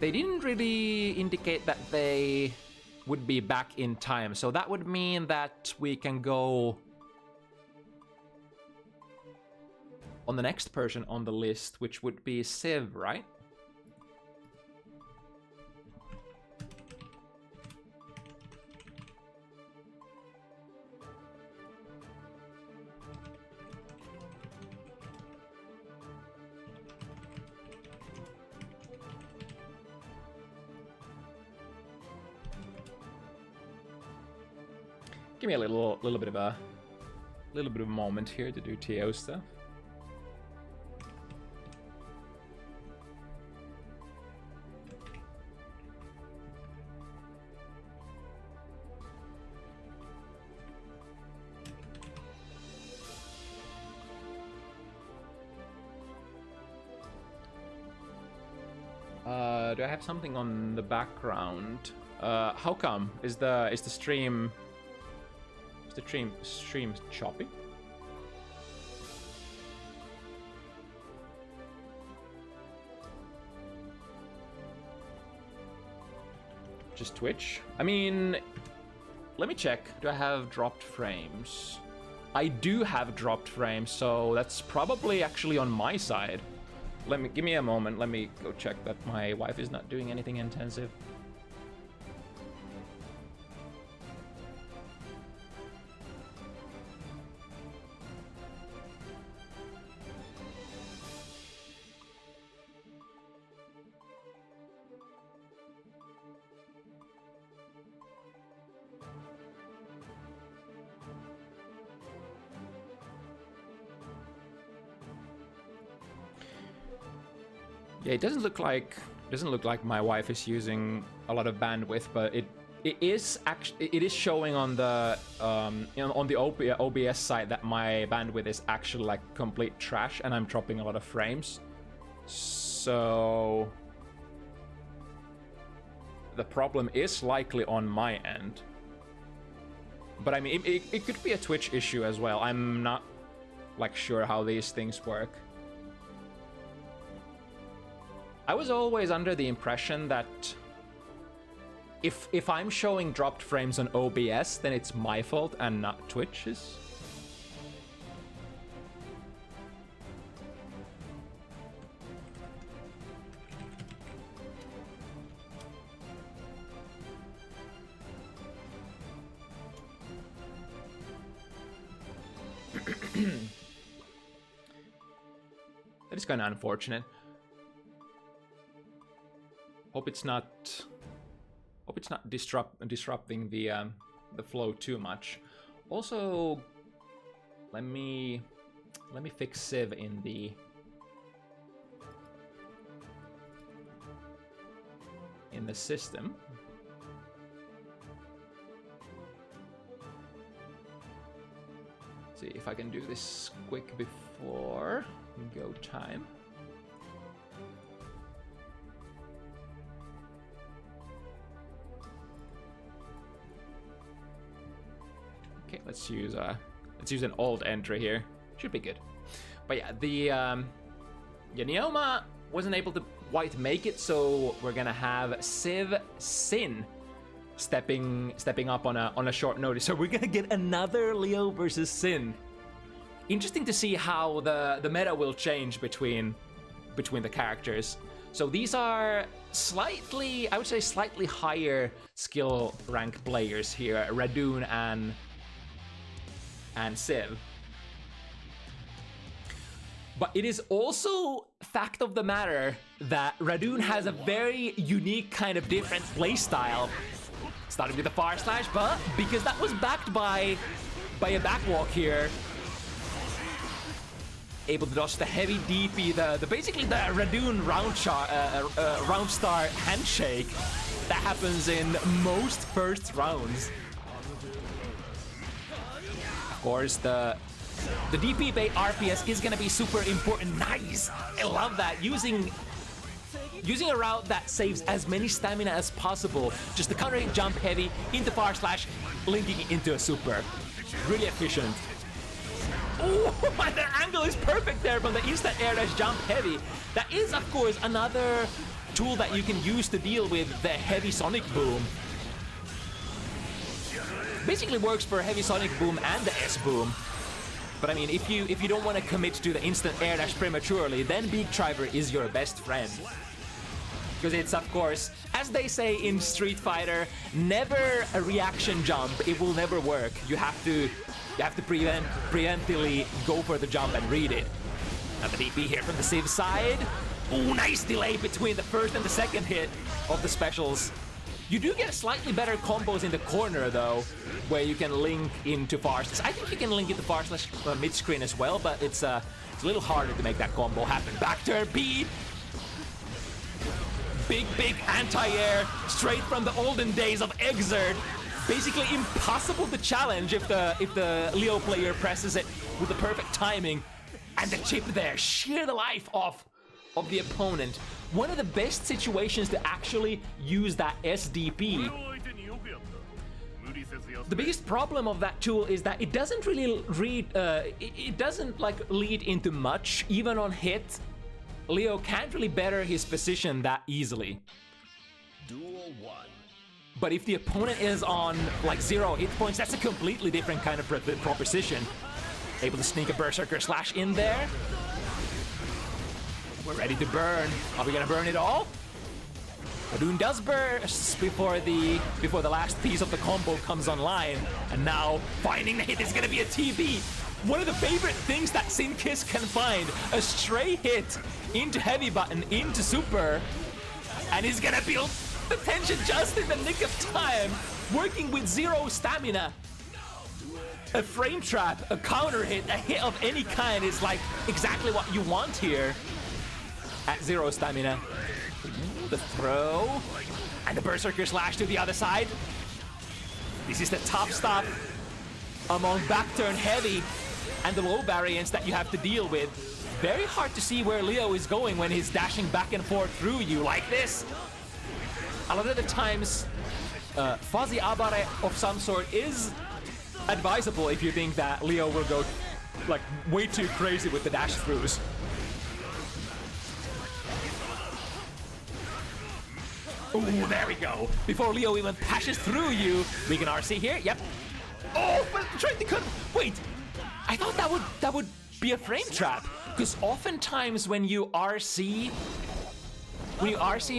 didn't really indicate that they would be back in time. So that would mean that we can go on the next person on the list, which would be Civ, right? Give me a little bit of a moment here to do TO stuff. Do I have something on the background? How come? Is the stream choppy? Just Twitch? I mean, let me check. Do I have dropped frames? I do have dropped frames, so that's probably actually on my side. Give me a moment. Let me go check that my wife is not doing anything intensive. Yeah, it doesn't look like my wife is using a lot of bandwidth, but it is showing on the on the OBS side that my bandwidth is actually like complete trash, and I'm dropping a lot of frames. So the problem is likely on my end. But I mean, it could be a Twitch issue as well. I'm not like sure how these things work. I was always under the impression that if I'm showing dropped frames on OBS, then it's my fault and not Twitch's. That is kind of unfortunate. Hope it's not disrupting the flow too much. Also, let me fix Civ in the system. See if I can do this quick before go time. Okay, let's use an old entry here. Should be good. But yeah, the Neoma wasn't able to quite make it, so we're gonna have Civ Sin stepping up on a short notice. So we're gonna get another Leo versus Sin. Interesting to see how the meta will change between the characters. So these are slightly, I would say, slightly higher skill rank players here, Radune and Civ. But it is also fact of the matter that Radune has a very unique kind of different playstyle. Starting with the far slash, but because that was backed by a backwalk here, able to dodge the heavy DP, the basically the Radune round star handshake that happens in most first rounds. Of course, the DP bait RPS is gonna be super important. Nice! I love that. Using a route that saves as many stamina as possible. Just the counter hit jump heavy into far slash, linking it into a super. Really efficient. Oh, the angle is perfect there from the instant air dash jump heavy. That is, of course, another tool that you can use to deal with the heavy sonic boom. Basically works for heavy sonic boom and the S boom. But I mean, if you don't want to commit to the instant air dash prematurely, then Beak Driver is your best friend. Because it's, of course, as they say in Street Fighter, never a reaction jump. It will never work. You have to preemptively go for the jump and read it. Now the DP here from the Civ side. Oh, nice delay between the first and the second hit of the specials.
You do get slightly better combos in the corner though, where you can link into far slash. I think you can link into far slash mid screen as well, but it's a little harder to make that combo happen. Back turn B. Big anti-air straight from the olden days of Exert. Basically impossible to challenge if the Leo player presses it with the perfect timing. And the chip there, shear the life of the opponent. One of the best situations to actually use that SDP. The biggest problem of that tool is that it doesn't really it doesn't like lead into much. Even on hit, Leo can't really better his position that easily.
Duel 1.
But if the opponent is on like 0 hit points, that's a completely different kind of proposition. Able to sneak a Berserker Slash in there. We're ready to burn. Are we gonna burn it all? Radune does burst before the last piece of the combo comes online. And now finding the hit is gonna be a TV. One of the favorite things that ZoKHiZ can find, a stray hit into heavy button, into super, and he's gonna build the tension just in the nick of time, working with 0 stamina. A frame trap, a counter hit, a hit of any kind is like exactly what you want here. At 0 stamina. Ooh, the throw. And the Berserker Slash to the other side. This is the tough stuff among back turn heavy and the low variants that you have to deal with. Very hard to see where Leo is going when he's dashing back and forth through you like this. A lot of the times, fuzzy abare of some sort is advisable if you think that Leo will go like way too crazy with the dash throughs. Ooh, there we go. Before Leo even passes through you, we can RC here. Yep. Oh, but trying to cut. Wait, I thought that would be a frame trap, because oftentimes when you RC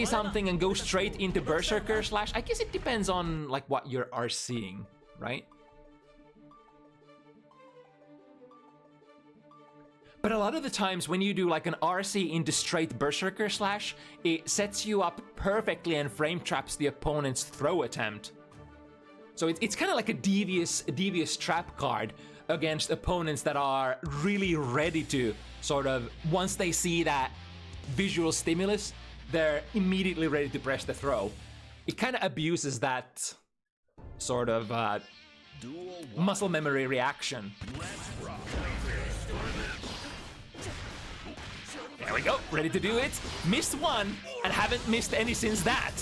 something and go straight into Berserker Slash, I guess it depends on like what you're RCing, right? But a lot of the times when you do like an RC into straight Berserker Slash, it sets you up perfectly and frame traps the opponent's throw attempt. So it's kind of like a devious trap card against opponents that are really ready to sort of, once they see that visual stimulus, they're immediately ready to press the throw. It kind of abuses that sort of muscle memory reaction. There we go, ready to do it. Missed one, and haven't missed any since that.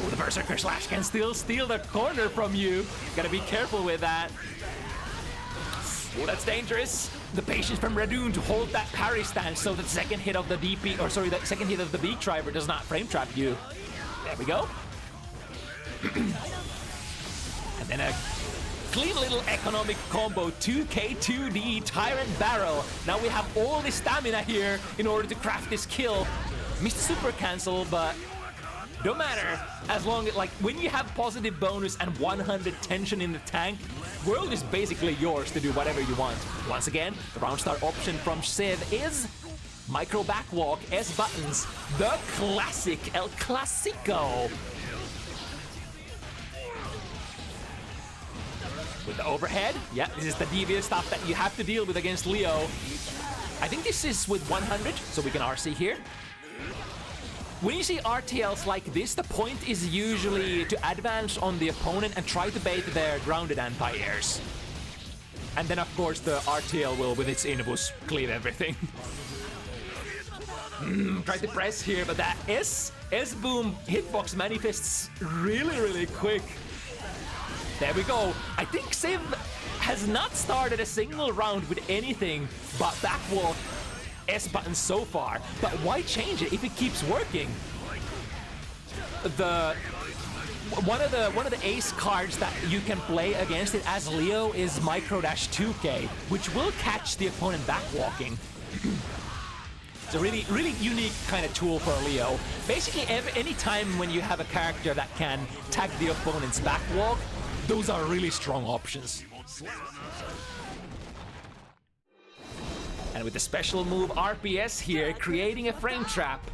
Ooh, the Berserker Slash can still steal the corner from you. Gotta be careful with that. Ooh, that's dangerous. The patience from Radune to hold that parry stance so that second hit of the DP, or sorry, that second hit of the beak driver does not frame trap you. There we go. And then a clean little economic combo, 2K2D Tyrant Barrel. Now we have all the stamina here in order to craft this kill. Missed super cancel, but don't matter. As long as, like, when you have positive bonus and 100 tension in the tank, world is basically yours to do whatever you want. Once again, the round start option from Civ is micro backwalk, S buttons, the classic, El Clasico. With the overhead, yeah, this is the devious stuff that you have to deal with against Leo. I think this is with 100, so we can RC here. When you see RTLs like this, the point is usually to advance on the opponent and try to bait their grounded anti-airs. And then, of course, the RTL will, with its inbus, cleave everything. Try to press here, but that S-boom hitbox manifests really quick. There we go. I think Civ has not started a single round with anything but backwalk S button so far, but why change it if it keeps working? One of the ace cards that you can play against it as Leo is Micro Dash 2K, which will catch the opponent backwalking. It's a really unique kind of tool for Leo. Basically, any time when you have a character that can tag the opponent's backwalk, those are really strong options. And with the special move RPS here, creating a frame trap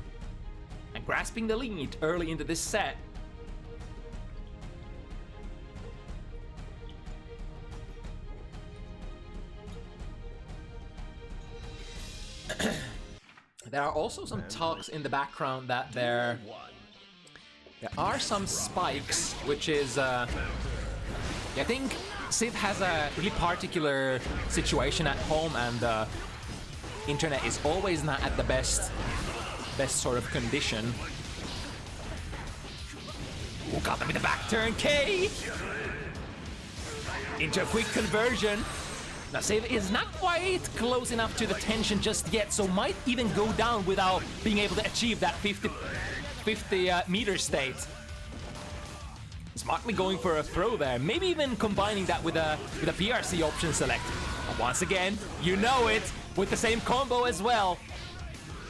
and grasping the lead early into this set.
There are also some talks in the background that there are some spikes, which is, I think ZoKHiZ has a really particular situation at home, and internet is always not at the best sort of condition. Ooh, got them in the back turn, K! Into a quick conversion. Now ZoKHiZ is not quite close enough to the tension just yet, so might even go down without being able to achieve that 50 meter state. Smartly going for a throw there, maybe even combining that with a PRC option select. But once again, you know it, with the same combo as well.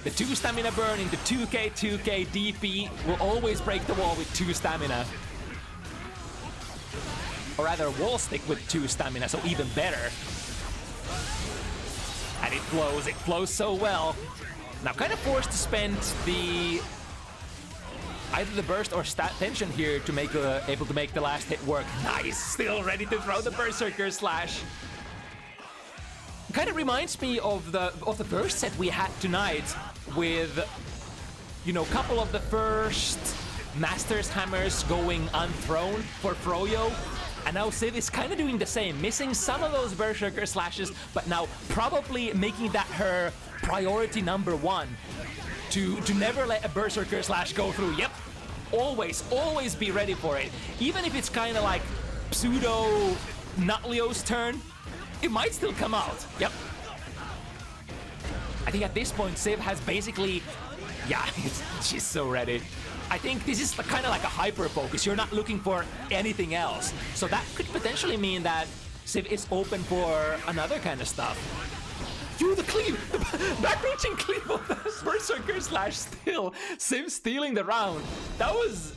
The 2 stamina burn into 2k, 2k, DP will always break the wall with 2 stamina. Or rather, wall stick with 2 stamina, so even better. And it flows so well. Now kind of forced to spend either the burst or stat tension here to make able to make the last hit work. Nice, still ready to throw the Berserker Slash. Kind of reminds me of the first set we had tonight with, you know, a couple of the first Master's Hammers going unthrown for Froyo. And now ZoKHiZ is kind of doing the same, missing some of those Berserker Slashes, but now probably making that her priority number 1. To never let a Berserker Slash go through. Yep, always be ready for it. Even if it's kind of like pseudo Nutlio's turn, it might still come out. Yep. I think at this point, ZoKHiZ has basically, yeah, she's so ready. I think this is kind of like a hyper focus. You're not looking for anything else. So that could potentially mean that ZoKHiZ is open for another kind of stuff. Through the cleave! Back-reaching cleave of the Berserker Slash still. ZoKHiZ stealing the round. That was...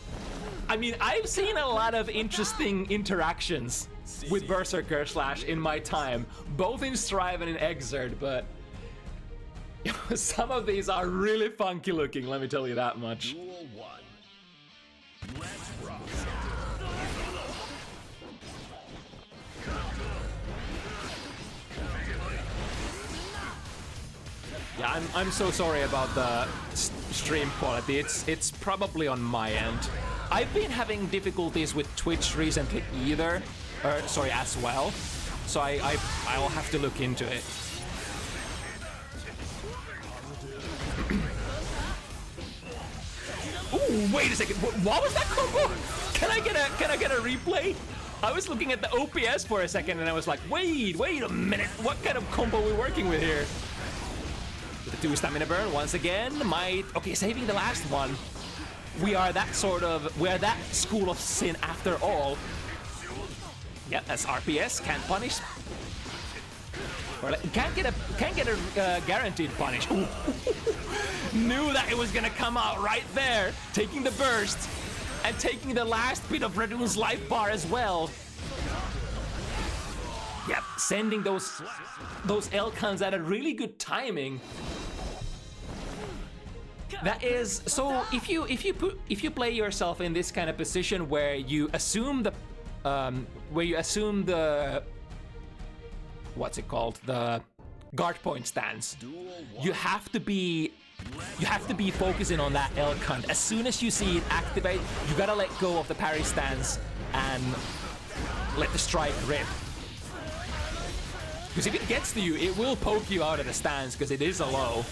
I mean, I've seen a lot of interesting interactions with Berserker Slash in my time. Both in Strive and in Exert, but... some of these are really funky looking, let me tell you that much.
Duel 1. Let's rock.
Yeah, I'm so sorry about the stream quality. It's probably on my end. I've been having difficulties with Twitch recently as well. So I'll have to look into it. Ooh, wait a second. What was that combo? Can I get a replay? I was looking at the OPS for a second and I was like, wait a minute. What kind of combo are we working with here? With the 2 stamina burn once again. Okay, saving the last one. We are that school of sin after all. Yep, that's RPS, can't punish. Or can't get a guaranteed punish. Ooh. Knew that it was gonna come out right there, taking the burst and taking the last bit of Radune's life bar as well. Yep, sending those L-cons at a really good timing. That is so. If you play yourself in this kind of position where you assume the what's it called, the guard point stance, you have to be focusing on that L-con. As soon as you see it activate, you gotta let go of the parry stance and let the strike rip. Because if it gets to you, it will poke you out of the stance because it is a low.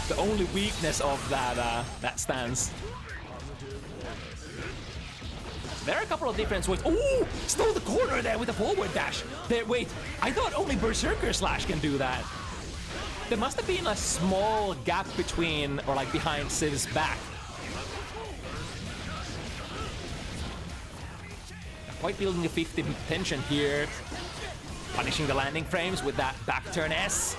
The only weakness of that stance. There are a couple of different ways. Ooh! Stole the corner there with a forward dash. Wait, I thought only Berserker Slash can do that. There must have been a small gap between, or like behind ZoKHiZ's back. Quite building a 50 tension here. Punishing the landing frames with that back turn S.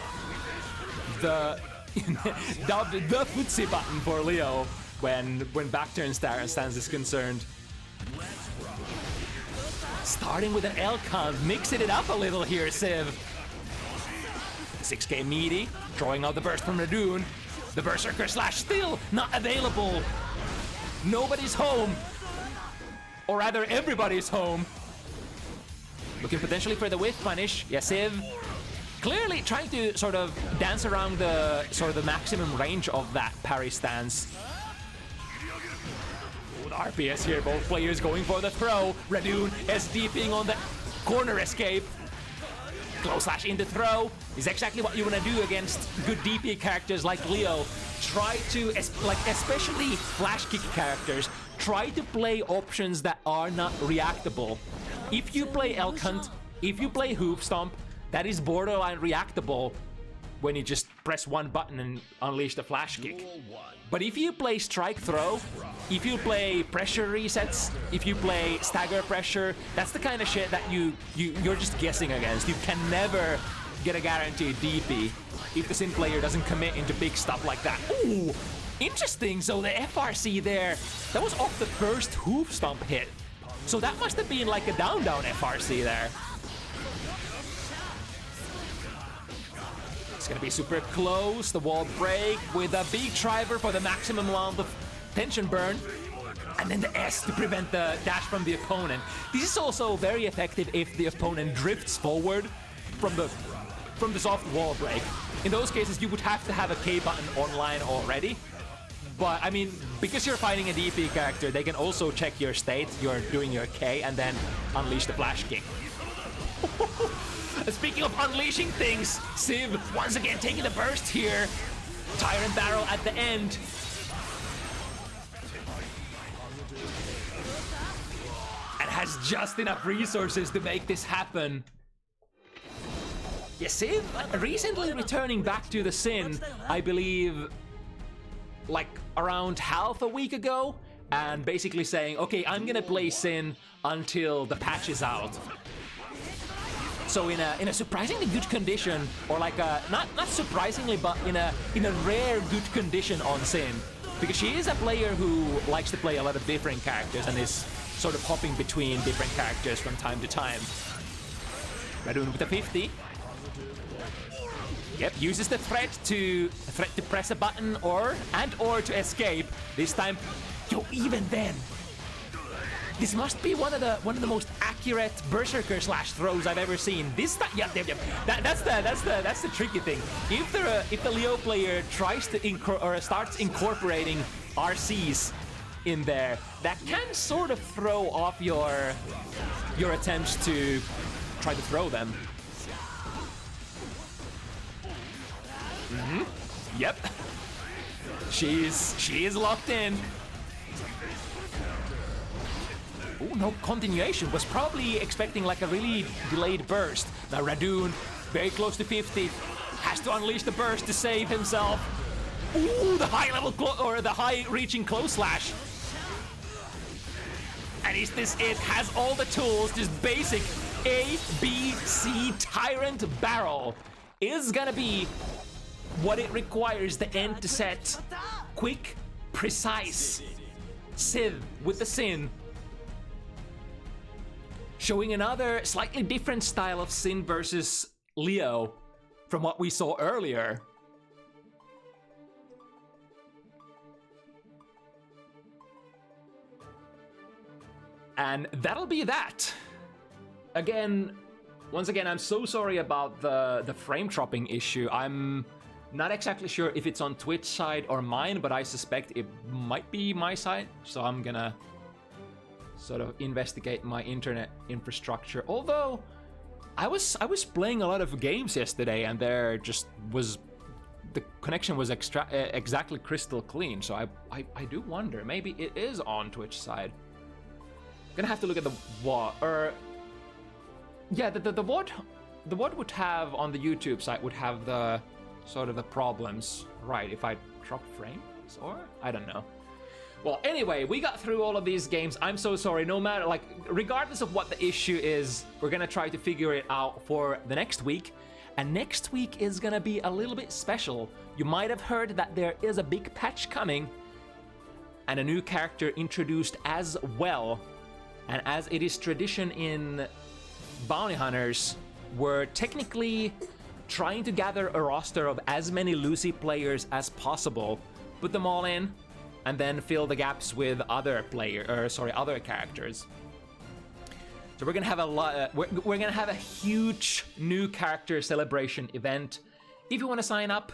The footsie button for Leo when back turn stance is concerned. Starting with an L-con, mixing it up a little here, ZoKHiZ. 6k meaty, drawing out the burst from Radune. The Berserker Slash still not available. Nobody's home. Or rather, everybody's home. Looking potentially for the whiff punish. Yeah, ZoKHiZ
clearly trying to sort of dance around the sort of the maximum range of that parry stance. With RPS here, both players going for the throw. Radune SDPing on the corner escape. Close slash in the throw is exactly what you want to do against good DP characters like Leo. Try to, like especially flash kick characters, try to play options that are not reactable. If you play Elk Hunt, if you play Hoof Stomp, that is borderline reactable when you just press one button and unleash the flash kick. But if you play Strike Throw, if you play pressure resets, if you play stagger pressure, that's the kind of shit that you're just guessing against. You can never get a guaranteed DP if the Sin player doesn't commit into big stuff like that. Ooh, interesting. So the FRC there, that was off the first Hoof Stomp hit. So that must have been like a down-down FRC there. It's gonna be super close. The wall break with a big driver for the maximum amount of tension burn. And then the S to prevent the dash from the opponent. This is also very effective if the opponent drifts forward from the soft wall break. In those cases, you would have to have a K button online already. But I mean, because you're fighting a DP character, they can also check your state, you're doing your K, and then unleash the flash kick. Speaking of unleashing things, Civ once again taking the burst here. Tyrant Barrel at the end. And has just enough resources to make this happen. Yeah, Civ recently returning back to the Sin, I believe, like around half a week ago, and basically saying, okay, I'm gonna play Sin until the patch is out. So in a surprisingly good condition, or like not surprisingly, but in a rare good condition on Sin, because she is a player who likes to play a lot of different characters and is sort of hopping between different characters from time to time. Radune with a 50. Yep, uses the threat to press a button or to escape. This time, yo, even then. This must be one of the most accurate berserker slash throws I've ever seen. This time, yeah, that's the tricky thing. If the Leo player tries to starts incorporating RCs in there, that can sort of throw off your attempts to try to throw them. Yep. She is locked in. Oh, no continuation. Was probably expecting like a really delayed burst. Now Radune, very close to 50, has to unleash the burst to save himself. Ooh, the high level or the high reaching close slash. And is this it? Has all the tools. Just basic A, B, C Tyrant Barrel is gonna be what it requires the end to set. Quick, precise. Civ with the Sin. Showing another slightly different style of Sin versus Leo from what we saw earlier. And that'll be that. Once again, I'm so sorry about the frame dropping issue. I'm not exactly sure if it's on Twitch side or mine, but I suspect it might be my side. So I'm gonna sort of investigate my internet infrastructure. Although I was playing a lot of games yesterday, and there just was the connection was exactly crystal clean. So I do wonder, maybe it is on Twitch side. Gonna have to look at the VOD, or yeah, the VOD would have on the YouTube site would have the sort of the problems, right? If I drop frames, or I don't know. Well, anyway, we got through all of these games. I'm so sorry. No matter, like, regardless of what the issue is, we're gonna try to figure it out for the next week. And next week is gonna be a little bit special. You might have heard that there is a big patch coming and a new character introduced as well. And as it is tradition in Bounty Hunters, we're technically trying to gather a roster of as many Lucy players as possible, put them all in, and then fill the gaps with other characters. So we're gonna have a lot. We're gonna have a huge new character celebration event. If you want to sign up,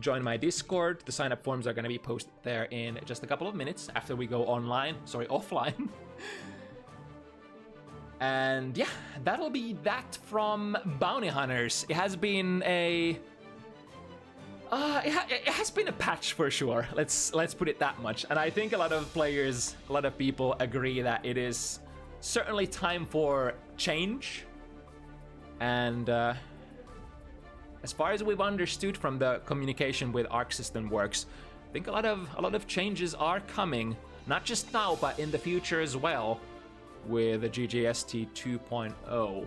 join my Discord. The sign up forms are gonna be posted there in just a couple of minutes after we go offline. And yeah, that'll be that from Bounty Hunters. It has been a it has been a patch for sure. Let's put it that much. And I think a lot of players, a lot of people agree that it is certainly time for change. And as far as we've understood from the communication with Arc System Works, I think a lot of changes are coming, not just now but in the future as well, with the GGST 2.0.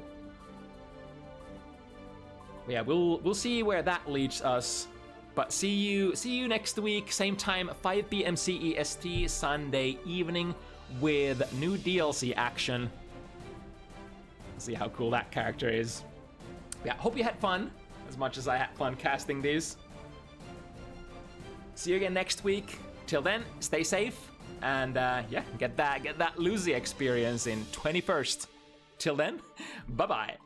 Yeah, we'll see where that leads us. But see you next week, same time, 5 p.m. CEST, Sunday evening, with new DLC action. See how cool that character is. Yeah, hope you had fun as much as I had fun casting these. See you again next week. Till then, stay safe and yeah, get that Lucy experience in 21st. Till then, bye bye.